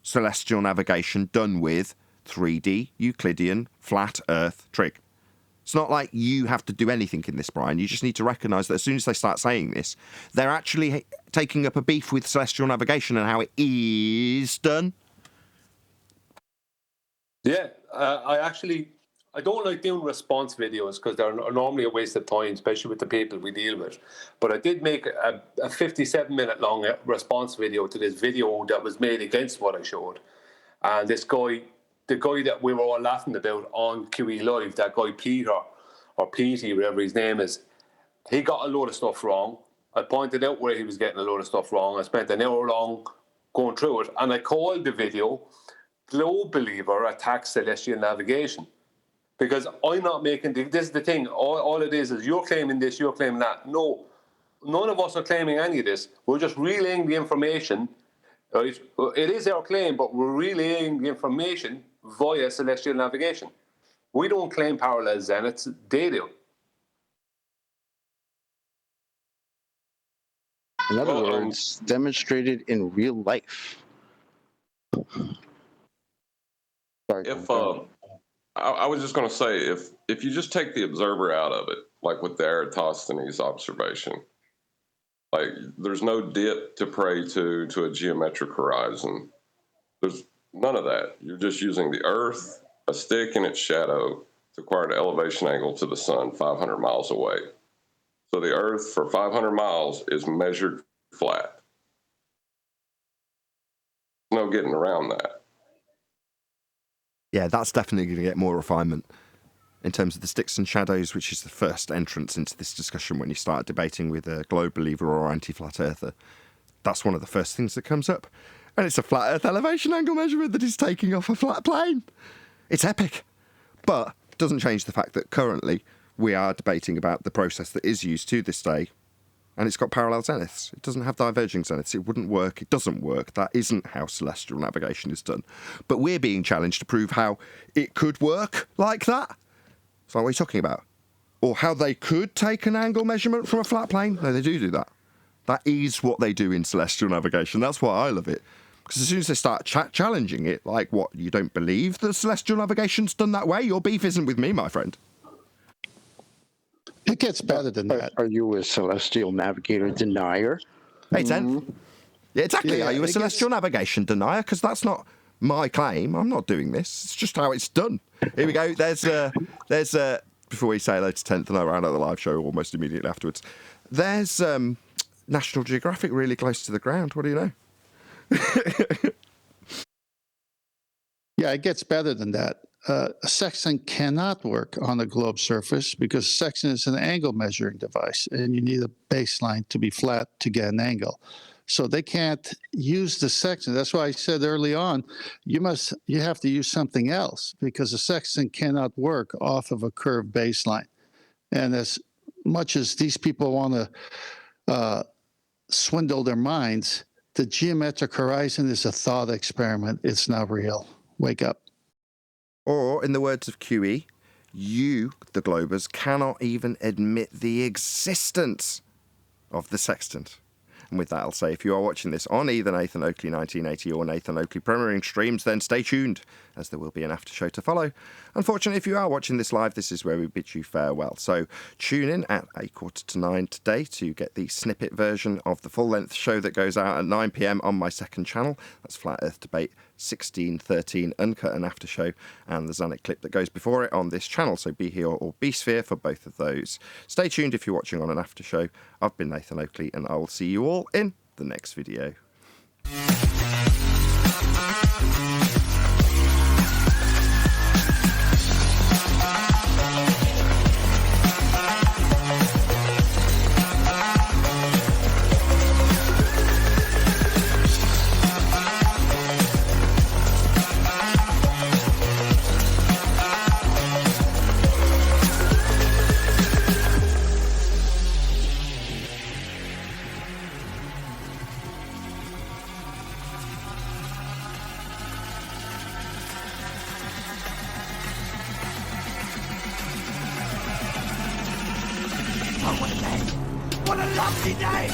celestial navigation done with 3D Euclidean flat Earth trig. It's not like you have to do anything in this, Brian. You just need to recognise that as soon as they start saying this, they're actually taking up a beef with celestial navigation and how it is done. Yeah, I don't like doing response videos because they're normally a waste of time, especially with the people we deal with. But I did make a 57-minute long response video to this video that was made against what I showed. And this guy, the guy that we were all laughing about on QE Live, that guy Peter, or Petey, whatever his name is, he got a load of stuff wrong. I pointed out where he was getting a load of stuff wrong. I spent an hour long going through it. And I called the video, Globe Believer Attacks Celestial Navigation. Because I'm not making, this is the thing, all it is you're claiming this, you're claiming that. No, none of us are claiming any of this. We're just relaying the information. Right? It is our claim, but we're relaying the information via celestial navigation. We don't claim parallel zeniths, they do. In other words, demonstrated in real life. Sorry, I was just going to say, if you just take the observer out of it, like with the Eratosthenes observation, like there's no dip to pray to a geometric horizon. There's none of that. You're just using the Earth, a stick, and its shadow to acquire an elevation angle to the sun 500 miles away. So the Earth for 500 miles is measured flat. No getting around that. Yeah, that's definitely going to get more refinement in terms of the sticks and shadows, which is the first entrance into this discussion when you start debating with a globe believer or anti-flat earther. That's one of the first things that comes up. And it's a flat Earth elevation angle measurement that is taking off a flat plane. It's epic. But it doesn't change the fact that currently we are debating about the process that is used to this day. And it's got parallel zeniths. It doesn't have diverging zeniths. It wouldn't work. It doesn't work. That isn't how celestial navigation is done. But we're being challenged to prove how it could work like that. So what are we talking about? Or how they could take an angle measurement from a flat plane? No, they do that. That is what they do in celestial navigation. That's why I love it. Because as soon as they start challenging it, like, what, you don't believe that celestial navigation's done that way? Your beef isn't with me, my friend. It gets better than that. Are you a celestial navigator denier? Hey, 10. Yeah, exactly. Yeah, Are you a it celestial gets- navigation denier? Because that's not my claim. I'm not doing this. It's just how it's done. Here we go. There's before we say hello to 10th, and I ran out of the live show almost immediately afterwards. There's National Geographic really close to the ground. What do you know? Yeah, it gets better than that. A sextant cannot work on a globe surface because sextant is an angle measuring device, and you need a baseline to be flat to get an angle. So they can't use the sextant. That's why I said early on, you have to use something else because a sextant cannot work off of a curved baseline. And as much as these people want to swindle their minds, the geometric horizon is a thought experiment. It's not real. Wake up. Or, in the words of QE, you, the Globers, cannot even admit the existence of the sextant. And with that, I'll say, if you are watching this on either Nathan Oakley 1980 or Nathan Oakley premiering streams, then stay tuned, as there will be an after show to follow. Unfortunately, if you are watching this live, this is where we bid you farewell. So tune in at 8:45 today to get the snippet version of the full-length show that goes out at 9 p.m. on my second channel. That's Flat Earth Debate 1613 Uncut and After Show, and the Zanuck clip that goes before it on this channel. So be here or be sphere for both of those. Stay tuned if you're watching on an after show. I've been Nathan Oakley, and I will see you all in the next video. What a lovely day!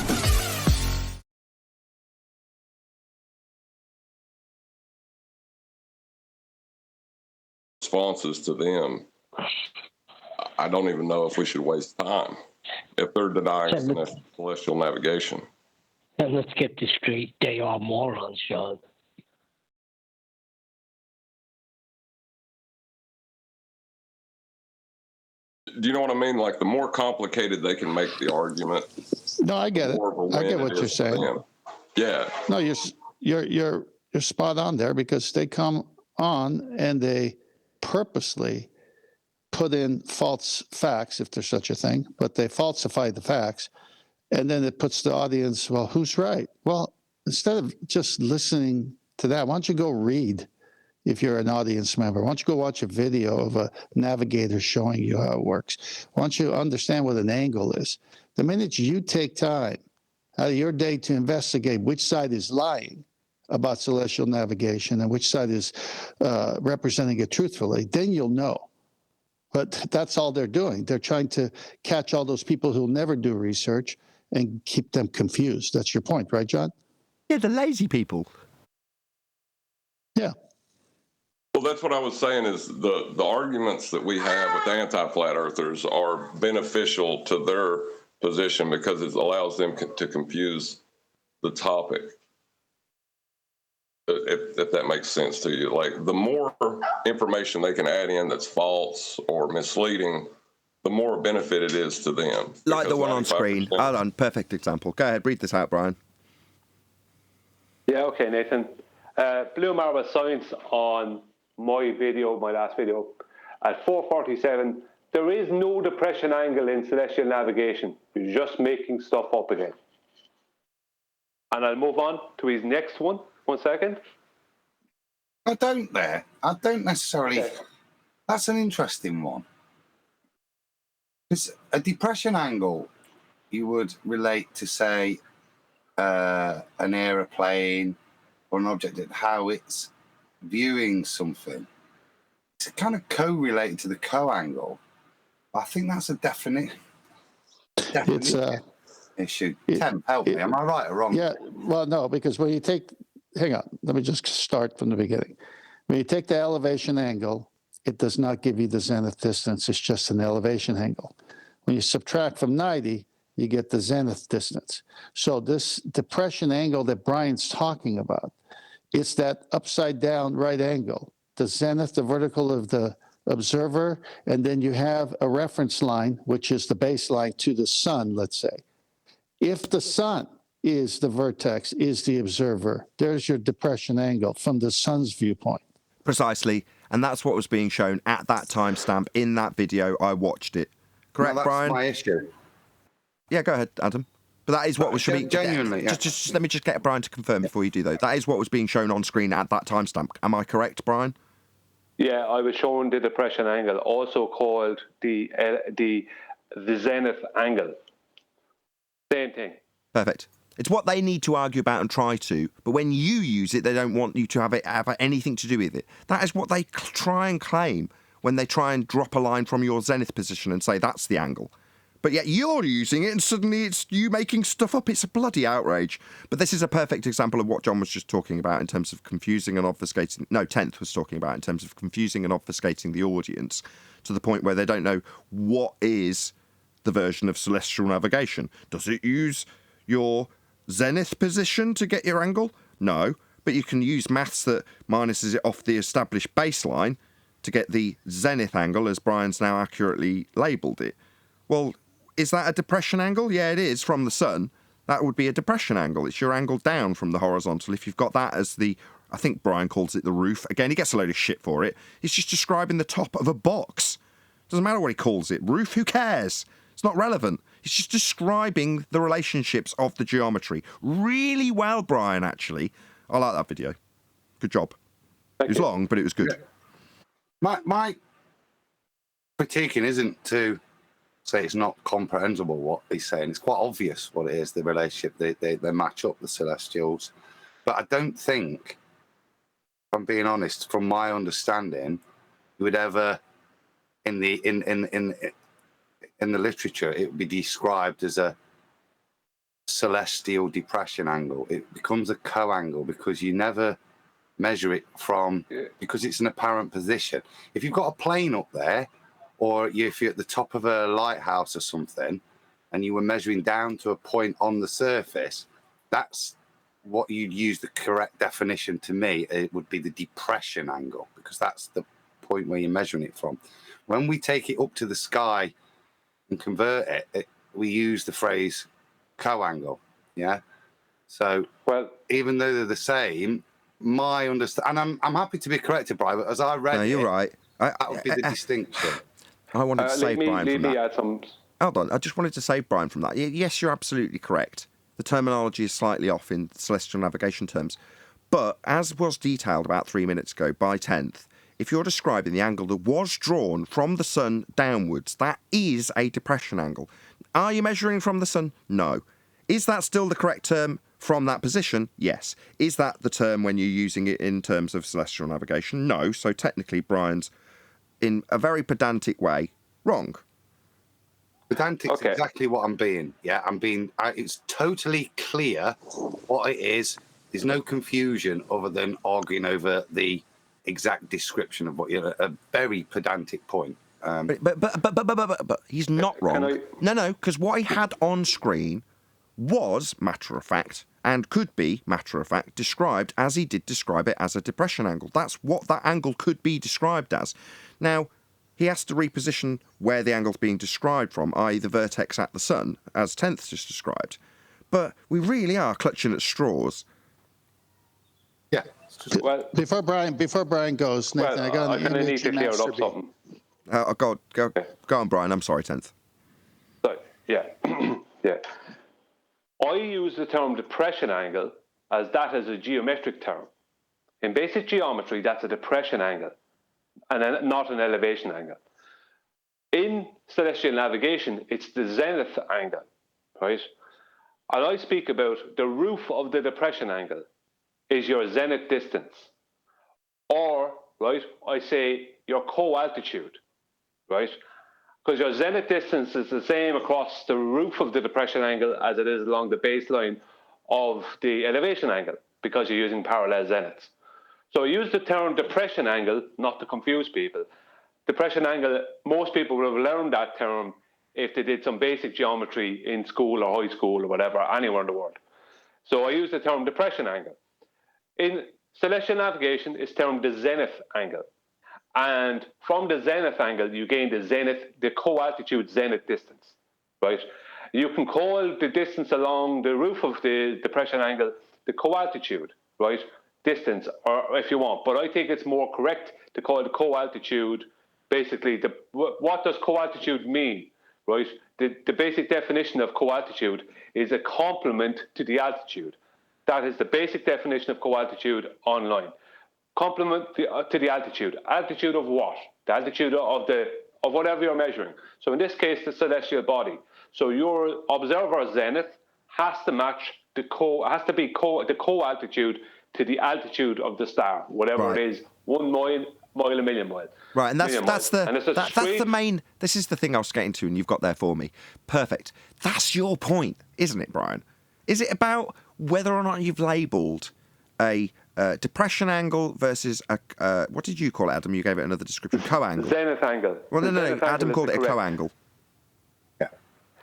Responses to them, I don't even know if we should waste time if they're denying celestial navigation. And let's get this straight. They are morons, Sean. Do you know what I mean? Like, the more complicated they can make the argument. No, I get it. I get what you're saying. Yeah. No, you're spot on there because they come on and they purposely put in false facts, if there's such a thing, but they falsify the facts, and then it puts the audience, well, who's right? Well, instead of just listening to that, why don't you go read? If you're an audience member, why don't you go watch a video of a navigator showing you how it works? Why don't you understand what an angle is? The minute you take time out of your day to investigate which side is lying about celestial navigation and which side is representing it truthfully, then you'll know. But that's all they're doing. They're trying to catch all those people who'll never do research and keep them confused. That's your point, right, John? Yeah, the lazy people. Yeah. Well, that's what I was saying is the arguments that we have with anti-flat earthers are beneficial to their position because it allows them to confuse the topic. If that makes sense to you. Like, the more information they can add in that's false or misleading, the more benefit it is to them. Like the one on screen. Hold on, perfect example. Go ahead, read this out, Brian. Yeah, okay, Nathan. Blue Marble Science on my video, my last video, at 4:47. There is no depression angle in celestial navigation. You're just making stuff up again. And I'll move on to his next one. 1 second. I don't necessarily. Okay. That's an interesting one. Because a depression angle, you would relate to, say, an aeroplane or an object, how it's viewing something. It's kind of co-related to the co-angle. I think that's a definite It's issue. Tim, help me. Am I right or wrong? Yeah, well, no, because when you take hang on. Let me just start from the beginning. When you take the elevation angle, it does not give you the zenith distance. It's just an elevation angle. When you subtract from 90, you get the zenith distance. So this depression angle that Brian's talking about, it's that upside down right angle. The zenith, the vertical of the observer, and then you have a reference line, which is the baseline to the sun, let's say. If the sun is the vertex, is the observer, there's your depression angle from the sun's viewpoint. Precisely, and that's what was being shown at that timestamp in that video. I watched it. Correct, that's Brian? my issue. Yeah, go ahead, Adam. But that is what was being... Genuinely, yeah. Just let me just get Brian to confirm before you do, though. That is what was being shown on screen at that timestamp. Am I correct, Brian? Yeah, I was showing the depression angle, also called the zenith angle. Same thing. Perfect. It's what they need to argue about and try to, but when you use it, they don't want you to have anything to do with it. That is what they try and claim when they try and drop a line from your zenith position and say that's the angle. But yet you're using it and suddenly it's you making stuff up. It's a bloody outrage. But this is a perfect example of what John was just talking about in terms of confusing and obfuscating. No, 10th was talking about in terms of confusing and obfuscating the audience to the point where they don't know what is the version of celestial navigation. Does it use your zenith position to get your angle? No, but you can use maths that minuses it off the established baseline to get the zenith angle, as Brian's now accurately labelled it. Well, is that a depression angle? Yeah, it is, from the sun. That would be a depression angle. It's your angle down from the horizontal. If you've got that as the, I think Brian calls it the roof. Again, he gets a load of shit for it. He's just describing the top of a box. Doesn't matter what he calls it. Roof, who cares? It's not relevant. He's just describing the relationships of the geometry. Really well, Brian, actually. I like that video. Good job. It was long, but it was good. Yeah. My critiquing isn't to say it's not comprehensible what he's saying. It's quite obvious what it is, the relationship. They match up, the celestials. But I don't think, if I'm being honest, from my understanding, you would ever, in the literature, it would be described as a celestial depression angle. It becomes a co-angle because you never measure it from, because it's an apparent position. If you've got a plane up there, or if you're at the top of a lighthouse or something, and you were measuring down to a point on the surface, that's what you'd use the correct definition to me. It would be the depression angle, because that's the point where you're measuring it from. When we take it up to the sky and convert it, we use the phrase co-angle. Yeah. So, well, even though they're the same, my understanding, and I'm happy to be corrected, Brian, but as I read, no, you're right. That would be the distinction. I wanted to save Brian from that. Add some... Hold on, I just wanted to save Brian from that. Yes, you're absolutely correct. The terminology is slightly off in celestial navigation terms. But as was detailed about 3 minutes ago by 10th, if you're describing the angle that was drawn from the sun downwards, that is a depression angle. Are you measuring from the sun? No. Is that still the correct term from that position? Yes. Is that the term when you're using it in terms of celestial navigation? No. So technically, Brian's, in a very pedantic way, wrong. Pedantic's exactly what I'm being. Yeah, it's totally clear what it is. There's no confusion other than arguing over the exact description of what you're a very pedantic point. But he's not wrong. No, because what he had on screen was matter of fact and could be matter of fact described as he did describe it as a depression angle. That's what that angle could be described as. Now, he has to reposition where the angle's being described from, i.e. the vertex at the sun, as 10th just described. But we really are clutching at straws. Yeah. Well, before Brian goes, Nathan, I got an image to clear up something. Go on, Brian. I'm sorry, 10th. So, yeah. Yeah. I use the term depression angle as that is a geometric term. In basic geometry, that's a depression angle, and not an elevation angle. In celestial navigation, it's the zenith angle, right? And I speak about the roof of the depression angle is your zenith distance. Or, right, I say your co-altitude, right? Because your zenith distance is the same across the roof of the depression angle as it is along the baseline of the elevation angle. because you're using parallel zeniths. So I use the term depression angle not to confuse people. Depression angle, most people would have learned that term if they did some basic geometry in school or high school or whatever, anywhere in the world. So I use the term depression angle. In celestial navigation, it's termed the zenith angle. And from the zenith angle, you gain the co-altitude zenith distance, right? You can call the distance along the roof of the depression angle the co-altitude, right? Distance, or if you want. But I think it's more correct to call the co-altitude, basically, what does co-altitude mean, right? The basic definition of co-altitude is a complement to the altitude. That is the basic definition of co-altitude online. Complement to the altitude. Altitude of what? The altitude of whatever you're measuring. So in this case, the celestial body. So your observer zenith has to match the co-altitude to the altitude of the star, whatever it is, 1 mile, a million miles. Right, and that's the main. This is the thing I was getting to, and you've got there for me. Perfect. That's your point, isn't it, Brian? Is it about whether or not you've labelled a depression angle versus a what did you call it, Adam? You gave it another description. Co-angle. Zenith angle. Well, no. Adam called it a co-angle.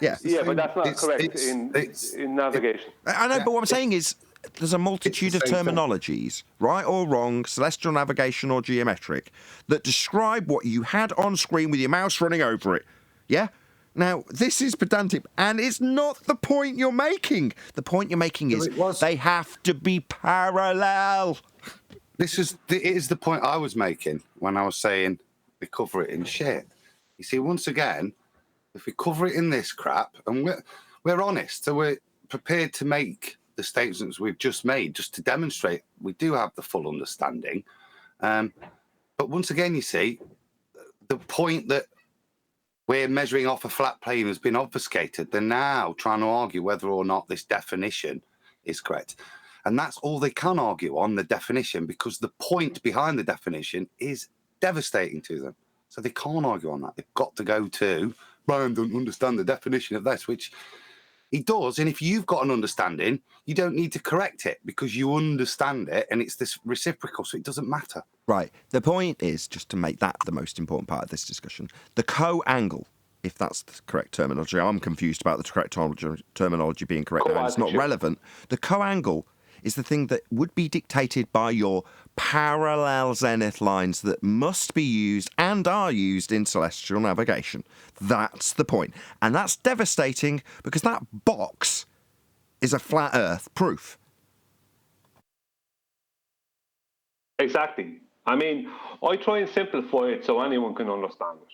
Yeah. Yeah, but that's not correct in navigation. I know, but what I'm saying is there's a multitude of terminologies, right or wrong, celestial, navigation or geometric, that describe what you had on screen with your mouse running over it. Yeah? Now, this is pedantic, and it's not the point you're making. The point you're making is they have to be parallel. It is the point I was making when I was saying we cover it in shit. You see, once again, if we cover it in this crap, and we're honest, so we're prepared to make the statements we've just made, just to demonstrate we do have the full understanding. But once again, you see, the point that we're measuring off a flat plane has been obfuscated. They're now trying to argue whether or not this definition is correct. And that's all they can argue on, the definition, because the point behind the definition is devastating to them. So they can't argue on that. They've got to go to, Brian doesn't understand the definition of this, which he does. And if you've got an understanding, you don't need to correct it because you understand it and it's this reciprocal, so it doesn't matter. Right. The point is, just to make that the most important part of this discussion, the co-angle, if that's the correct terminology. I'm confused about the correct terminology being correct now. It's not relevant. The co-angle is the thing that would be dictated by your parallel zenith lines that must be used and are used in celestial navigation. That's the point. And that's devastating because that box is a flat Earth proof. Exactly. I mean, I try and simplify it so anyone can understand it.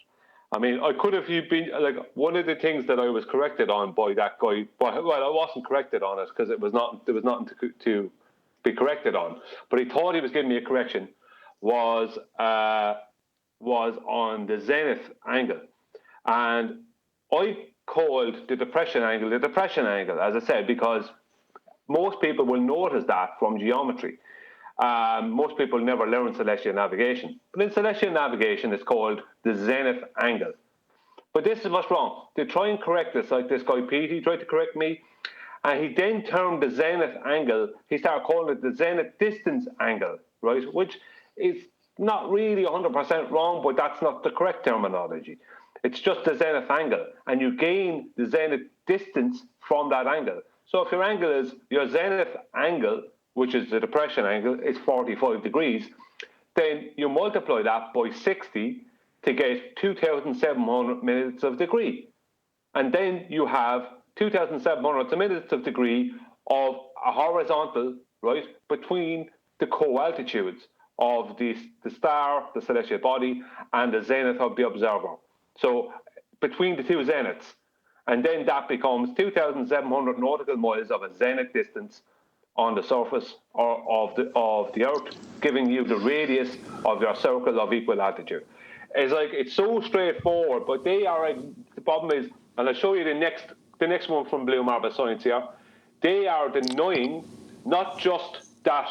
I mean, I could have been like one of the things that I was corrected on by that guy. Well, I wasn't corrected on it because there was nothing to be corrected on. But he thought he was giving me a correction. Was on the zenith angle, and I called the depression angle, as I said, because most people will notice that from geometry. Most people never learn celestial navigation. But in celestial navigation, it's called the zenith angle. But this is what's wrong. They try and correct this, like this guy Pete, he tried to correct me. And he then termed the zenith angle, he started calling it the zenith distance angle, right? Which is not really 100% wrong, but that's not the correct terminology. It's just the zenith angle. And you gain the zenith distance from that angle. So if your zenith angle, which is the depression angle, is 45 degrees, then you multiply that by 60 to get 2,700 minutes of degree. And then you have 2,700 minutes of degree of a horizontal, right, between the co-altitudes of the star, the celestial body, and the zenith of the observer. So between the two zeniths. And then that becomes 2,700 nautical miles of a zenith distance on the surface of the Earth, giving you the radius of your circle of equal altitude. It's so straightforward, but the problem is, and I'll show you the next one from Blue Marble Science here, they are denying not just that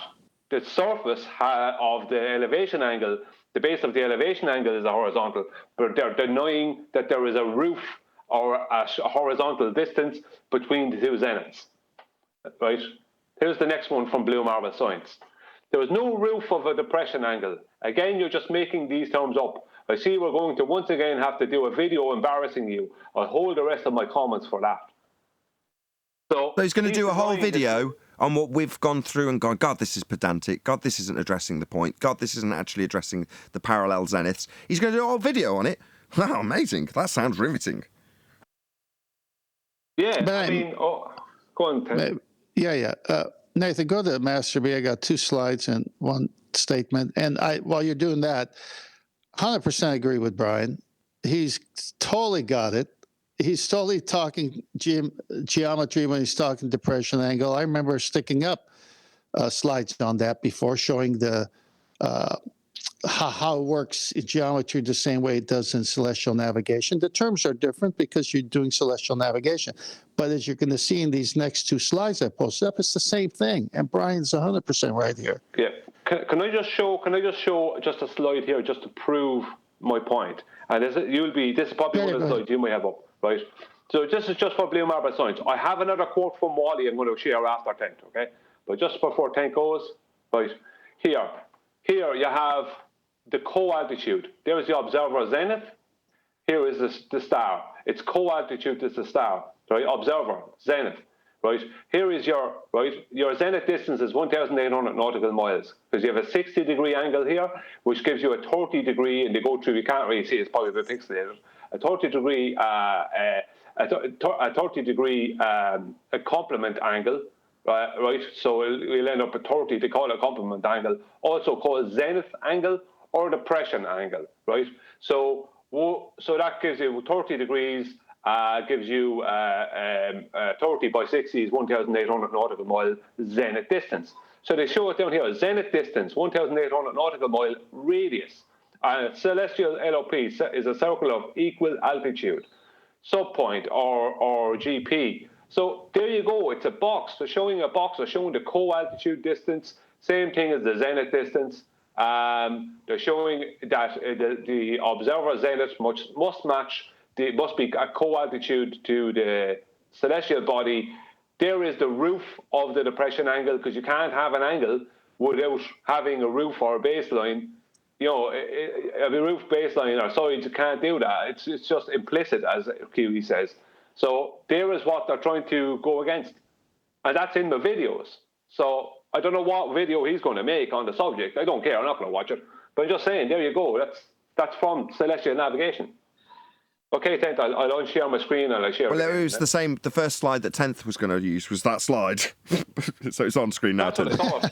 the surface of the elevation angle, the base of the elevation angle is a horizontal, but they're denying that there is a roof or a horizontal distance between the two zeniths, right? Here's the next one from Blue Marble Science. There is no roof of a depression angle. Again, you're just making these terms up. I see we're going to once again have to do a video embarrassing you. I'll hold the rest of my comments for that. So he's going to do a whole video on what we've gone through and gone, God, this is pedantic. God, this isn't addressing the point. God, this isn't actually addressing the parallel zeniths. He's going to do a whole video on it. Wow, amazing. That sounds riveting. Yeah, I mean, go on, Ted. Yeah. Nathan, go to Master B. I got 2 slides and 1 statement. And while you're doing that, 100% agree with Brian. He's totally got it. He's totally talking geometry when he's talking depression angle. I remember sticking up slides on that before, showing the how it works in geometry the same way it does in celestial navigation. The terms are different because you're doing celestial navigation. But as you're going to see in these next 2 slides I posted up, it's the same thing. And Brian's 100% right here. Yeah. Can I just show just a slide here just to prove my point? And this is probably one of the slides you may have up, right? So this is just for Blue Marble Science. I have another quote from Wally I'm going to share after Tent, okay? But just before Tent goes, right, here you have the co-altitude. There is the observer zenith. Here is the star. Its co-altitude is the star, right? Observer, zenith, right? Here is your zenith distance is 1,800 nautical miles, because you have a 60-degree angle here, which gives you a 30-degree, and they go through, you can't really see, it's probably a bit pixelated, a 30-degree, a complement angle, right? So we'll end up at 30, they call it a complement angle, also called zenith angle or depression angle, right? So that gives you 30 degrees, gives you 30 by 60 is 1,800 nautical mile zenith distance. So they show it down here, zenith distance, 1,800 nautical mile radius. Celestial LOP is a circle of equal altitude, subpoint or GP. So there you go, it's a box. They're showing a box, they're showing the co-altitude distance, same thing as the zenith distance. They're showing that the observer zenith must be a co-altitude to the celestial body. There is the roof of the depression angle, because you can't have an angle without having a roof or a baseline. You know, a roof, baseline, or sides, you can't do that. It's just implicit, as Kiwi says. So there is what they're trying to go against. And that's in the videos. So I don't know what video he's going to make on the subject. I don't care. I'm not going to watch it. But I'm just saying, there you go. That's from Celestial Navigation. Okay, Tenth, I'll unshare my screen and I'll share it. Well, it was the same. The first slide that Tenth was going to use was that slide. So it's on screen now. That's what I thought.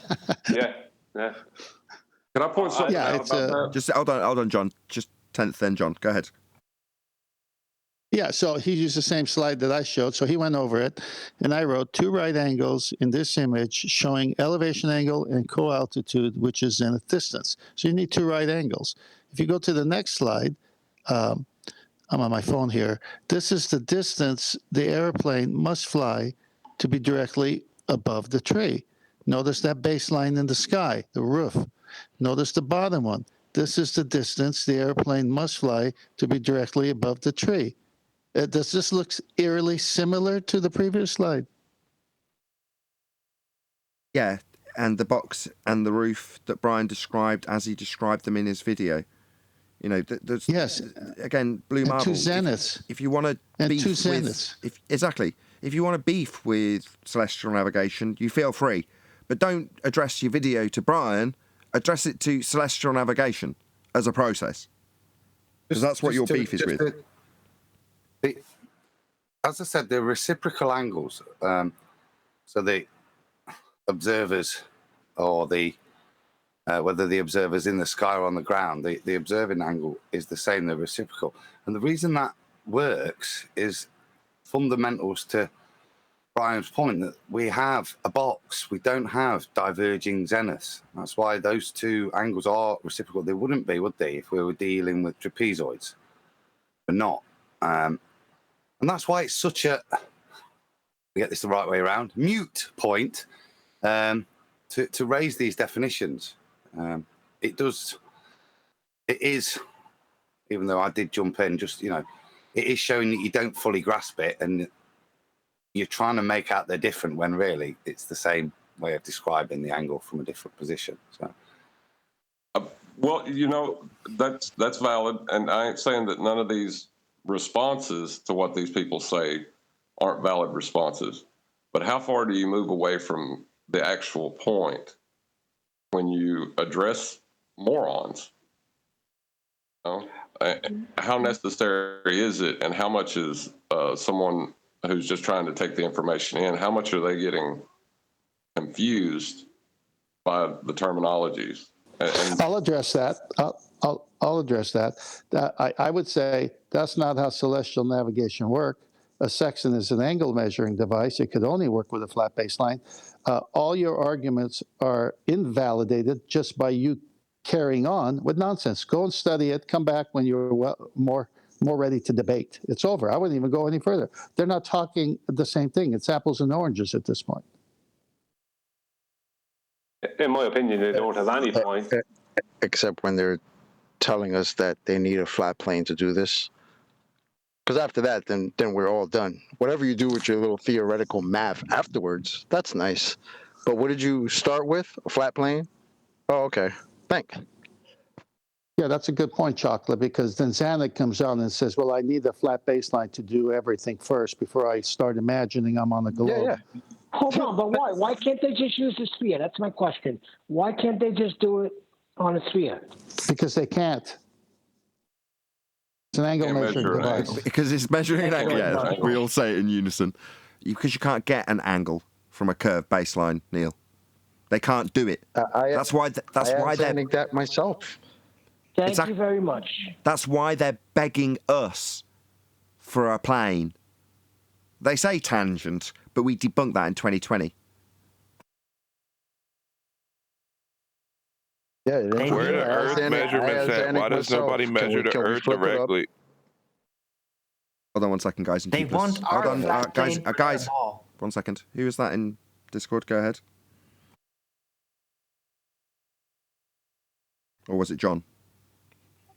Yeah. Can I point something out about that? Just hold on, John. Just Tenth, then John. Go ahead. Yeah, so he used the same slide that I showed. So he went over it, and I wrote 2 right angles in this image showing elevation angle and co-altitude, which is zenith distance. So you need 2 right angles. If you go to the next slide, I'm on my phone here. This is the distance the airplane must fly to be directly above the tree. Notice that baseline in the sky, the roof. Notice the bottom one. This is the distance the airplane must fly to be directly above the tree. Does this look eerily similar to the previous slide? Yeah, and the box and the roof that Brian described as he described them in his video. You know, there's yes. Again, Blue Marble. 2 zeniths. If you want to beef 2 zeniths. If you want to beef with celestial navigation, you feel free, but don't address your video to Brian. Address it to celestial navigation as a process, because that's what your beef is with. As I said, they're reciprocal angles. So the observers, or whether the observer's in the sky or on the ground, the observing angle is the same, they're reciprocal. And the reason that works is fundamentals to Brian's point, that we have a box, we don't have diverging zeniths. That's why those 2 angles are reciprocal. They wouldn't be, would they, if we were dealing with trapezoids? But not. And that's why it's such a, to get this the right way around, mute point to raise these definitions. It is, even though I did jump in, just, you know, it is showing that you don't fully grasp it and you're trying to make out they're different when really it's the same way of describing the angle from a different position. So. Well, that's valid, and I ain't saying that none of these responses to what these people say aren't valid responses. But how far do you move away from the actual point when you address morons? How necessary is it, and how much is someone who's just trying to take the information in, how much are they getting confused by the terminologies? And I'll address that. I'll address that. I would say that's not how celestial navigation works. A sextant is an angle measuring device. It could only work with a flat baseline. All your arguments are invalidated just by you carrying on with nonsense. Go and study it. Come back when you're more ready to debate. It's over. I wouldn't even go any further. They're not talking the same thing. It's apples and oranges at this point. In my opinion, they don't have any point. Except when they're telling us that they need a flat plane to do this. Because after that, then we're all done. Whatever you do with your little theoretical math afterwards, that's nice. But what did you start with? A flat plane? Oh, okay. Thanks. Yeah, that's a good point, Chocolate, because then Zanuck comes on and says, well, I need a flat baseline to do everything first before I start imagining I'm on the globe. Yeah. Hold on, but why? Why can't they just use the sphere? That's my question. Why can't they just do it on a sphere? Because they can't. It's an angle measuring device. Because it's measuring an angle. Yeah, Angle. we all say it in unison. Because you can't get an angle from a curved baseline, Neil. They can't do it. That's why they're saying that myself. Thank you very much. That's why they're begging us for a plane. They say tangent, but we debunked that in 2020. Yeah, Where the Earth measurements at? Why does nobody measure the Earth directly? Hold on one second, guys. They want Hold on, flat guys. plane Guys, ball. 1 second. Who is that in Discord? Go ahead. Or was it John?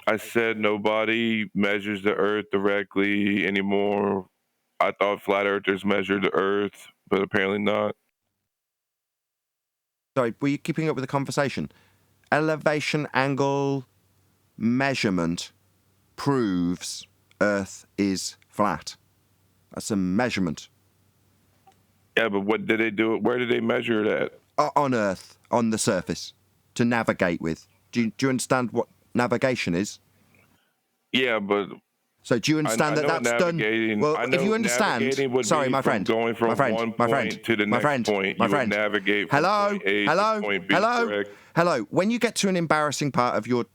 I said nobody measures the Earth directly anymore. I thought flat earthers measured the Earth, but apparently not. Sorry, were you keeping up with the conversation? Elevation angle measurement proves Earth is flat. That's a measurement. Yeah, but what did they do? Where did they measure it at? On Earth, on the surface, to navigate with. Do you understand what navigation is? Yeah, but... So do you understand that that's done? Well, if you understand, sorry, my friend, going from one point to the next point, you would navigate from point A to point B, correct? Hello. When you get to an embarrassing part of your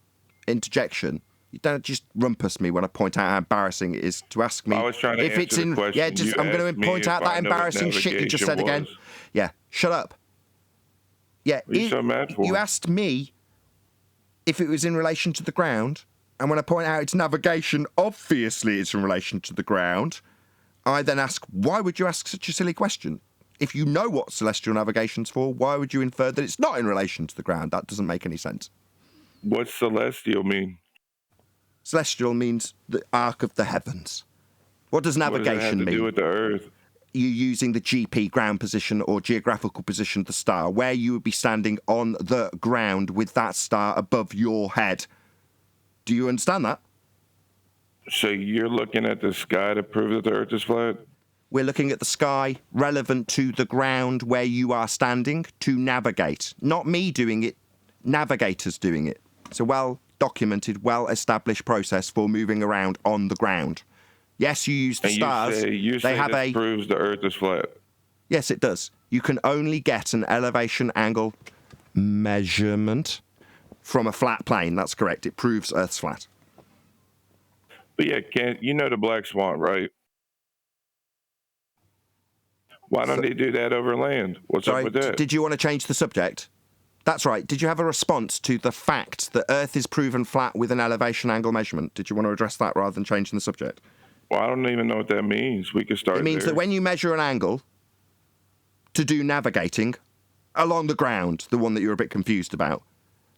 interjection, you don't just rumpus me when I point out how embarrassing it is to ask me. I was trying to if it's answer in. the question. Yeah, just I'm going to point out that embarrassing shit you just said again. Yeah, shut up. Yeah, you asked me if it was in relation to the ground. And when I point out its navigation, obviously it's in relation to the ground. I then ask, why would you ask such a silly question? If you know what celestial navigation's for, why would you infer that it's not in relation to the ground? That doesn't make any sense. What's celestial mean? Celestial means the arc of the heavens. What does navigation what does it have to mean? Do with the Earth? You're using the GP, ground position, or geographical position of the star, where you would be standing on the ground with that star above your head. Do you understand that? So you're looking at the sky to prove that the Earth is flat? We're looking at the sky relevant to the ground where you are standing to navigate. Not me doing it, navigators doing it. It's a well-documented, well-established process for moving around on the ground. Yes, you use the stars. You say this proves the Earth is flat? Yes, it does. You can only get an elevation angle measurement from a flat plane. That's correct. It proves Earth's flat. But yeah, you know the black swan, right? Why don't they do that over land? What's up with that? Did you want to change the subject? That's right. Did you have a response to the fact that Earth is proven flat with an elevation angle measurement? Did you want to address that rather than changing the subject? Well, I don't even know what that means. We could start. It means that when you measure an angle to do navigating along the ground, the one that you're a bit confused about,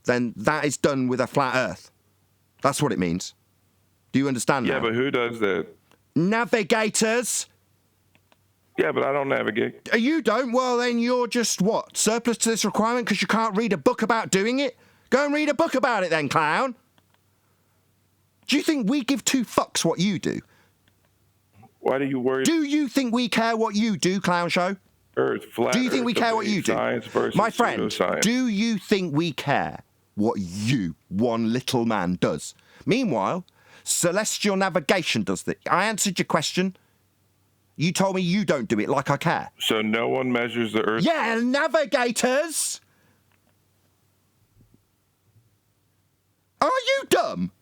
then that is done with a flat Earth. That's what it means. Do you understand that? Yeah, but who does that? Navigators. Yeah, but I don't navigate. You don't? Well, then you're just, what, surplus to this requirement because you can't read a book about doing it? Go and read a book about it then, clown. Do you think we give two fucks what you do? Why do you worry? Do you think we care what you do, clown show? Earth, flat Do you think we care what you do? Science versus My friend, pseudoscience. do you think we care what you, one little man, does? Meanwhile, celestial navigation does that. I answered your question. You told me you don't do it, like I care. So no one measures the Earth? Yeah, navigators! Are you dumb?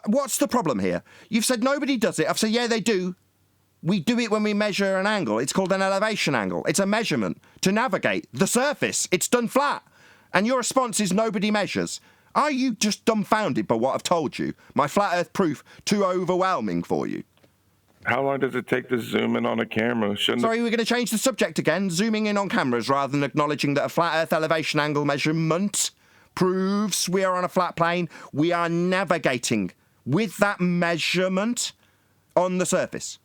What's the problem here? You've said nobody does it. I've said, yeah, they do. We do it when we measure an angle. It's called an elevation angle. It's a measurement to navigate the surface. It's done flat. And your response is nobody measures. Are you just dumbfounded by what I've told you? My flat earth proof too overwhelming for you? How long does it take to zoom in on a camera? Sorry, we're going to change the subject again, zooming in on cameras rather than acknowledging that a flat earth elevation angle measurement proves we are on a flat plane. We are navigating with that measurement on the surface.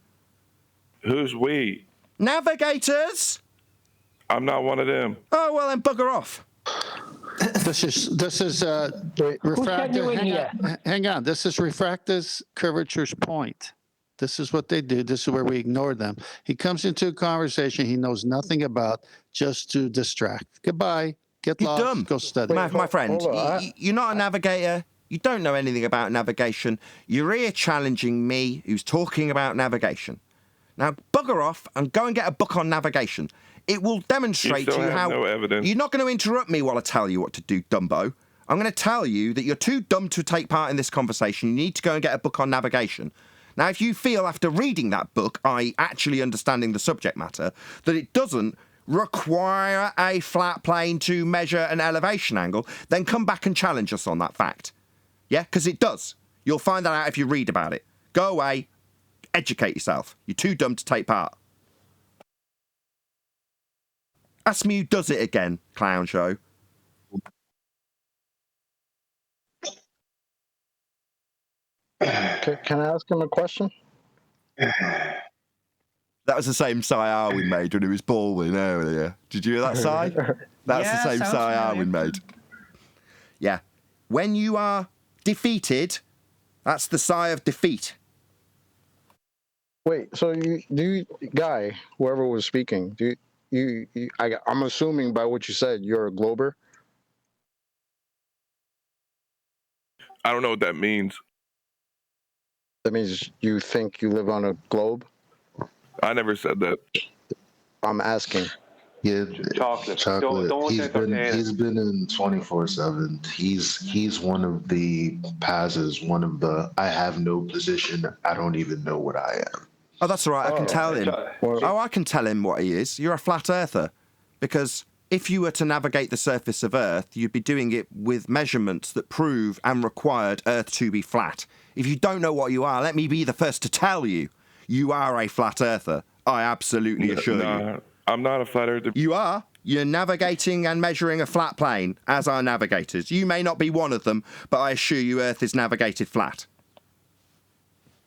Who's we? Navigators? I'm not one of them. Oh, well then bugger off. This is refractive. Hang on. This is refractive curvature's point. This is what they do. This is where we ignore them. He comes into a conversation he knows nothing about just to distract. Goodbye. Get You're lost. dumb. Go study. My friend, you're not a navigator. You don't know anything about navigation. You're here challenging me, who's talking about navigation. Now, bugger off and go and get a book on navigation. It will demonstrate to you how... no evidence. You're not going to interrupt me while I tell you what to do, Dumbo. I'm going to tell you that you're too dumb to take part in this conversation. You need to go and get a book on navigation. Now, if you feel after reading that book, i.e. actually understanding the subject matter, that it doesn't require a flat plane to measure an elevation angle, then come back and challenge us on that fact. Yeah, because it does. You'll find that out if you read about it. Go away, educate yourself. You're too dumb to take part. Ask me who does it again, clown show. Can I ask him a question? That was the same Sai we made when he was balding earlier. Did you hear that, Sai? That's the same Sai we made. Yeah. When you are defeated, that's the sigh of defeat. Wait, so guy, whoever was speaking, I'm assuming by what you said, you're a glober? I don't know what that means. That means you think you live on a globe? I never said that. I'm asking. Yeah, Chocolate. He's been in 24/7. He's one of the passes. One of the I have no position. I don't even know what I am. Oh, that's all right. I can tell him. I can tell him what he is. You're a flat earther, because if you were to navigate the surface of Earth, you'd be doing it with measurements that prove and required Earth to be flat. If you don't know what you are, let me be the first to tell you. You are a flat earther. I absolutely assure you. I'm not a flat earther. You are. You're navigating and measuring a flat plane, as are navigators. You may not be one of them, but I assure you Earth is navigated flat.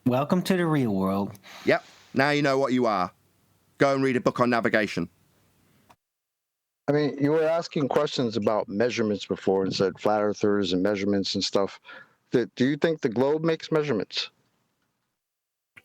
Welcome to the real world. Yep. Now you know what you are. Go and read a book on navigation. I mean, you were asking questions about measurements before and said flat earthers and measurements and stuff. Do you think the globe makes measurements?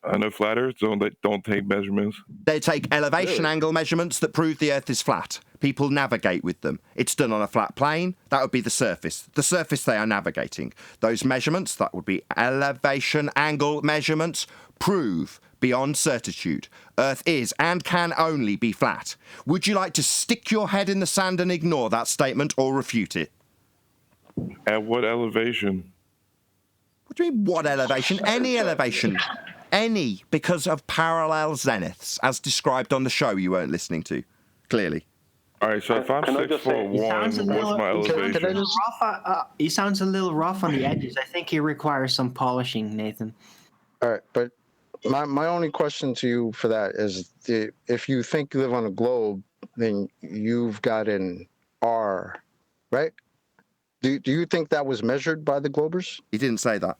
I know flat earthers don't take measurements. They take elevation angle measurements that prove the Earth is flat. People navigate with them. It's done on a flat plane. That would be the surface. The surface they are navigating. Those measurements, that would be elevation angle measurements, prove beyond certitude Earth is and can only be flat. Would you like to stick your head in the sand and ignore that statement or refute it? At what elevation? What do you mean, what elevation? Any elevation. Any, because of parallel zeniths, as described on the show you weren't listening to, clearly. All right, so if I'm 6'1", what's my elevation? He sounds a little rough on the edges. I think he requires some polishing, Nathan. All right, but my only question to you for that is, if you think you live on a globe, then you've got an R, right? Do you think that was measured by the globers? He didn't say that.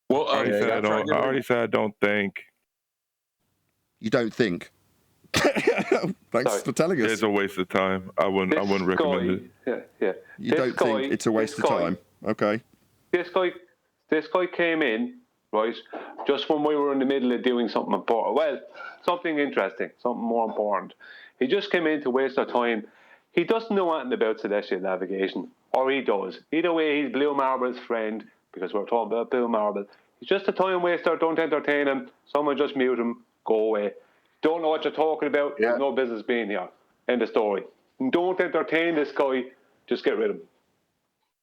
Well, I already said I don't think. You don't think? Thanks for telling us. It's a waste of time. I wouldn't recommend it. Yeah. You don't think it's a waste of time? Okay. This guy came in, right, just when we were in the middle of doing something important. Well, something interesting, something more important. He just came in to waste our time. He doesn't know anything about celestial navigation, or he does. Either way, he's Blue Marble's friend, because we're talking about Blue Marble. He's just a time waster. Don't entertain him. Someone just mute him. Go away. Don't know what you're talking about. Yeah. No business being here. End of story. Don't entertain this guy. Just get rid of him.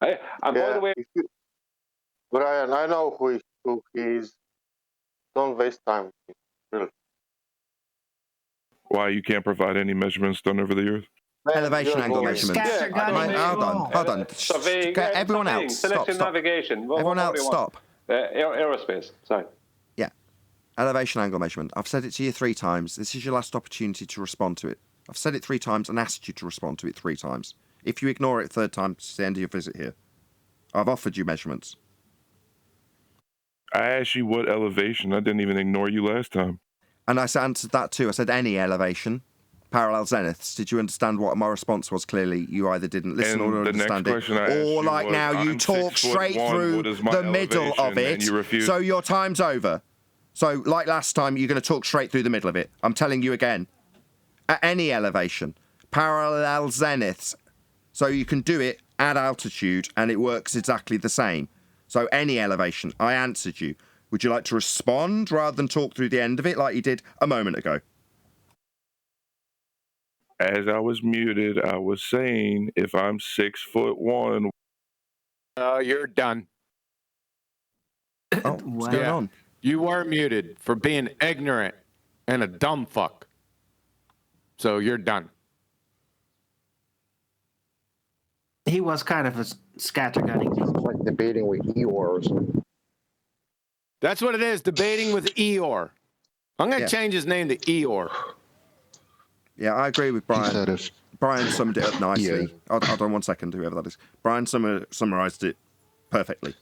Hey, and by the way, Brian, I know who he is. Don't waste time. Really. Why you can't provide any measurements done over the Earth? Elevation angle measurements. Hold on. Everyone else, stop. Navigation. Everyone else, stop. Aerospace. Sorry. Yeah. Elevation angle measurement. I've said it to you 3 times. This is your last opportunity to respond to it. I've said it 3 times and asked you to respond to it 3 times. If you ignore it 3rd time, it's the end of your visit here. I've offered you measurements. I asked you what elevation. I didn't even ignore you last time. And I answered that too. I said any elevation. Parallel zeniths. Did you understand what my response was? Clearly, you either didn't listen or don't understand it. Or like now, you talk straight through the middle of it. So your time's over. So like last time, you're going to talk straight through the middle of it. I'm telling you again. At any elevation. Parallel zeniths. So you can do it at altitude and it works exactly the same. So any elevation. I answered you. Would you like to respond rather than talk through the end of it like you did a moment ago? As I was muted, I was saying if I'm 6'1". You're done. Oh, what's going on? You were muted for being ignorant and a dumb fuck. So you're done. He was kind of a scattergunning. It's like debating with Eeyore or something. That's what it is, debating with Eeyore. I'm going to change his name to Eeyore. Yeah, I agree with Brian. Brian summed it up nicely. Yeah. Hold on 1 second, whoever that is. Brian summarised it perfectly.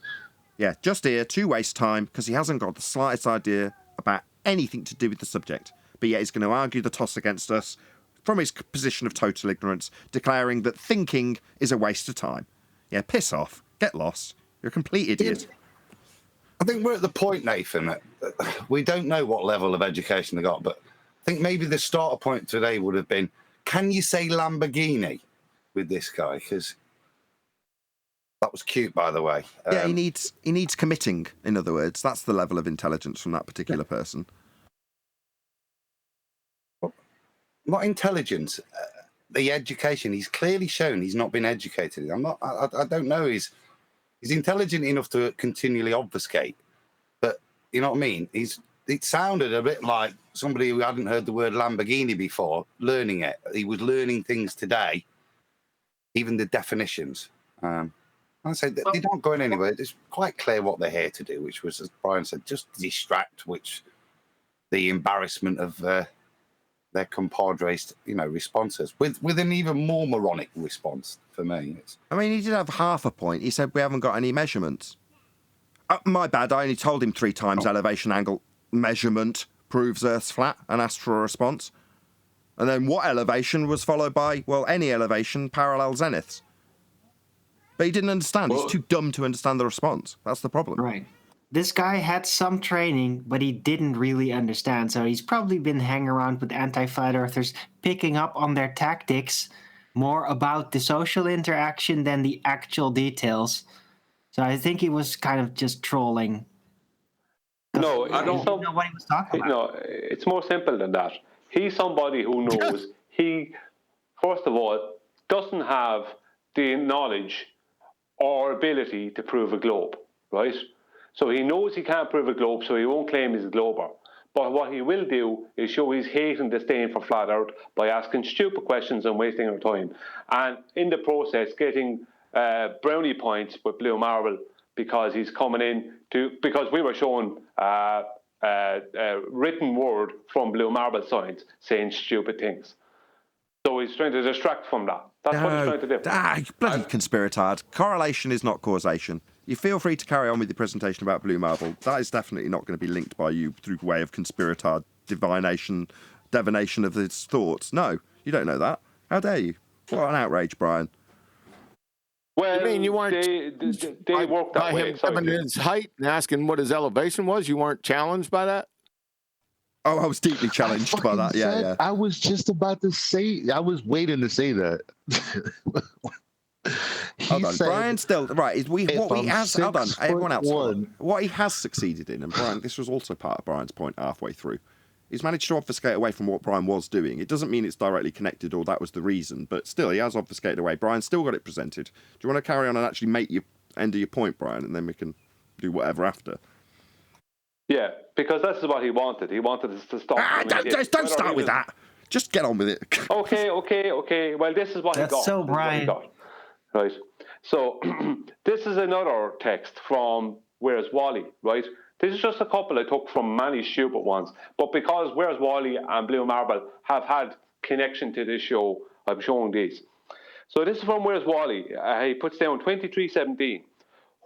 Yeah, just here to waste time because he hasn't got the slightest idea about anything to do with the subject. But yet he's going to argue the toss against us from his position of total ignorance, declaring that thinking is a waste of time. Yeah, piss off. Get lost. You're a complete idiot. I think we're at the point, Nathan, that we don't know what level of education they got, but I think maybe the starter point today would have been, can you say Lamborghini with this guy? Because that was cute, by the way. Yeah, he needs committing, in other words. That's the level of intelligence from that particular person. Not intelligence, the education. He's clearly shown he's not been educated. I don't know. He's intelligent enough to continually obfuscate, but you know what I mean? It sounded a bit like somebody who hadn't heard the word Lamborghini before, learning it. He was learning things today, even the definitions. I say they don't go in anywhere. It's quite clear what they're here to do, which was, as Brian said, just distract, which the embarrassment of their compadres, responses, with an even more moronic response for me. I mean, he did have half a point. He said, we haven't got any measurements. My bad, I only told him 3 times elevation angle measurement proves Earth's flat and asked for a response. And then what elevation was followed by, well, any elevation, parallel zeniths. But he didn't understand. He's too dumb to understand the response. That's the problem. Right. This guy had some training, but he didn't really understand. So he's probably been hanging around with anti-flat earthers, picking up on their tactics, more about the social interaction than the actual details. So I think he was kind of just trolling. No, I don't know what he was talking about. No, it's more simple than that. He's somebody who knows he, first of all, doesn't have the knowledge or ability to prove a globe, right? So he knows he can't prove a globe, so he won't claim he's a glober. But what he will do is show his hate and disdain for flat Earth by asking stupid questions and wasting our time. And in the process, getting brownie points with Blue Marble because he's coming in because we were shown written word from Blue Marble Science saying stupid things. So he's trying to distract from that. That's what he's trying to do. Bloody conspiratard. Correlation is not causation. You feel free to carry on with your presentation about Blue Marble. That is definitely not going to be linked by you through way of conspiratard divination of his thoughts. No, you don't know that. How dare you? What an outrage, Brian. Well, You mean you weren't they work that by way. him giving his height and asking what his elevation was? You weren't challenged by that? Oh, I was deeply challenged by that. Yeah. I was just about to say. I was waiting to say that. Hold on, Brian. Still right. Hold on, everyone else. Hold on. What he has succeeded in, and Brian, this was also part of Brian's point halfway through. He's managed to obfuscate away from what Brian was doing. It doesn't mean it's directly connected or that was the reason, but still, he has obfuscated away. Brian still got it presented. Do you want to carry on and actually make your end of your point, Brian, and then we can do whatever after? Yeah, because that's what he wanted. He wanted us to stop. Don't start with that. Just get on with it. Okay. Well, this is what he got. That's so Brian. Right. So this is another text from Where's Wally, right? This is just a couple I took from many stupid ones. But because Where's Wally and Blue Marble have had connection to this show, I'm showing these. So this is from Where's Wally. He puts down 2317.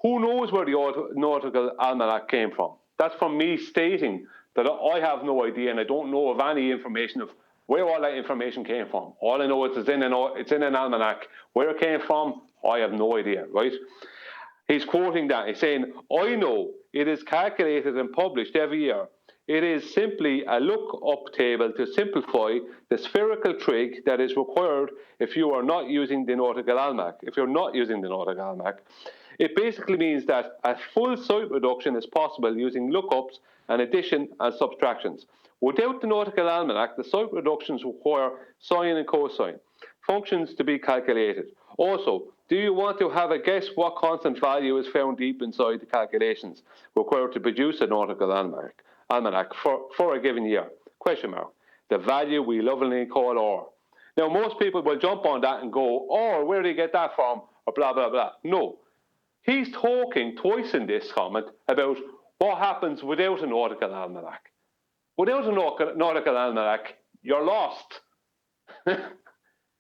Who knows where the nautical almanac came from? That's from me stating that I have no idea and I don't know of any information of where all that information came from. All I know is it's in an almanac. Where it came from, I have no idea, right? He's quoting that. He's saying, I know it is calculated and published every year. It is simply a look-up table to simplify the spherical trig that is required if you are not using the nautical almanac. It basically means that a full site reduction is possible using lookups and addition and subtractions. Without the nautical almanac, the site reductions require sine and cosine functions to be calculated. Also, do you want to have a guess what constant value is found deep inside the calculations required to produce a nautical almanac for a given year? ? The value we lovingly call R. Now, most people will jump on that and go, "Oh, where did he get that from?" or blah, blah, blah. No. He's talking twice in this comment about what happens without a nautical almanac. Without a nautical almanac, you're lost.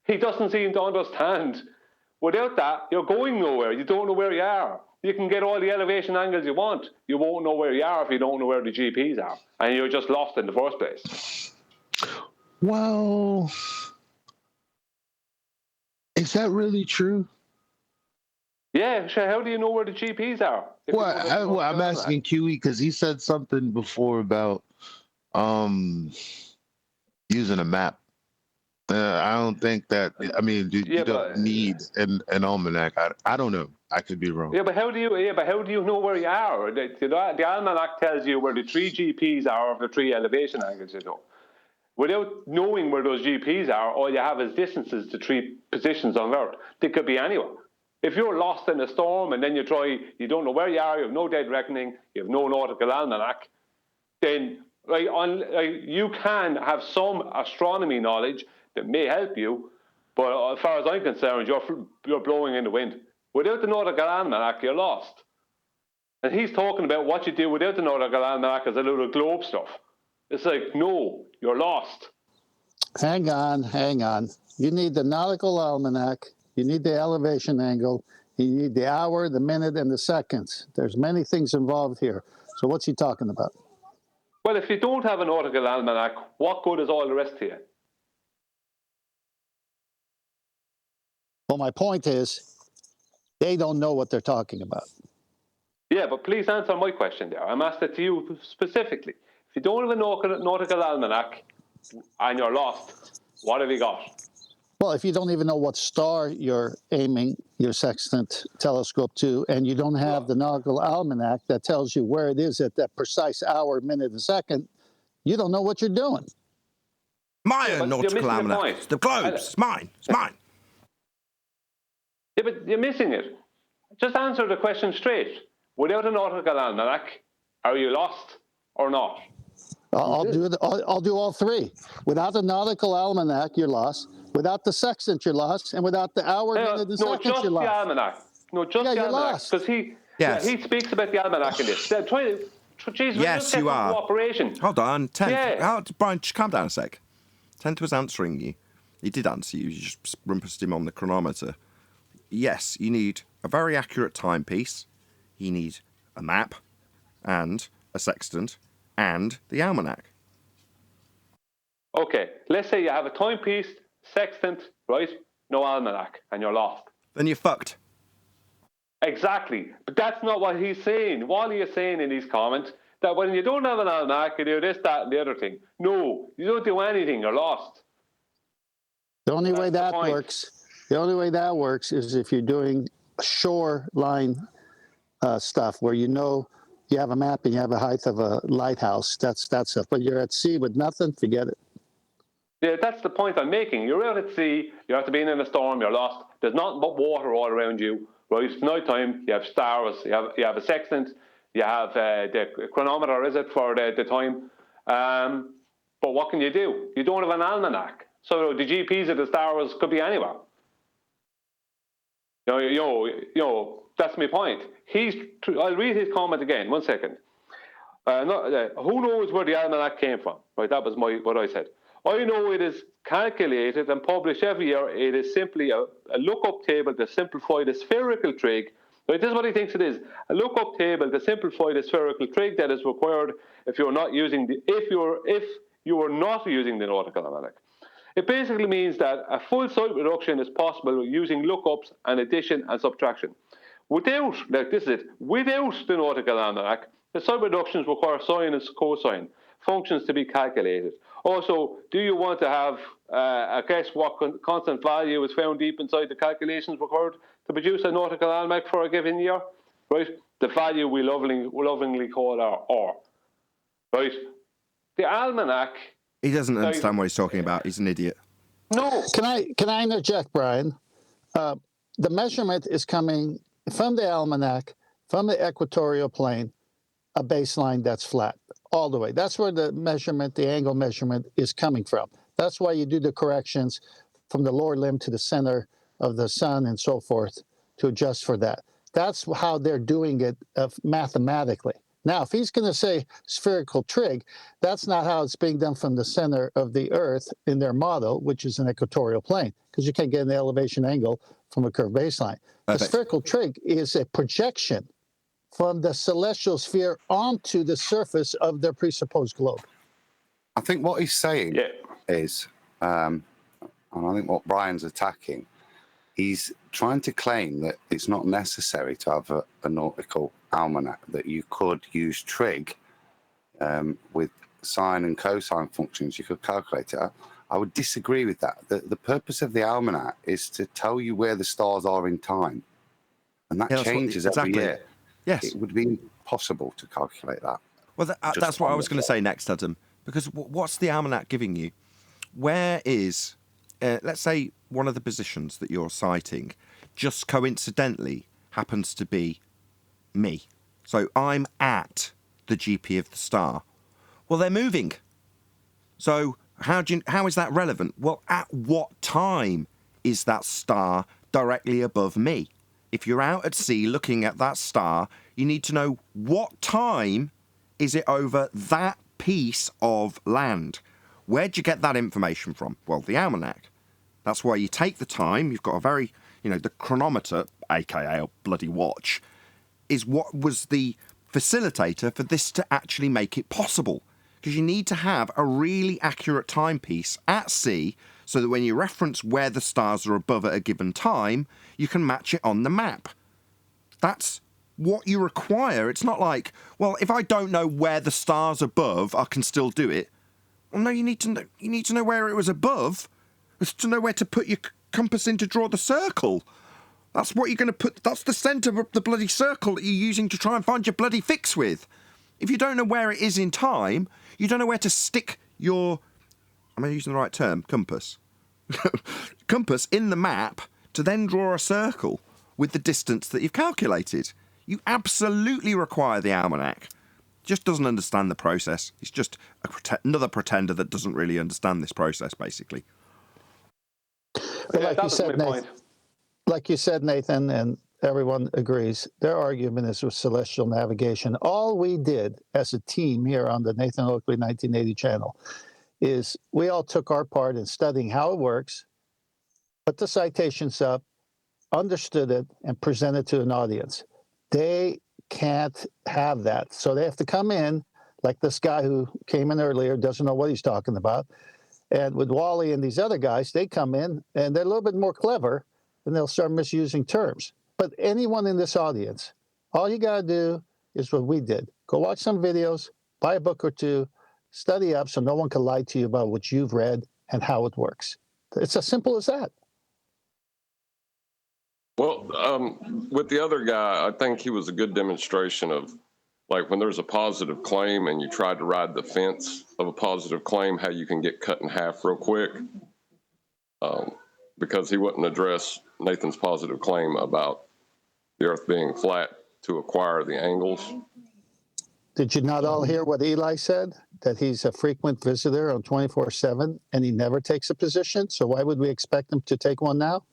He doesn't seem to understand. Without that, you're going nowhere. You don't know where you are. You can get all the elevation angles you want. You won't know where you are if you don't know where the GPs are. And you're just lost in the first place. Well, is that really true? Yeah, sure. How do you know where the GPs are? Well, I'm asking QE because he said something before about using a map. I don't think that. I mean, you don't need an almanac. I don't know. I could be wrong. Yeah, but how do you know where you are? The almanac tells you where the 3 GPs are of the 3 elevation angles. You know, without knowing where those GPs are, all you have is distances to 3 positions on Earth. They could be anywhere. If you're lost in a storm and then you don't know where you are, you have no dead reckoning, you have no nautical almanac, then you can have some astronomy knowledge that may help you, but as far as I'm concerned, you're blowing in the wind. Without the nautical almanac, you're lost. And he's talking about what you do without the nautical almanac as a little globe stuff. It's like, no, you're lost. Hang on. You need the nautical almanac. You need the elevation angle. You need the hour, the minute, and the seconds. There's many things involved here. So what's he talking about? Well, if you don't have a nautical almanac, what good is all the rest to you? Well, my point is, they don't know what they're talking about. Yeah, but please answer my question there. I'm asked it to you specifically. If you don't have a nautical almanac and you're lost, what have you got? Well, if you don't even know what star you're aiming your sextant telescope to, and you don't have the nautical almanac that tells you where it is at that precise hour, minute, and second, you don't know what you're doing. My nautical almanac. The globe's it's mine. It's mine. Yeah, but you're missing it. Just answer the question straight. Without a nautical almanac, are you lost or not? I'll do all 3. Without the nautical almanac, you're lost. Without the sextant, you're lost. And without the hour, minute, and seconds, you're lost. Almanac. No, just the almanac. Because he speaks about the almanac in this. Yes, you are. Cooperation. Hold on. Brian, just calm down a sec. Tent was answering you. He did answer you. You just rumpused him on the chronometer. Yes, you need a very accurate timepiece. You need a map and a sextant and the almanac. Okay, let's say you have a timepiece, sextant, right? No almanac, and you're lost. Then you're fucked. Exactly. But that's not what he's saying. What he is saying in these comments, that when you don't have an almanac, you do this, that, and the other thing. No, you don't do anything. You're lost. The only way That's that the point. works is if you're doing shoreline stuff where you know you have a map and you have a height of a lighthouse. That's it. But you're at sea with nothing, forget it. Yeah, that's the point I'm making. You're out at sea, you're after being in a storm, you're lost. There's nothing but water all around you, right? It's night time, you have stars, you have a sextant, you have the chronometer, is it, for the time. But what can you do? You don't have an almanac. So the GPs of the stars could be anywhere. That's my point. I'll read his comment again, 1 second. Who knows where the almanac came from? Right, that was what I said. I know it is calculated and published every year. It is simply a lookup table to simplify the spherical trig. Right, this is what he thinks it is: a lookup table to simplify the spherical trig that is required if you are not using if you are not using the nautical almanac. It basically means that a full site reduction is possible using lookups and addition and subtraction. Without the nautical almanac, the site reductions require sine and cosine functions to be calculated. Also, do you want to have a guess what constant value is found deep inside the calculations required to produce a nautical almanac for a given year? Right, the value we lovingly call our R. Right, the almanac. He doesn't understand what he's talking about. He's an idiot. No. Can I interject, Brian? The measurement is coming from the almanac, from the equatorial plane, a baseline that's flat all the way. That's where the measurement, the angle measurement, is coming from. That's why you do the corrections from the lower limb to the center of the sun and so forth to adjust for that. That's how they're doing it mathematically. Now, if he's going to say spherical trig, that's not how it's being done from the center of the Earth in their model, which is an equatorial plane, because you can't get an elevation angle from a curved baseline. The spherical trig is a projection from the celestial sphere onto the surface of their presupposed globe. I think what he's saying is, and I think what Brian's attacking, he's trying to claim that it's not necessary to have a nautical almanac, that you could use trig with sine and cosine functions. You could calculate it. I would disagree with that. The purpose of the almanac is to tell you where the stars are in time. And that changes every year. Yes. It would be impossible to calculate that. Well, that's what I was going to say next, Adam. Because what's the almanac giving you? Where is, let's say, one of the positions that you're citing just coincidentally happens to be me. So I'm at the GP of the star. Well, they're moving. So how is that relevant? Well, at what time is that star directly above me? If you're out at sea looking at that star, you need to know what time is it over that piece of land. Where'd you get that information from? Well, the almanac. That's why you take the time. You've got a very, the chronometer, aka a bloody watch, is what was the facilitator for this to actually make it possible. Because you need to have a really accurate timepiece at sea so that when you reference where the stars are above at a given time, you can match it on the map. That's what you require. It's not like, well, if I don't know where the star's above, I can still do it. Well, no, you need to know where it was above. It's to know where to put your compass in to draw the circle. That's what you're going to put. That's the centre of the bloody circle that you're using to try and find your bloody fix with. If you don't know where it is in time, you don't know where to stick your, am I using the right term? Compass. Compass in the map to then draw a circle with the distance that you've calculated. You absolutely require the almanac. Just doesn't understand the process. He's just another pretender that doesn't really understand this process, basically. But like you said, Nathan, and everyone agrees, their argument is with celestial navigation. All we did as a team here on the Nathan Oakley 1980 channel is we all took our part in studying how it works, put the citations up, understood it, and presented to an audience. They can't have that. So they have to come in, like this guy who came in earlier, doesn't know what he's talking about, And with Wally and these other guys, they come in and they're a little bit more clever, and they'll start misusing terms. But anyone in this audience, all you got to do is what we did. Go watch some videos, buy a book or two, study up so no one can lie to you about what you've read and how it works. It's as simple as that. Well, with the other guy, I think he was a good demonstration of, like, when there's a positive claim and you try to ride the fence of a positive claim, how you can get cut in half real quick. Because he wouldn't address Nathan's positive claim about the Earth being flat to acquire the angles. Did you not all hear what Eli said? That he's a frequent visitor on 24/7 and he never takes a position. So why would we expect him to take one now?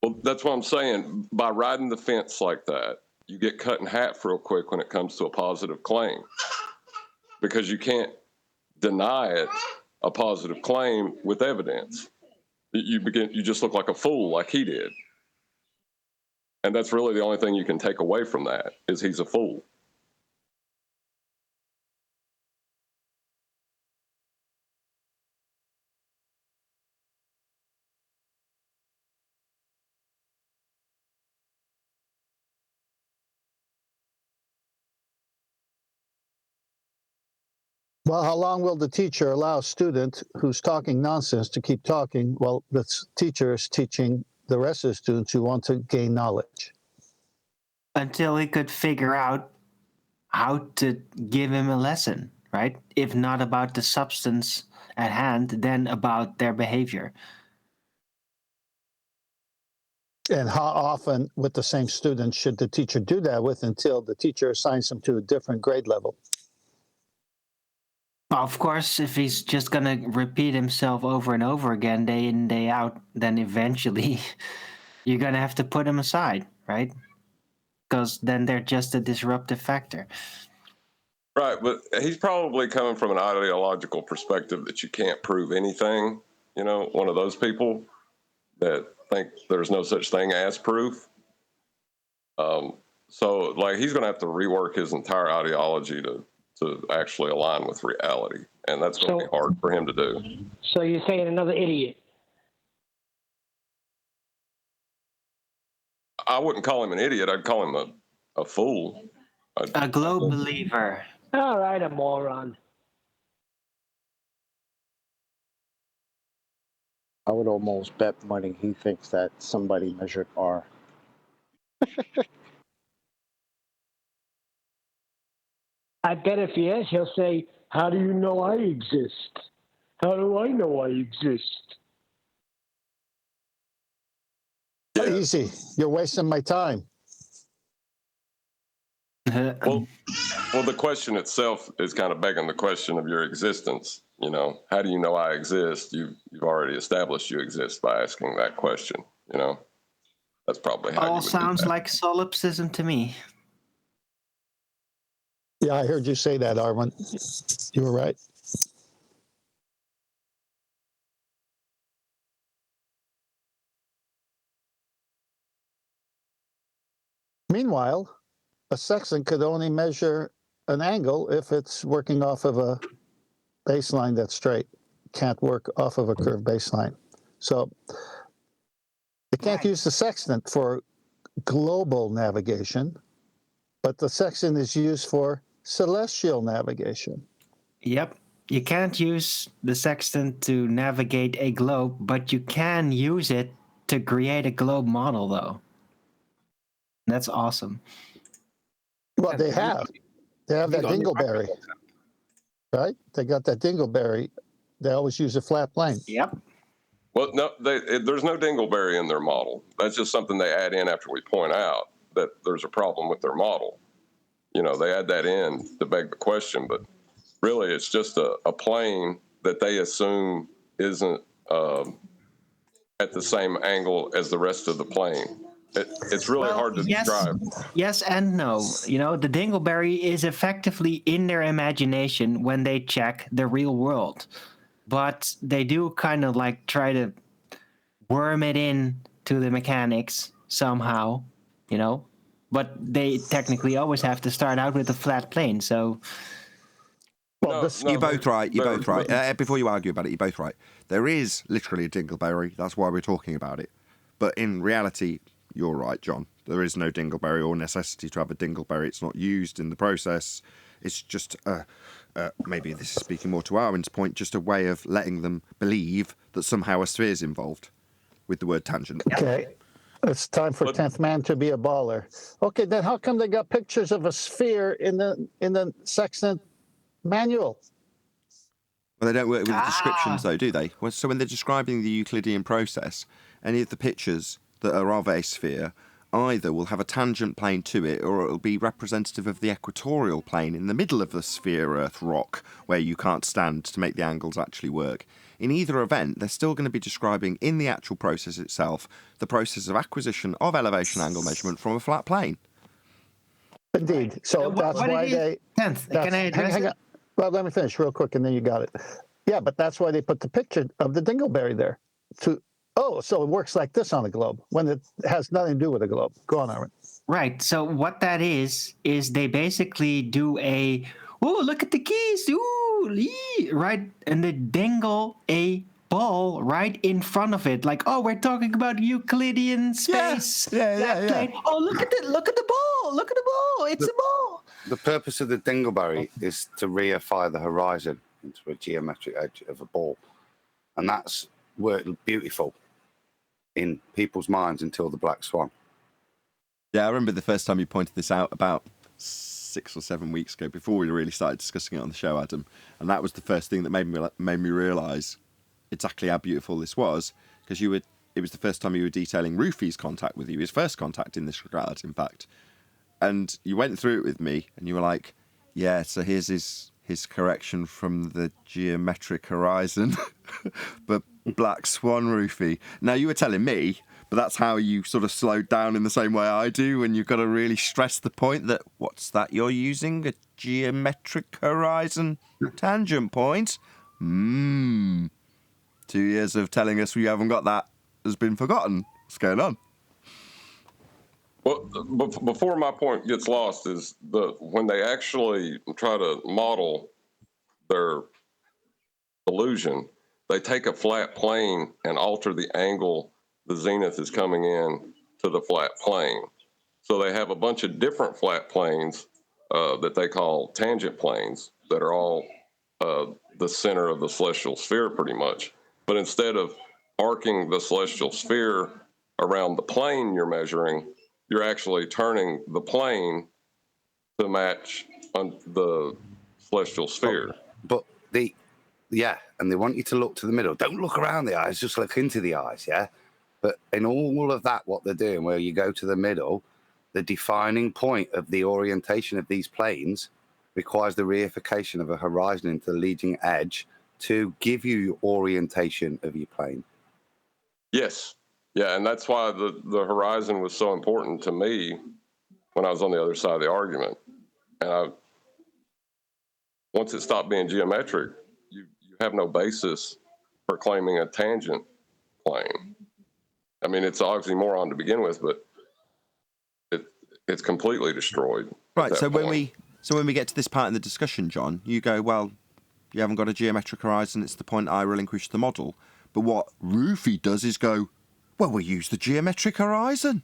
Well, that's what I'm saying. By riding the fence like that, you get cut in half real quick when it comes to a positive claim, because you can't deny it a positive claim with evidence. You just look like a fool, like he did. And that's really the only thing you can take away from that, is he's a fool. Well, how long will the teacher allow a student who's talking nonsense to keep talking while the teacher is teaching the rest of the students who want to gain knowledge? Until he could figure out how to give him a lesson, right? If not about the substance at hand, then about their behavior. And how often with the same student should the teacher do that with until the teacher assigns them to a different grade level? Of course, if he's just going to repeat himself over and over again, day in, day out, then eventually you're going to have to put him aside, right? Because then they're just a disruptive factor. Right, but he's probably coming from an ideological perspective that you can't prove anything. You know, one of those people that think there's no such thing as proof. So, like, he's going to have to rework his entire ideology to actually align with reality, and that's going to be hard for him to do. So you're saying another idiot? I wouldn't call him an idiot. I'd call him a fool. A globe believer. All right, a moron. I would almost bet money he thinks that somebody measured R. I bet if he is, he'll say, "How do you know I exist? How do I know I exist?" Yeah. Easy. You're wasting my time. Well, the question itself is kind of begging the question of your existence. You know, how do you know I exist? You've already established you exist by asking that question. You know, that's probably how. All sounds like solipsism to me. Yeah, I heard you say that, Arwen. You were right. Meanwhile, a sextant could only measure an angle if it's working off of a baseline that's straight. Can't work off of a curved baseline. So it can't use the sextant for global navigation, but the sextant is used for celestial navigation. Yep. You can't use the sextant to navigate a globe, but you can use it to create a globe model, though. That's awesome. Well, they have that dingleberry, right? They got that dingleberry. They always use a flat plane. Yep. Well, no, there's no dingleberry in their model. That's just something they add in after we point out that there's a problem with their model. You know, they add that in to beg the question, but really it's just a plane that they assume isn't at the same angle as the rest of the plane. It's really hard to describe. Yes and no. You know, the dingleberry is effectively in their imagination when they check the real world. But they do kind of like try to worm it in to the mechanics somehow, you know. But they technically always have to start out with a flat plane, so... Well, you're both right. You're both right. Before you argue about it, you're both right. There is literally a dingleberry. That's why we're talking about it. But in reality, you're right, John. There is no dingleberry or necessity to have a dingleberry. It's not used in the process. It's just, maybe this is speaking more to Arwen's point, just a way of letting them believe that somehow a sphere's involved with the word tangent. Okay. It's time for 10th man to be a baller. Okay, then how come they got pictures of a sphere in the Sextant manual? Well, they don't work with the descriptions, though, do they? Well, so when they're describing the Euclidean process, any of the pictures that are of a sphere either will have a tangent plane to it, or it'll be representative of the equatorial plane in the middle of the sphere Earth rock, where you can't stand to make the angles actually work. In either event, they're still going to be describing, in the actual process itself, the process of acquisition of elevation angle measurement from a flat plane. Indeed. So that's why they... Can I address hang on. Well, let me finish real quick, and then you got it. Yeah, but that's why they put the picture of the dingleberry there. So it works like this on a globe, when it has nothing to do with a globe. Go on, Arwen. Right. So what that is they basically do look at the keys, right? And they dangle a ball right in front of it. Like, we're talking about Euclidean space. Yeah. Oh, look at the ball. Look at the ball. It's a ball. The purpose of the dingleberry is to reify the horizon into a geometric edge of a ball. And that's worked beautiful in people's minds until the black swan. Yeah, I remember the first time you pointed this out about 6 or 7 weeks ago, before we really started discussing it on the show, Adam. And that was the first thing that made me realise exactly how beautiful this was, because it was the first time you were detailing Rufy's contact with you, his first contact in this regard, in fact. And you went through it with me, and you were like, yeah, so here's his correction from the geometric horizon, but black swan, Rufy. Now, you were telling me, but that's how you sort of slowed down in the same way I do, and you've got to really stress the point that, what's that you're using? A geometric horizon tangent point? 2 years of telling us we haven't got that has been forgotten. What's going on? Well, before my point gets lost is when they actually try to model their illusion, they take a flat plane and alter the angle the zenith is coming in to the flat plane. So they have a bunch of different flat planes that they call tangent planes that are all the center of the celestial sphere pretty much. But instead of arcing the celestial sphere around the plane you're measuring, you're actually turning the plane to match the celestial sphere. But and they want you to look to the middle. Don't look around the eyes, just look into the eyes, yeah? But in all of that, what they're doing, where you go to the middle, the defining point of the orientation of these planes requires the reification of a horizon into the leading edge to give you orientation of your plane. Yes. Yeah, and that's why the horizon was so important to me when I was on the other side of the argument. And once it stopped being geometric, you have no basis for claiming a tangent plane. I mean, it's oxymoron to begin with, but it's completely destroyed. Right. So when we get to this part in the discussion, John, you go, well, you haven't got a geometric horizon. It's the point I relinquished the model. But what Rufy does is go, well, we'll use the geometric horizon.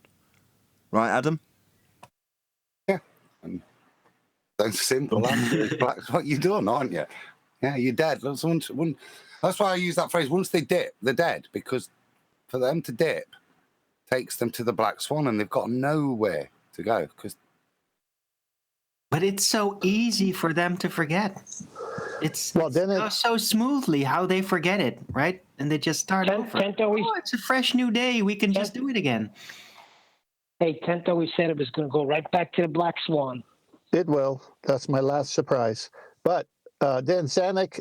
Right, Adam? Yeah. And that's simple. That's what you're doing, aren't you? Yeah, you're dead. That's why I use that phrase. Once they dip, they're dead, because for them to dip takes them to the black swan, and they've got nowhere to go. But it's so easy for them to forget. It's so smoothly how they forget it, right? And they just start over. It's a fresh new day. We can just do it again. Hey, Kent always said it was going to go right back to the black swan. It will. That's my last surprise. But didn't Zanuck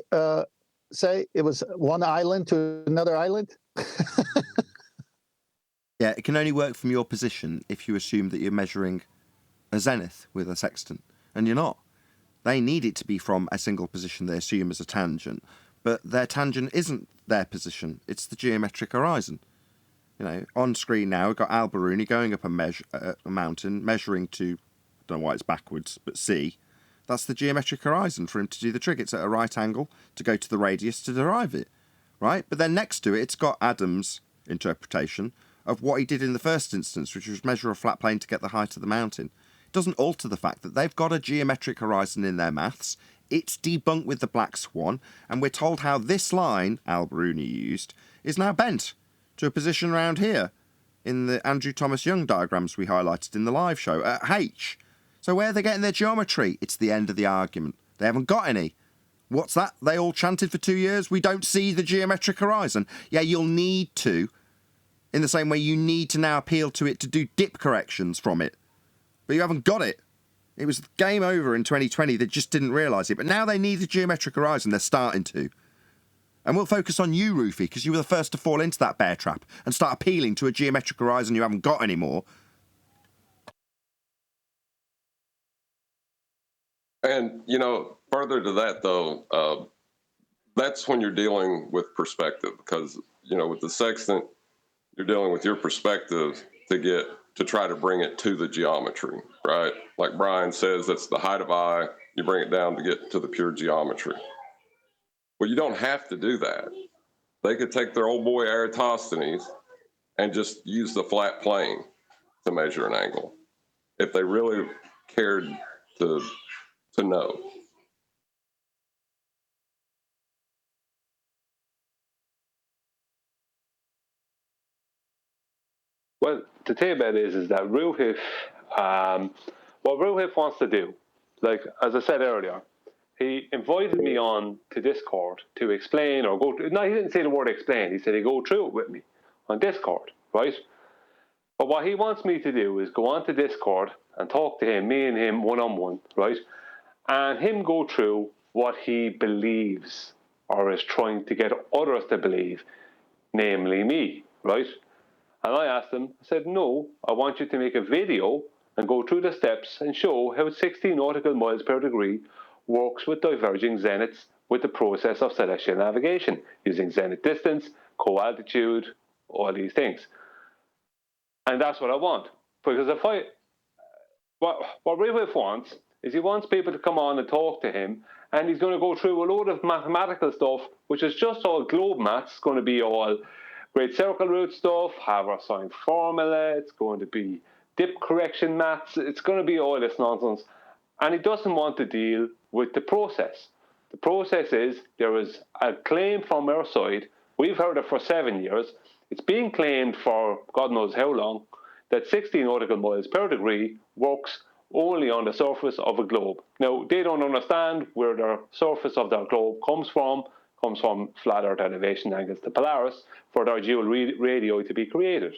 say it was one island to another island? Yeah, it can only work from your position if you assume that you're measuring a zenith with a sextant, and you're not. They need it to be from a single position they assume as a tangent, but their tangent isn't their position, it's the geometric horizon. You know, on screen now, we've got Al Biruni going up a mountain, measuring to, I don't know why it's backwards, but C. That's the geometric horizon for him to do the trick. It's at a right angle to go to the radius to derive it, right? But then next to it, it's got Adam's interpretation of what he did in the first instance, which was measure a flat plane to get the height of the mountain. It doesn't alter the fact that they've got a geometric horizon in their maths. It's debunked with the black swan, and we're told how this line, Al Bruni used, is now bent to a position around here in the Andrew Thomas Young diagrams we highlighted in the live show at H. So where are they getting their geometry? It's the end of the argument. They haven't got any. What's that? They all chanted for 2 years? We don't see the geometric horizon. Yeah, you'll need to, in the same way you need to now appeal to it to do dip corrections from it. But you haven't got it. It was game over in 2020. They just didn't realise it. But now they need the geometric horizon. They're starting to. And we'll focus on you, Roofy, because you were the first to fall into that bear trap and start appealing to a geometric horizon you haven't got anymore. And, you know, further to that, though, that's when you're dealing with perspective, because, you know, with the sextant, you're dealing with your perspective to try to bring it to the geometry, right? Like Brian says, that's the height of I. You bring it down to get to the pure geometry. Well, you don't have to do that. They could take their old boy Eratosthenes and just use the flat plane to measure an angle if they really cared to know. Well, the thing about it is that Ruhif, what Ruhif wants to do, like as I said earlier, he invited me on to Discord to explain or go. No, he didn't say the word explain. He said he'd go through it with me on Discord, right? But what he wants me to do is go on to Discord and talk to him, me and him one-on-one, right? And him go through what he believes or is trying to get others to believe, namely me, right? And I asked him, I said, no, I want you to make a video and go through the steps and show how 60 nautical miles per degree works with diverging zeniths with the process of celestial navigation, using zenith distance, co-altitude, all these things. And that's what I want. Because what Riff wants is he wants people to come on and talk to him, and he's going to go through a load of mathematical stuff, which is just all globe maths. It's going to be all great circle root stuff, Haversine formula, it's going to be dip correction maths, it's going to be all this nonsense. And he doesn't want to deal with the process. The process is there is a claim from our side, we've heard it for 7 years, it's being claimed for God knows how long, that 60 nautical miles per degree works only on the surface of a globe. Now, they don't understand where the surface of their globe comes from flat Earth elevation angles to Polaris for their dual radii to be created.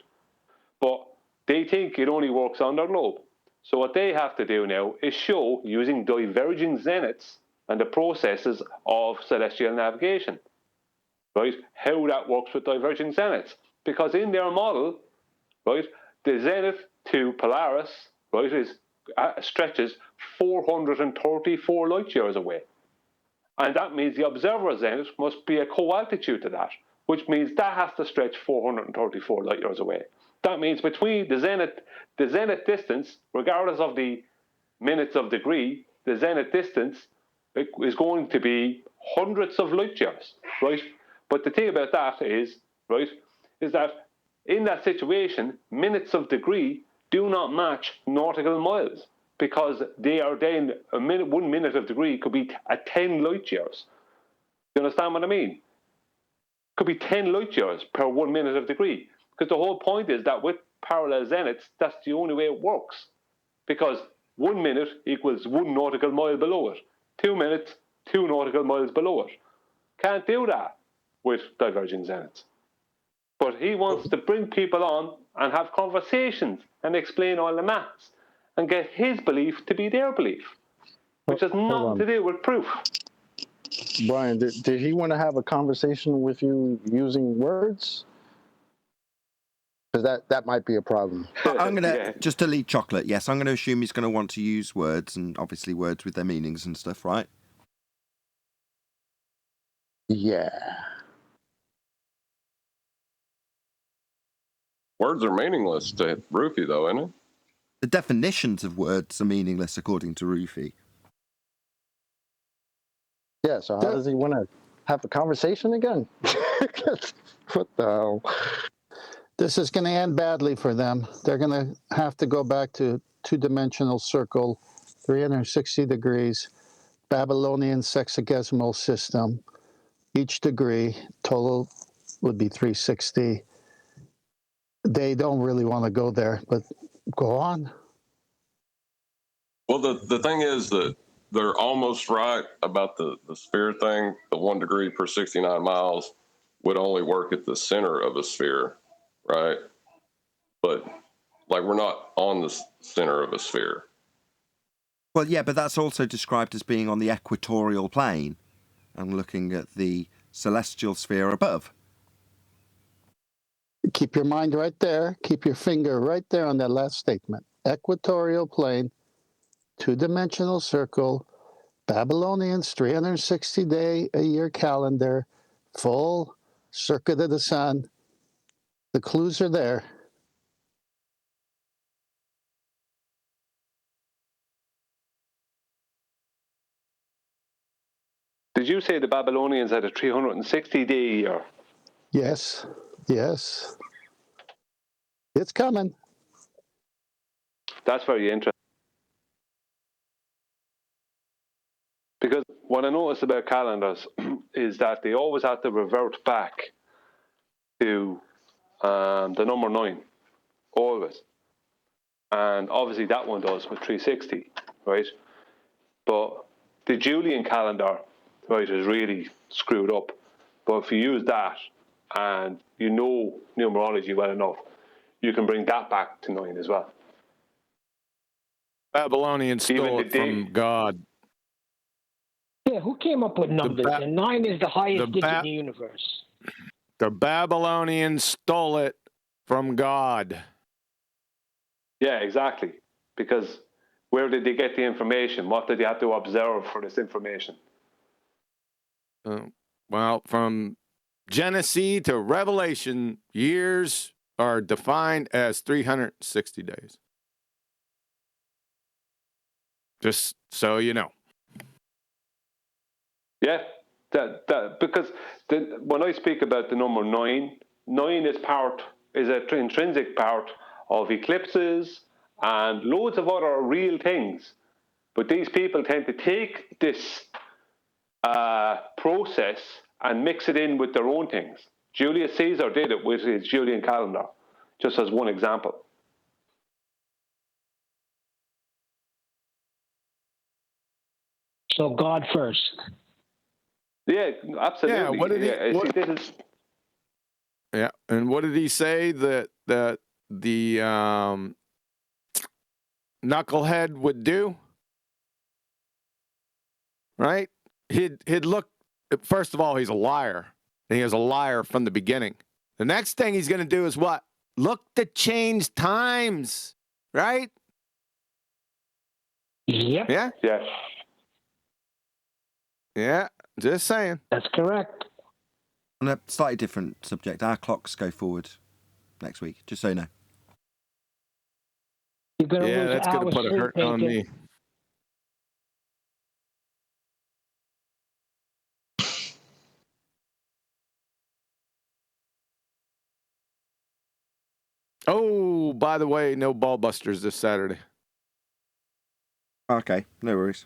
But they think it only works on their globe. So what they have to do now is show, using diverging zeniths and the processes of celestial navigation, right, how that works with diverging zeniths. Because in their model, right, the zenith to Polaris, right, stretches 434 light years away. And that means the observer zenith must be a co-altitude to that, which means that has to stretch 434 light years away. That means between the zenith distance, regardless of the minutes of degree, the zenith distance is going to be hundreds of light years, right? But the thing about that is, right, is that in that situation, minutes of degree do not match nautical miles, because they are then 1 minute of degree could be 10 light years. You understand what I mean? Could be 10 light years per 1 minute of degree. Because the whole point is that with parallel zeniths, that's the only way it works. Because 1 minute equals 1 nautical mile below it. 2 minutes, 2 nautical miles below it. Can't do that with diverging zeniths. But he wants to bring people on and have conversations and explain all the maths and get his belief to be their belief, which has nothing to do with proof. Brian, did he want to have a conversation with you using words? Because that might be a problem. I'm going to, just to lead chocolate, yes, I'm going to assume he's going to want to use words, and obviously words with their meanings and stuff, right? Yeah. Words are meaningless to Rufy, though, isn't it? The definitions of words are meaningless according to Roofy. Yeah, so how does he want to have a conversation again? What the hell? This is going to end badly for them. They're going to have to go back to two-dimensional circle, 360 degrees, Babylonian sexagesimal system. Each degree, total would be 360. They don't really want to go there, but go on. Well, the thing is that they're almost right about the sphere thing. The 1 degree per 69 miles would only work at the center of a sphere, right? But like we're not on the center of a sphere. Well, yeah, but that's also described as being on the equatorial plane and looking at the celestial sphere above. Keep your mind right there. Keep your finger right there on that last statement. Equatorial plane, two-dimensional circle, Babylonians, 360-day-a-year calendar, full circuit of the sun. The clues are there. Did you say the Babylonians had a 360-day year? Yes, yes. It's coming. That's very interesting. Because what I noticed about calendars is that they always have to revert back to the number 9, always. And obviously that one does with 360, right? But the Julian calendar, right, is really screwed up. But if you use that and you know numerology well enough, you can bring that back to 9 as well. Babylonians stole it from God. Yeah, who came up with numbers? And 9 is the highest digit in the universe. The Babylonians stole it from God. Yeah, exactly. Because where did they get the information? What did they have to observe for this information? Well, from Genesis to Revelation, years are defined as 360 days. Just so you know. Yeah, because when I speak about the number 9, 9 is an intrinsic part of eclipses and loads of other real things. But these people tend to take this process and mix it in with their own things. Julius Caesar did it with his Julian calendar, just as one example. So God first. Yeah, absolutely. Yeah, what did he? Yeah, and what did he say that the knucklehead would do? Right? He'd look. First of all, he's a liar, and he was a liar from the beginning. The next thing he's going to do is what? Look to change times, right? Yep. Yeah. Yes. Yeah. Just saying. That's correct. On a slightly different subject, our clocks go forward next week, just so you know. You're gonna lose that's going to put a hurt on me. Oh, by the way, no ball busters this Saturday. Okay, no worries.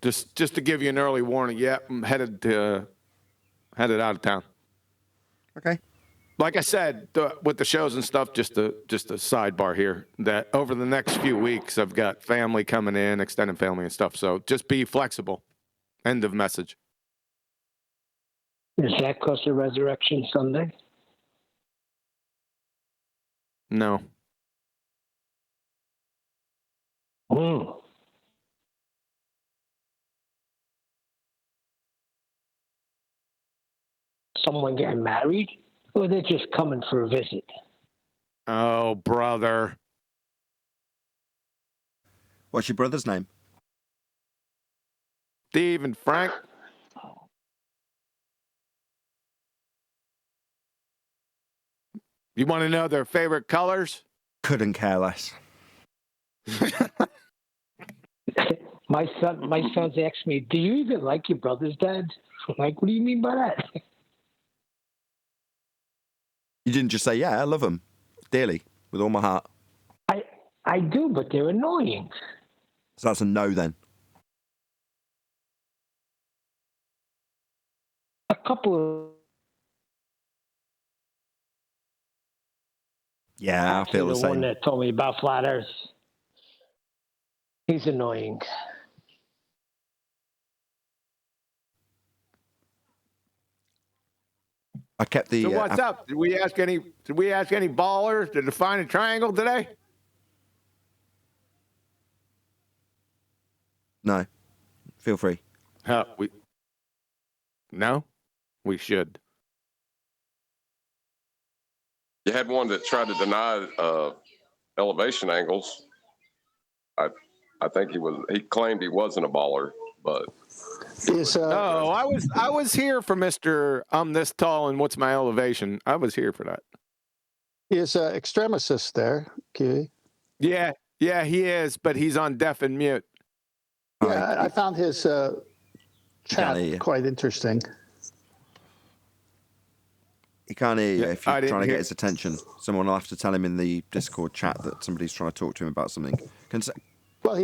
Just to give you an early warning. Yeah, I'm headed out of town. Okay. Like I said, with the shows and stuff, just a sidebar here, that over the next few weeks, I've got family coming in, extended family and stuff. So just be flexible. End of message. Is that because of Resurrection Sunday? No. Someone getting married? Or they're just coming for a visit? Oh, brother. What's your brother's name? Steve and Frank. You want to know their favorite colors? Couldn't care less. My son's asked me, "Do you even like your brothers, Dad?" I'm like, what do you mean by that? You didn't just say, "Yeah, I love them dearly with all my heart." I do, but they're annoying. So that's a no then. A couple of Yeah, I feel the one same. that told me about flat Earth. He's annoying. I kept the. So what's up? Did we ask any ballers to define a triangle today? No, feel free. No, we should. You had one that tried to deny elevation angles. I think he claimed he wasn't a baller, but I was here for Mr. I'm this tall and what's my elevation. I was here for that. Is extremist there, Kiwi? Yeah, he is, but he's on deaf and mute. Yeah, I found his chat quite interesting. He can't hear you if you're trying to get his attention. Someone will have to tell him in the Discord chat that somebody's trying to talk to him about something. Well,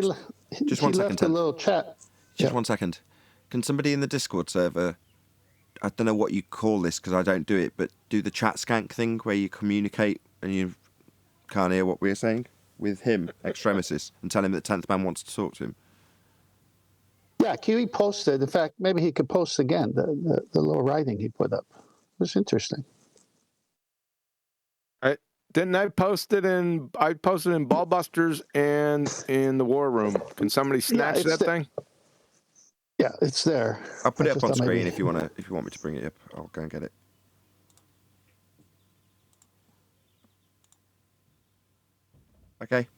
just he one left second. a little chat. Just 1 second. Can somebody in the Discord server, I don't know what you call this because I don't do it, but do the chat skank thing where you communicate and you can't hear what we're saying with him, Extremesis, and tell him that 10th Man wants to talk to him? Yeah, Kiwi posted. In fact, maybe he could post again the little writing he put up. It was interesting. Didn't I post it in? I posted in Ballbusters and in the War Room. Can somebody snatch that thing? Yeah, it's there. I'll put it up on screen if you want me to bring it up. I'll go and get it. Okay,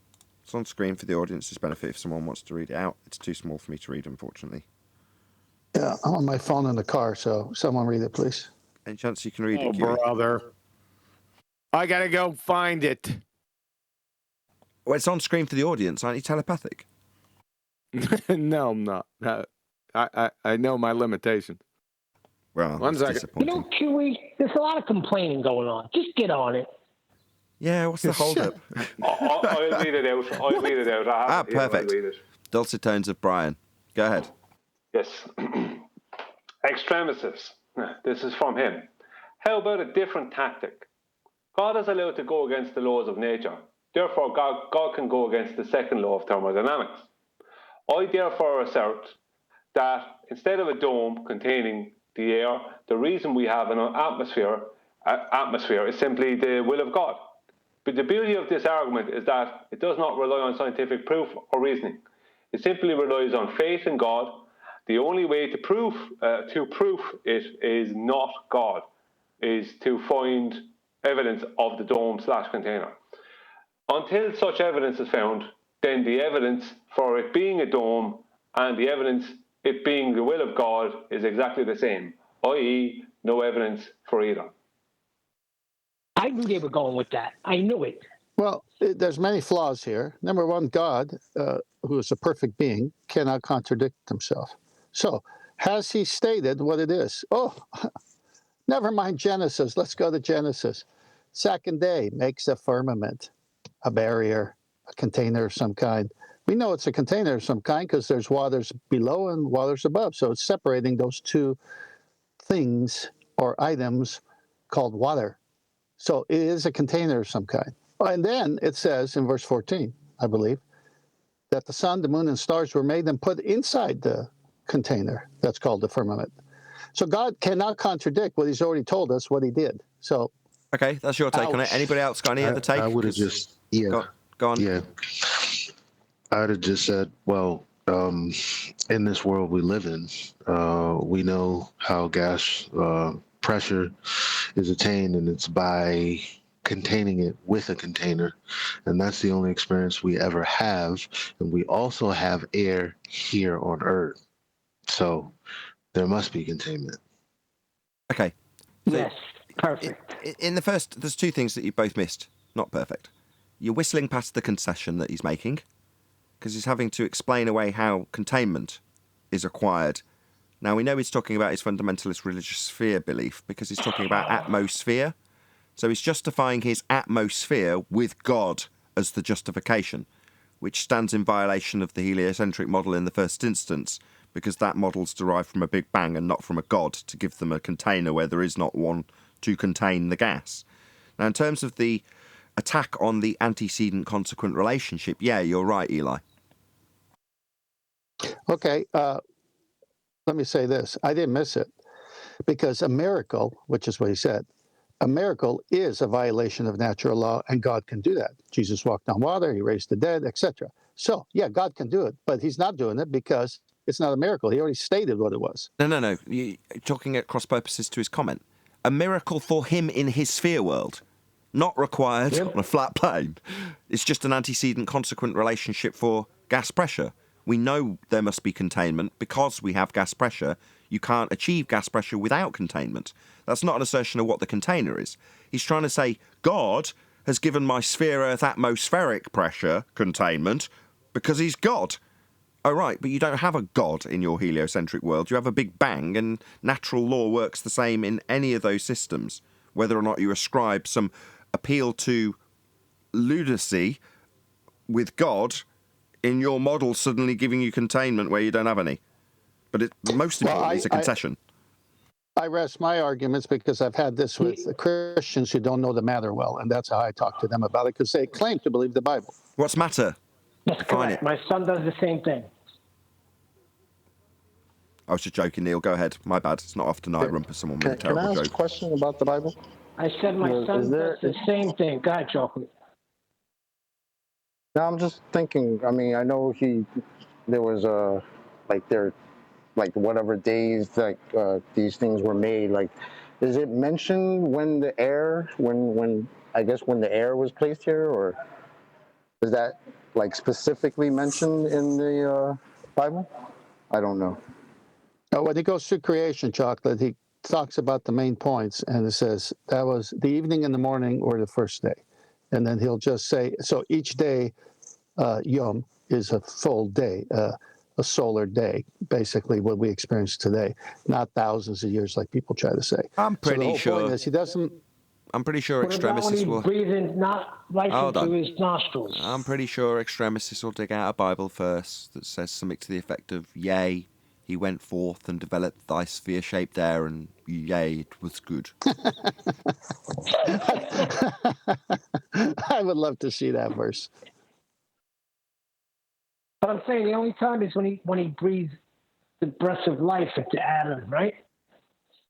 it's on screen for the audience's benefit if someone wants to read it out. It's too small for me to read, unfortunately. Yeah, I'm on my phone in the car, so someone read it, please. Any chance you can read it, Oh, Kiwi? brother. I gotta go find it. Well, it's on screen for the audience. Aren't you telepathic? No, I'm not. I know my limitations. Well, One second. You know, Kiwi, there's a lot of complaining going on. Just get on it. Yeah, what's the hold-up? I'll read it out. Perfect. Dulcet tones of Brian. Go ahead. Yes. Extremists. This is from him. How about a different tactic? God is allowed to go against the laws of nature. Therefore, God can go against the second law of thermodynamics. I therefore assert that instead of a dome containing the air, the reason we have an atmosphere is simply the will of God. But the beauty of this argument is that it does not rely on scientific proof or reasoning. It simply relies on faith in God. The only way to prove it is not God, is to find evidence of the dome/container. Until such evidence is found, then the evidence for it being a dome and the evidence it being the will of God is exactly the same, i.e. no evidence for either. I knew they were going with that. I knew it. Well, there's many flaws here. Number one, God, who is a perfect being, cannot contradict himself. So, has he stated what it is? Oh, never mind Genesis. Let's go to Genesis. Second day makes a firmament, a barrier, a container of some kind. We know it's a container of some kind because there's waters below and waters above. So it's separating those two things or items called water. So it is a container of some kind. And then it says in verse 14, I believe, that the sun, the moon, and stars were made and put inside the container that's called the firmament. So God cannot contradict what he's already told us what he did. So okay, that's your take on it. Anybody else got any other take? I would have just go on. Yeah, I would have just said, well, in this world we live in, we know how gas pressure is attained, and it's by containing it with a container, and that's the only experience we ever have. And we also have air here on Earth, so there must be containment. Okay. So yes, perfect. In the first, there's two things that you both missed. Not perfect. You're whistling past the concession that he's making, because he's having to explain away how containment is acquired. Now, we know he's talking about his fundamentalist religious sphere belief because he's talking about atmosphere. So he's justifying his atmosphere with God as the justification, which stands in violation of the heliocentric model in the first instance, because that model's derived from a Big Bang and not from a God to give them a container where there is not one to contain the gas. Now, in terms of the attack on the antecedent-consequent relationship, yeah, you're right, Eli. Okay, let me say this. I didn't miss it because a miracle, which is what he said, a miracle is a violation of natural law, and God can do that. Jesus walked on water, he raised the dead, etc. So, yeah, God can do it, but he's not doing it because it's not a miracle. He already stated what it was. No. You're talking at cross purposes to his comment. A miracle for him in his sphere world, not required on a flat plane. It's just an antecedent-consequent relationship for gas pressure. We know there must be containment because we have gas pressure. You can't achieve gas pressure without containment. That's not an assertion of what the container is. He's trying to say, God has given my sphere-Earth atmospheric pressure containment because he's God. Oh, right, but you don't have a God in your heliocentric world. You have a Big Bang, and natural law works the same in any of those systems, whether or not you ascribe some appeal to lunacy with God in your model suddenly giving you containment where you don't have any. But most importantly, it's a concession. I rest my arguments because I've had this with Christians who don't know the matter well, and that's how I talk to them about it, because they claim to believe the Bible. What's matter? That's correct. My son does the same thing. I was just joking, Neil. Go ahead. My bad. It's not often I rumpus someone with a terrible joke. Can I ask a question about the Bible? I said my son does the same thing. Go ahead, Chocolate. No, I'm just thinking. I mean, I know there was whatever days these things were made. Like, is it mentioned when the air was placed here, or is that like specifically mentioned in the Bible? I don't know. When he goes through creation, Chocolate, he talks about the main points, and it says that was the evening and the morning or the first day. And then he'll just say, so each day, Yom is a full day, a solar day, basically what we experience today, not thousands of years like people try to say. I'm pretty sure. Point is he doesn't. I'm pretty sure What about when he breathes life into his nostrils? I'm pretty sure extremists will dig out a Bible verse that says something to the effect of, yea, he went forth and developed thy sphere-shaped air, and yea, it was good. I would love to see that verse. But I'm saying the only time is when he breathes the breath of life into Adam, right?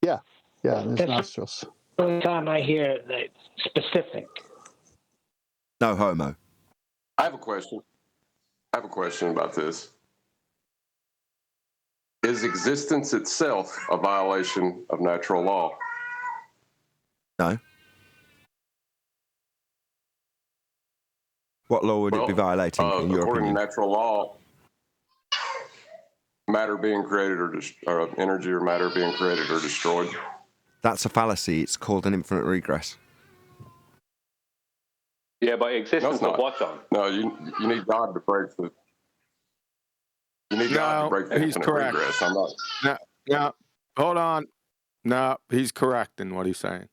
Yeah, in his nostrils. The only time I hear that specific. No homo. I have a question about this. Is existence itself a violation of natural law? No. What law would it be violating, in your according opinion? to natural law, matter being created or energy or matter being created or destroyed. That's a fallacy. It's called an infinite regress. Yeah, but existence of what, John? No, you need God to break the. You need God to break the he's infinite correct. regress. I'm not. No, hold on. No, he's correct in what he's saying.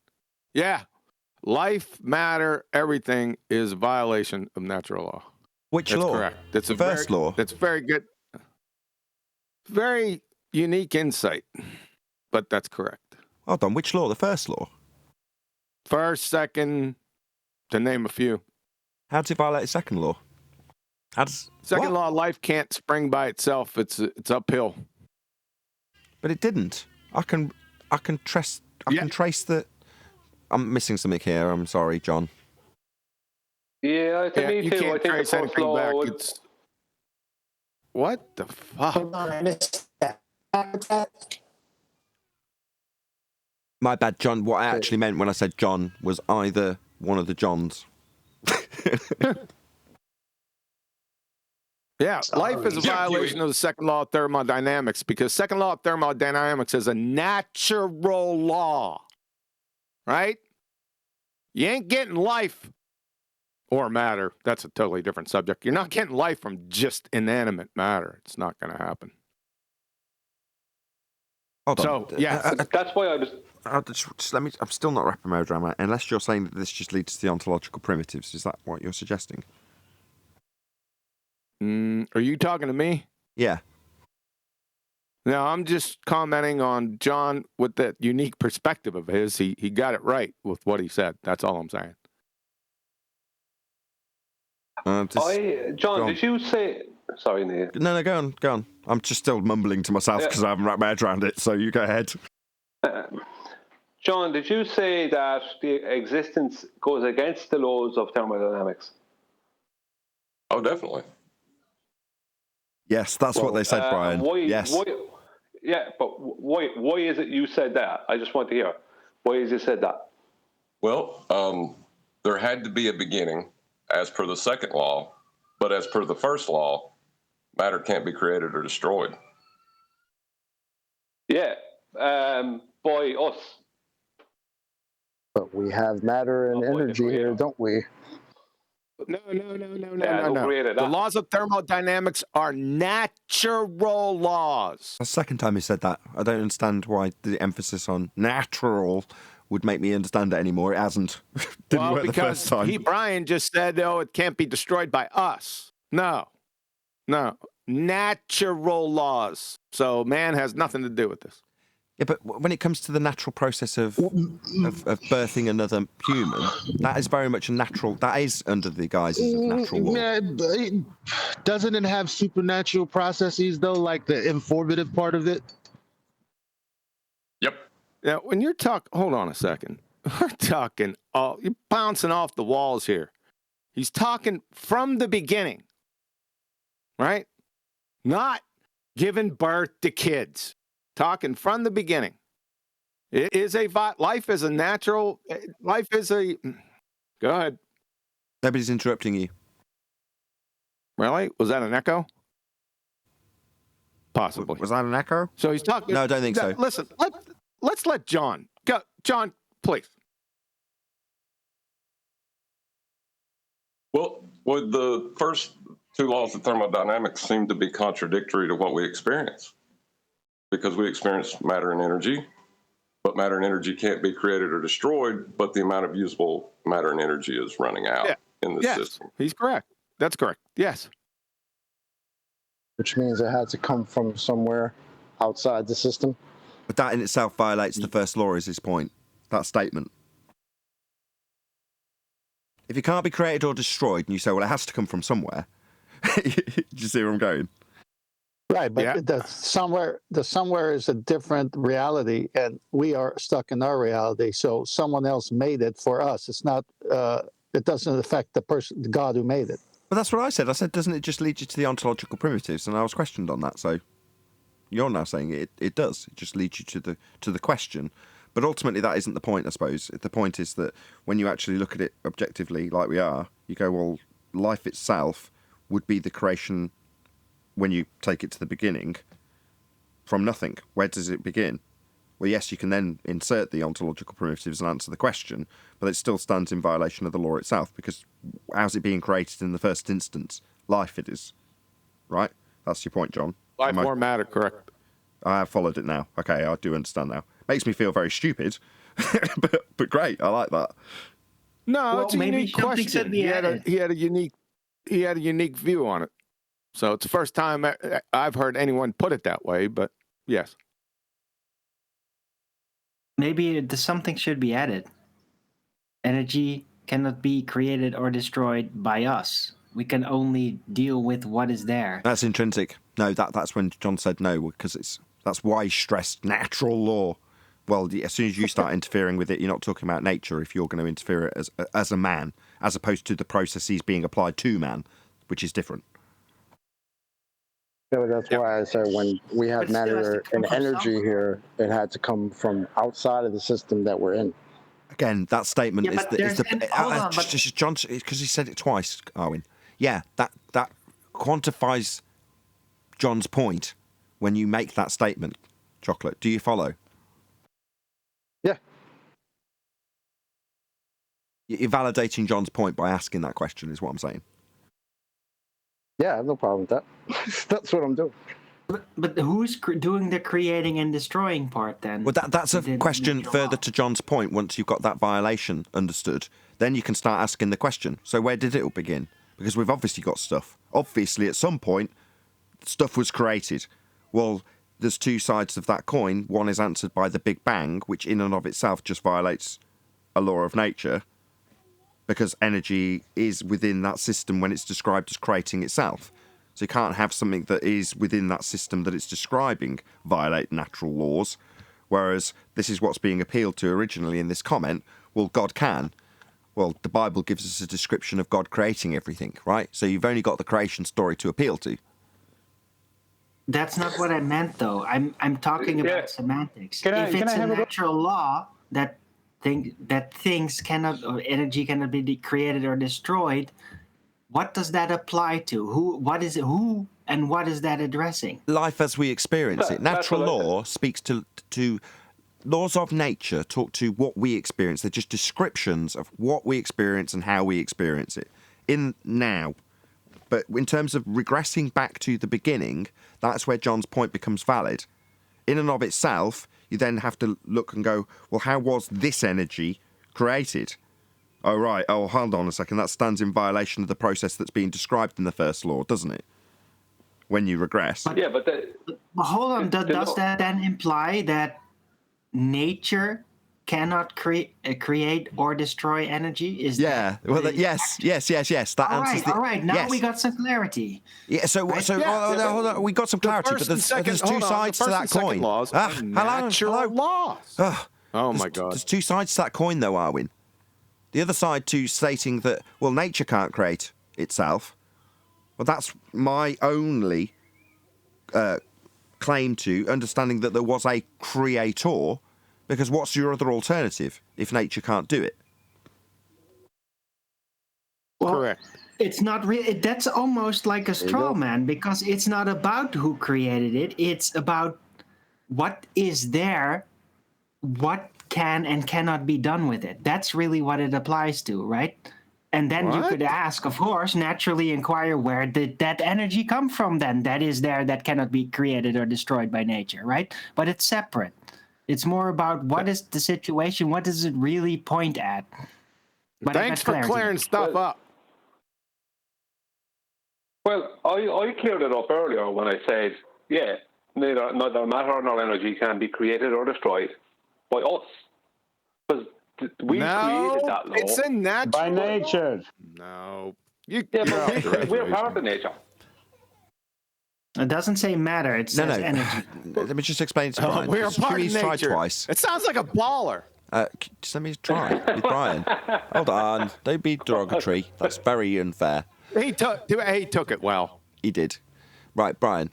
Yeah, life, matter, everything is a violation of natural law. Which law? Correct. That's a first law. That's very good. Very unique insight, but that's correct. Hold on, which law? The first law? First, second, to name a few. How does it violate the second law? Second law, life can't spring by itself. It's uphill. But it didn't. I can trace the. I'm missing something here. I'm sorry, John. Yeah, I think you too. can't I think trace the first anything law back. would. What the fuck? Hold on, I missed that. My bad, John. What I actually meant when I said John was either one of the Johns. Yeah, life is a violation of the second law of thermodynamics because second law of thermodynamics is a natural law, right? You ain't getting life or matter. That's a totally different subject. You're not getting life from just inanimate matter. It's not going to happen. Hold on. So, yeah. That's why I was. Just let me. I'm still not wrapping my head around that. Unless you're saying that this just leads to the ontological primitives, is that what you're suggesting? Are you talking to me? Yeah. No, I'm just commenting on John with that unique perspective of his. He got it right with what he said. That's all I'm saying. John, did you say? Sorry, Nate. No, go on. I'm just still mumbling to myself because I haven't wrapped my head around it. So you go ahead. John, did you say that the existence goes against the laws of thermodynamics? Oh, definitely. Yes, that's what they said, Brian. Yes. Why is it you said that? I just want to hear. Why is you said that? Well, there had to be a beginning, as per the second law, but as per the first law, matter can't be created or destroyed. Yeah, by us. But we have matter and energy here, don't we? No. Created The that. laws of thermodynamics are natural laws. The second time he said that, I don't understand why the emphasis on natural would make me understand it anymore. It hasn't. Didn't work the first time. Brian just said, it can't be destroyed by us. No. Natural laws. So man has nothing to do with this. Yeah, but when it comes to the natural process of birthing another human, that is very much a natural. That is under the guises of natural law. Yeah, doesn't it have supernatural processes though, like the informative part of it? Yep. Now, when you're hold on a second. We're talking. You're bouncing off the walls here. He's talking from the beginning, right? Not giving birth to kids. Talking from the beginning. It is life is a natural. Life is a. Go ahead. Nobody's interrupting you. Really? Was that an echo? Possibly. Was that an echo? So he's talking. No, I don't think so. Listen, let's let John go. John, please. Well, the first two laws of thermodynamics seem to be contradictory to what we experience, because we experience matter and energy, but matter and energy can't be created or destroyed, but the amount of usable matter and energy is running out in the system. He's correct. That's correct. Yes. Which means it had to come from somewhere outside the system. But that in itself violates the first law, is his point. That statement. If it can't be created or destroyed, and you say, well, it has to come from somewhere. Do you see where I'm going? Right, but the somewhere is a different reality, and we are stuck in our reality. So someone else made it for us. It's not. It doesn't affect the God who made it. But that's what I said. I said, doesn't it just lead you to the ontological primitives? And I was questioned on that. So you're now saying it does. It just leads you to the question. But ultimately, that isn't the point, I suppose. The point is that when you actually look at it objectively, like we are, you go, well, life itself would be the creation. When you take it to the beginning, from nothing, where does it begin? Well, yes, you can then insert the ontological primitives and answer the question, but it still stands in violation of the law itself, because how's it being created in the first instance? Life it is. Right? That's your point, John. Life or matter, correct. I have followed it now. Okay, I do understand now. Makes me feel very stupid, but great, I like that. No, Well, it's a maybe unique something question. should be added. He had a unique view on it. So it's the first time I've heard anyone put it that way, but yes. Maybe something should be added. Energy cannot be created or destroyed by us. We can only deal with what is there. That's intrinsic. No, that's when John said no, because that's why he stressed natural law. Well, as soon as you start interfering with it, you're not talking about nature if you're going to interfere it as a man, as opposed to the processes being applied to man, which is different. So that's why I said when we have matter and energy here, it had to come from outside of the system that we're in. Again, that statement Yeah, is John, because he said it twice, Arwin. Yeah, that quantifies John's point when you make that statement, Chocolate. Do you follow? Yeah. You're validating John's point by asking that question, is what I'm saying. Yeah, I have no problem with that. That's what I'm doing. But who's doing the creating and destroying part then? Well, that's a question further to John's point. Once you've got that violation understood, then you can start asking the question. So where did it all begin? Because we've obviously got stuff. Obviously, at some point, stuff was created. Well, there's two sides of that coin. One is answered by the Big Bang, which in and of itself just violates a law of nature, because energy is within that system when it's described as creating itself. So you can't have something that is within that system that it's describing violate natural laws, whereas this is what's being appealed to originally in this comment. Well, God can. Well, the Bible gives us a description of God creating everything, right? So you've only got the creation story to appeal to. That's not what I meant, though. I'm talking about semantics. If it's a natural law that things cannot, or energy cannot be created or destroyed, what does that apply to? What is that addressing? Life as we experience it. Natural law speaks to laws of nature, talk to what we experience. They're just descriptions of what we experience and how we experience it in now. But in terms of regressing back to the beginning, that's where John's point becomes valid. In and of itself, you then have to look and go, well, how was this energy created? Oh, right. Oh, hold on a second. That stands in violation of the process that's being described in the first law, doesn't it? When you regress. Yeah, but hold on. Does that then imply that nature cannot create or destroy energy? Yes. That answers all right. Now we got some clarity. Yeah. Hold on. We got some clarity, but there's two sides to that coin. Natural laws. Oh my God. There's two sides to that coin, though, Arwin. The other side to stating that, well, nature can't create itself. Well, that's my only claim to understanding that there was a creator, because what's your other alternative if nature can't do it? Well, correct. It's not really. That's almost like a straw man, because it's not about who created it. It's about what is there, what can and cannot be done with it. That's really what it applies to, right? And then you could ask, of course, naturally inquire, where did that energy come from then? That is there, that cannot be created or destroyed by nature, right? But it's separate. It's more about what is the situation, what does it really point at? But thanks for clearing stuff up. Well, I cleared it up earlier when I said, yeah, neither matter nor energy can be created or destroyed by us. Because we created that law. It's a natural by nature. No. We're part of nature. It doesn't say matter, it says energy. Let me just explain it to Brian. We're part of nature. Twice. It sounds like a baller. Just let me try with Brian. Hold on. Don't be derogatory. That's very unfair. He took it well. He did. Right, Brian.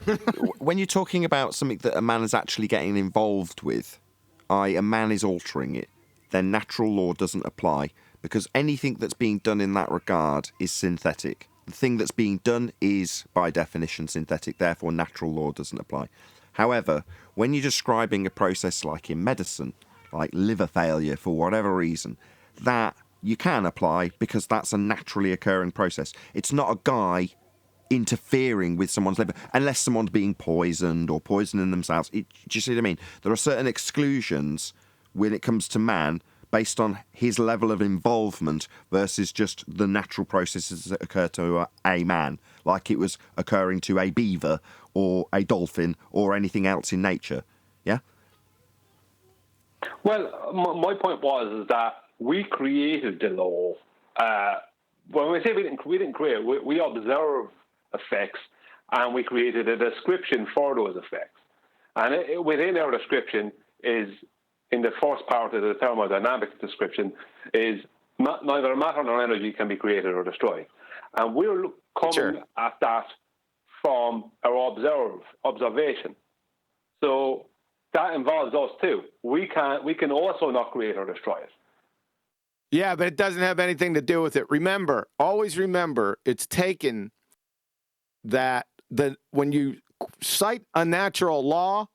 When you're talking about something that a man is actually getting involved with, a man is altering it, then natural law doesn't apply, because anything that's being done in that regard is synthetic. The thing that's being done is, by definition, synthetic, therefore natural law doesn't apply. However, when you're describing a process like in medicine, like liver failure for whatever reason, that you can apply because that's a naturally occurring process. It's not a guy interfering with someone's liver, unless someone's being poisoned or poisoning themselves. Do you see what I mean? There are certain exclusions when it comes to man based on his level of involvement versus just the natural processes that occur to a man, like it was occurring to a beaver or a dolphin or anything else in nature. Yeah? Well, my point was that we created the law. When we say we didn't create it, we observe effects, and we created a description for those effects. And within our description is, in the first part of the thermodynamics description, is neither matter nor energy can be created or destroyed. And we're coming at that from our observation. So that involves us too. We can also not create or destroy it. Yeah, but it doesn't have anything to do with it. Always remember, it's taken that when you cite a natural law,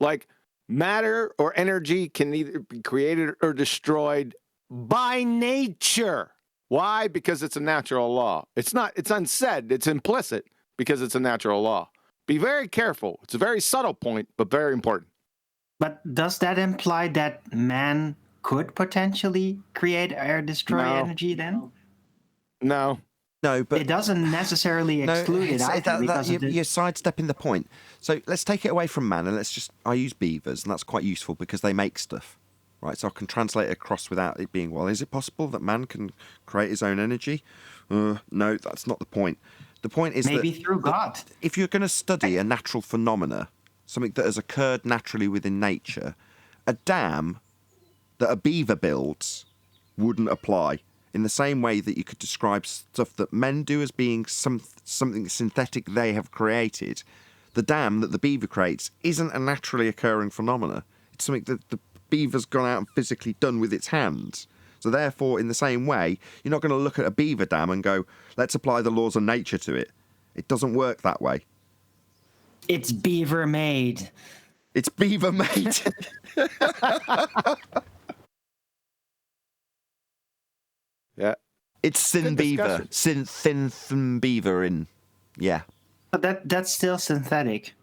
like matter or energy can either be created or destroyed by nature. Why? Because it's a natural law. It's not, it's unsaid, it's implicit because it's a natural law. Be very careful. It's a very subtle point, but very important. But does that imply that man could potentially create or destroy energy then? No. No, but it doesn't necessarily exclude it either. You're sidestepping the point. So let's take it away from man and I use beavers, and that's quite useful because they make stuff. Right, so I can translate it across without it being, well, is it possible that man can create his own energy? No, that's not the point. The point is maybe through God. If you're going to study a natural phenomena, something that has occurred naturally within nature, a dam that a beaver builds wouldn't apply in the same way that you could describe stuff that men do as being something synthetic they have created. The dam that the beaver creates isn't a naturally occurring phenomena. It's something that the beaver's gone out and physically done with its hands. So therefore, in the same way, you're not going to look at a beaver dam and go, let's apply the laws of nature to it. It doesn't work that way. It's beaver made. It's beaver made. Yeah. It's thin beaver. Thin beaver in. Yeah. But that's still synthetic.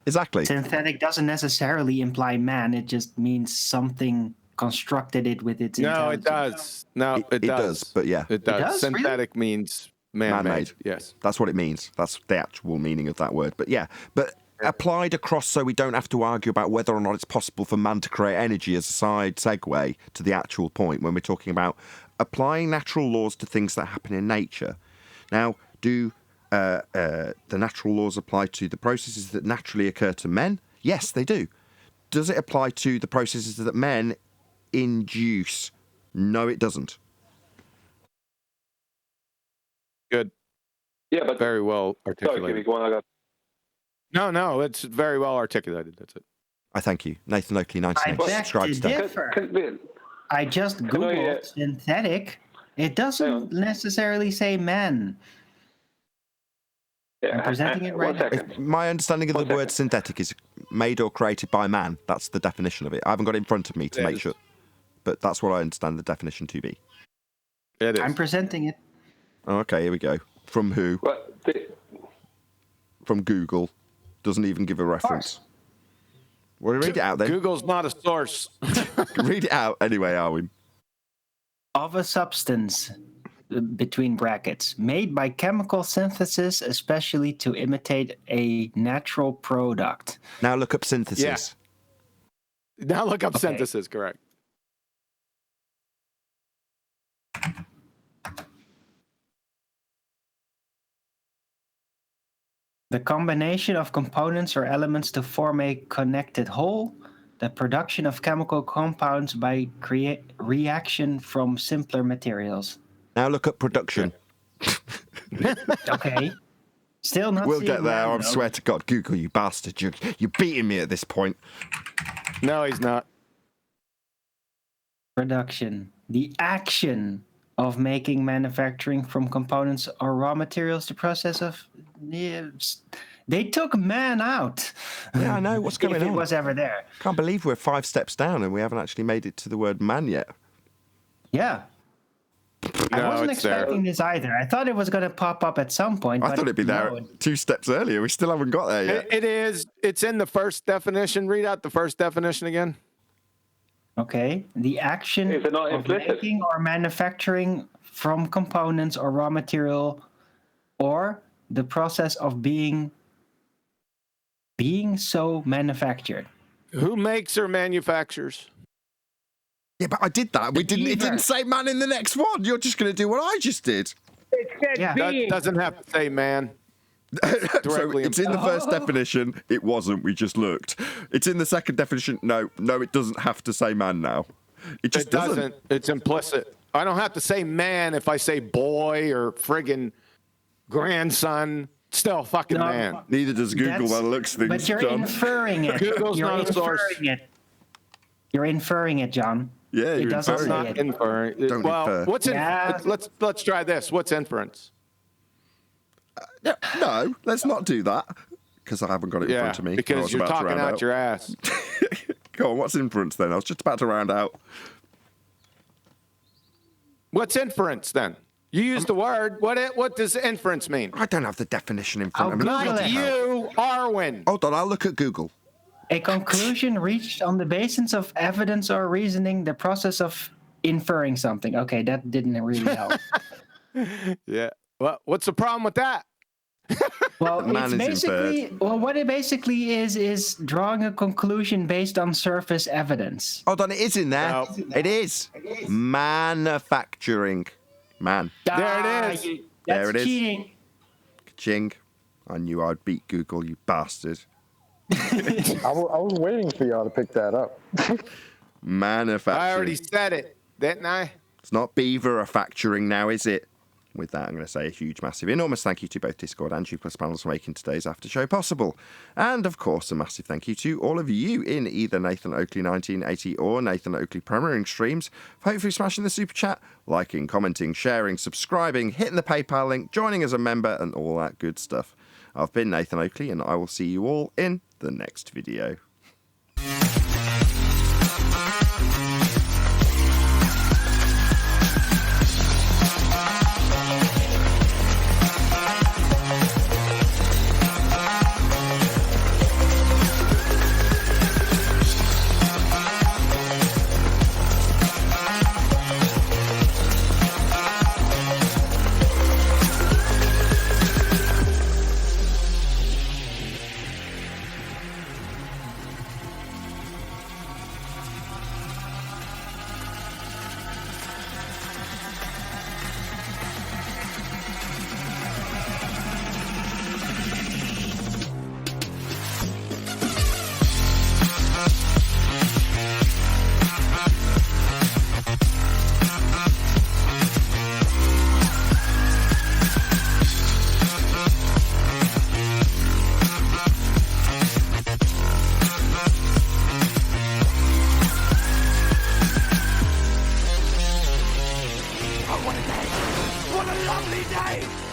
Exactly. Synthetic doesn't necessarily imply man. It just means something constructed it with its intelligence. No, it does. No, it does. But yeah. It does. It does? Synthetic means man-made. Yes. That's what it means. That's the actual meaning of that word. But yeah. But applied across so we don't have to argue about whether or not it's possible for man to create energy as a side segue to the actual point when we're talking about applying natural laws to things that happen in nature. Now, do the natural laws apply to the processes that naturally occur to men? Yes, they do. Does it apply to the processes that men induce? No, it doesn't. Good. Yeah, but very well articulated. No, it's very well articulated. That's it. I thank you. Nathan Oakley, 99. Subscribe to I just Googled synthetic. It doesn't necessarily say men. Yeah, I'm presenting it right now. My understanding of the word synthetic is made or created by man. That's the definition of it. I haven't got it in front of me to make sure. But that's what I understand the definition to be. It is. I'm presenting it. Oh, okay, here we go. From who? From Google. Doesn't even give a reference. Well, read it out then. Google's not a source. Read it out anyway, Arwin. Of a substance, between brackets, made by chemical synthesis, especially to imitate a natural product. Now look up synthesis. Yeah. Now look up synthesis, correct. The combination of components or elements to form a connected whole, the production of chemical compounds by reaction from simpler materials. Now look up production. Okay. Still not. We'll get there. I swear to God, Google, you bastard. You're beating me at this point. No, he's not. Production. The action of making, manufacturing from components or raw materials, the process of... They took man out. Yeah, I know. What's going on? If it was ever there. Can't believe we're 5 steps down and we haven't actually made it to the word man yet. Yeah. I wasn't expecting this either. I thought it was going to pop up at some point. I thought it'd be there 2 steps earlier. We still haven't got there yet. It is. It's in the first definition. Read out the first definition again. Okay. The action of making or manufacturing from components or raw material, or the process of being so manufactured. Who makes or manufactures? Yeah, but I did that. It didn't say man in the next one. You're just going to do what I just did. It said being. That doesn't have to say man. So it's in the first definition. It wasn't. We just looked. It's in the second definition. No, it doesn't have to say man now. It just doesn't. It's implicit. I don't have to say man if I say boy or friggin' grandson. Still fucking man. Neither does Google by the looks of things. But you're inferring it. Google's not a source. You're inferring it, John. Yeah, it doesn't say it. Inferring. Don't infer. What's let's try this. What's inference? No, let's not do that because I haven't got it in front of me. Because you're talking out your ass. Go on, what's inference then? I was just about to round out. What's inference then? You used the word. What does inference mean? I don't have the definition in front of me. Not you, Arwen. Hold on, I'll look at Google. A conclusion reached on the basis of evidence or reasoning, the process of inferring something. Okay, that didn't really help. Yeah. Well, what's the problem with that? Well, Man it's is basically inferred. well, what it basically is drawing a conclusion based on surface evidence. Hold on, it is in there. No. It is. Manufacturing. Man. There it is. That's There it is. cheating. Ching. I knew I'd beat Google, you bastard. I was waiting for y'all to pick that up. Manufacturing. I already said it, didn't I? It's not beaver-facturing now, is it? With that, I'm going to say a huge, massive, enormous thank you to both Discord and G Plus panels for making today's after show possible. And, of course, a massive thank you to all of you in either Nathan Oakley 1980 or Nathan Oakley premiering streams for hopefully smashing the super chat, liking, commenting, sharing, subscribing, hitting the PayPal link, joining as a member, and all that good stuff. I've been Nathan Oakley, and I will see you all in the next video. What a lovely day!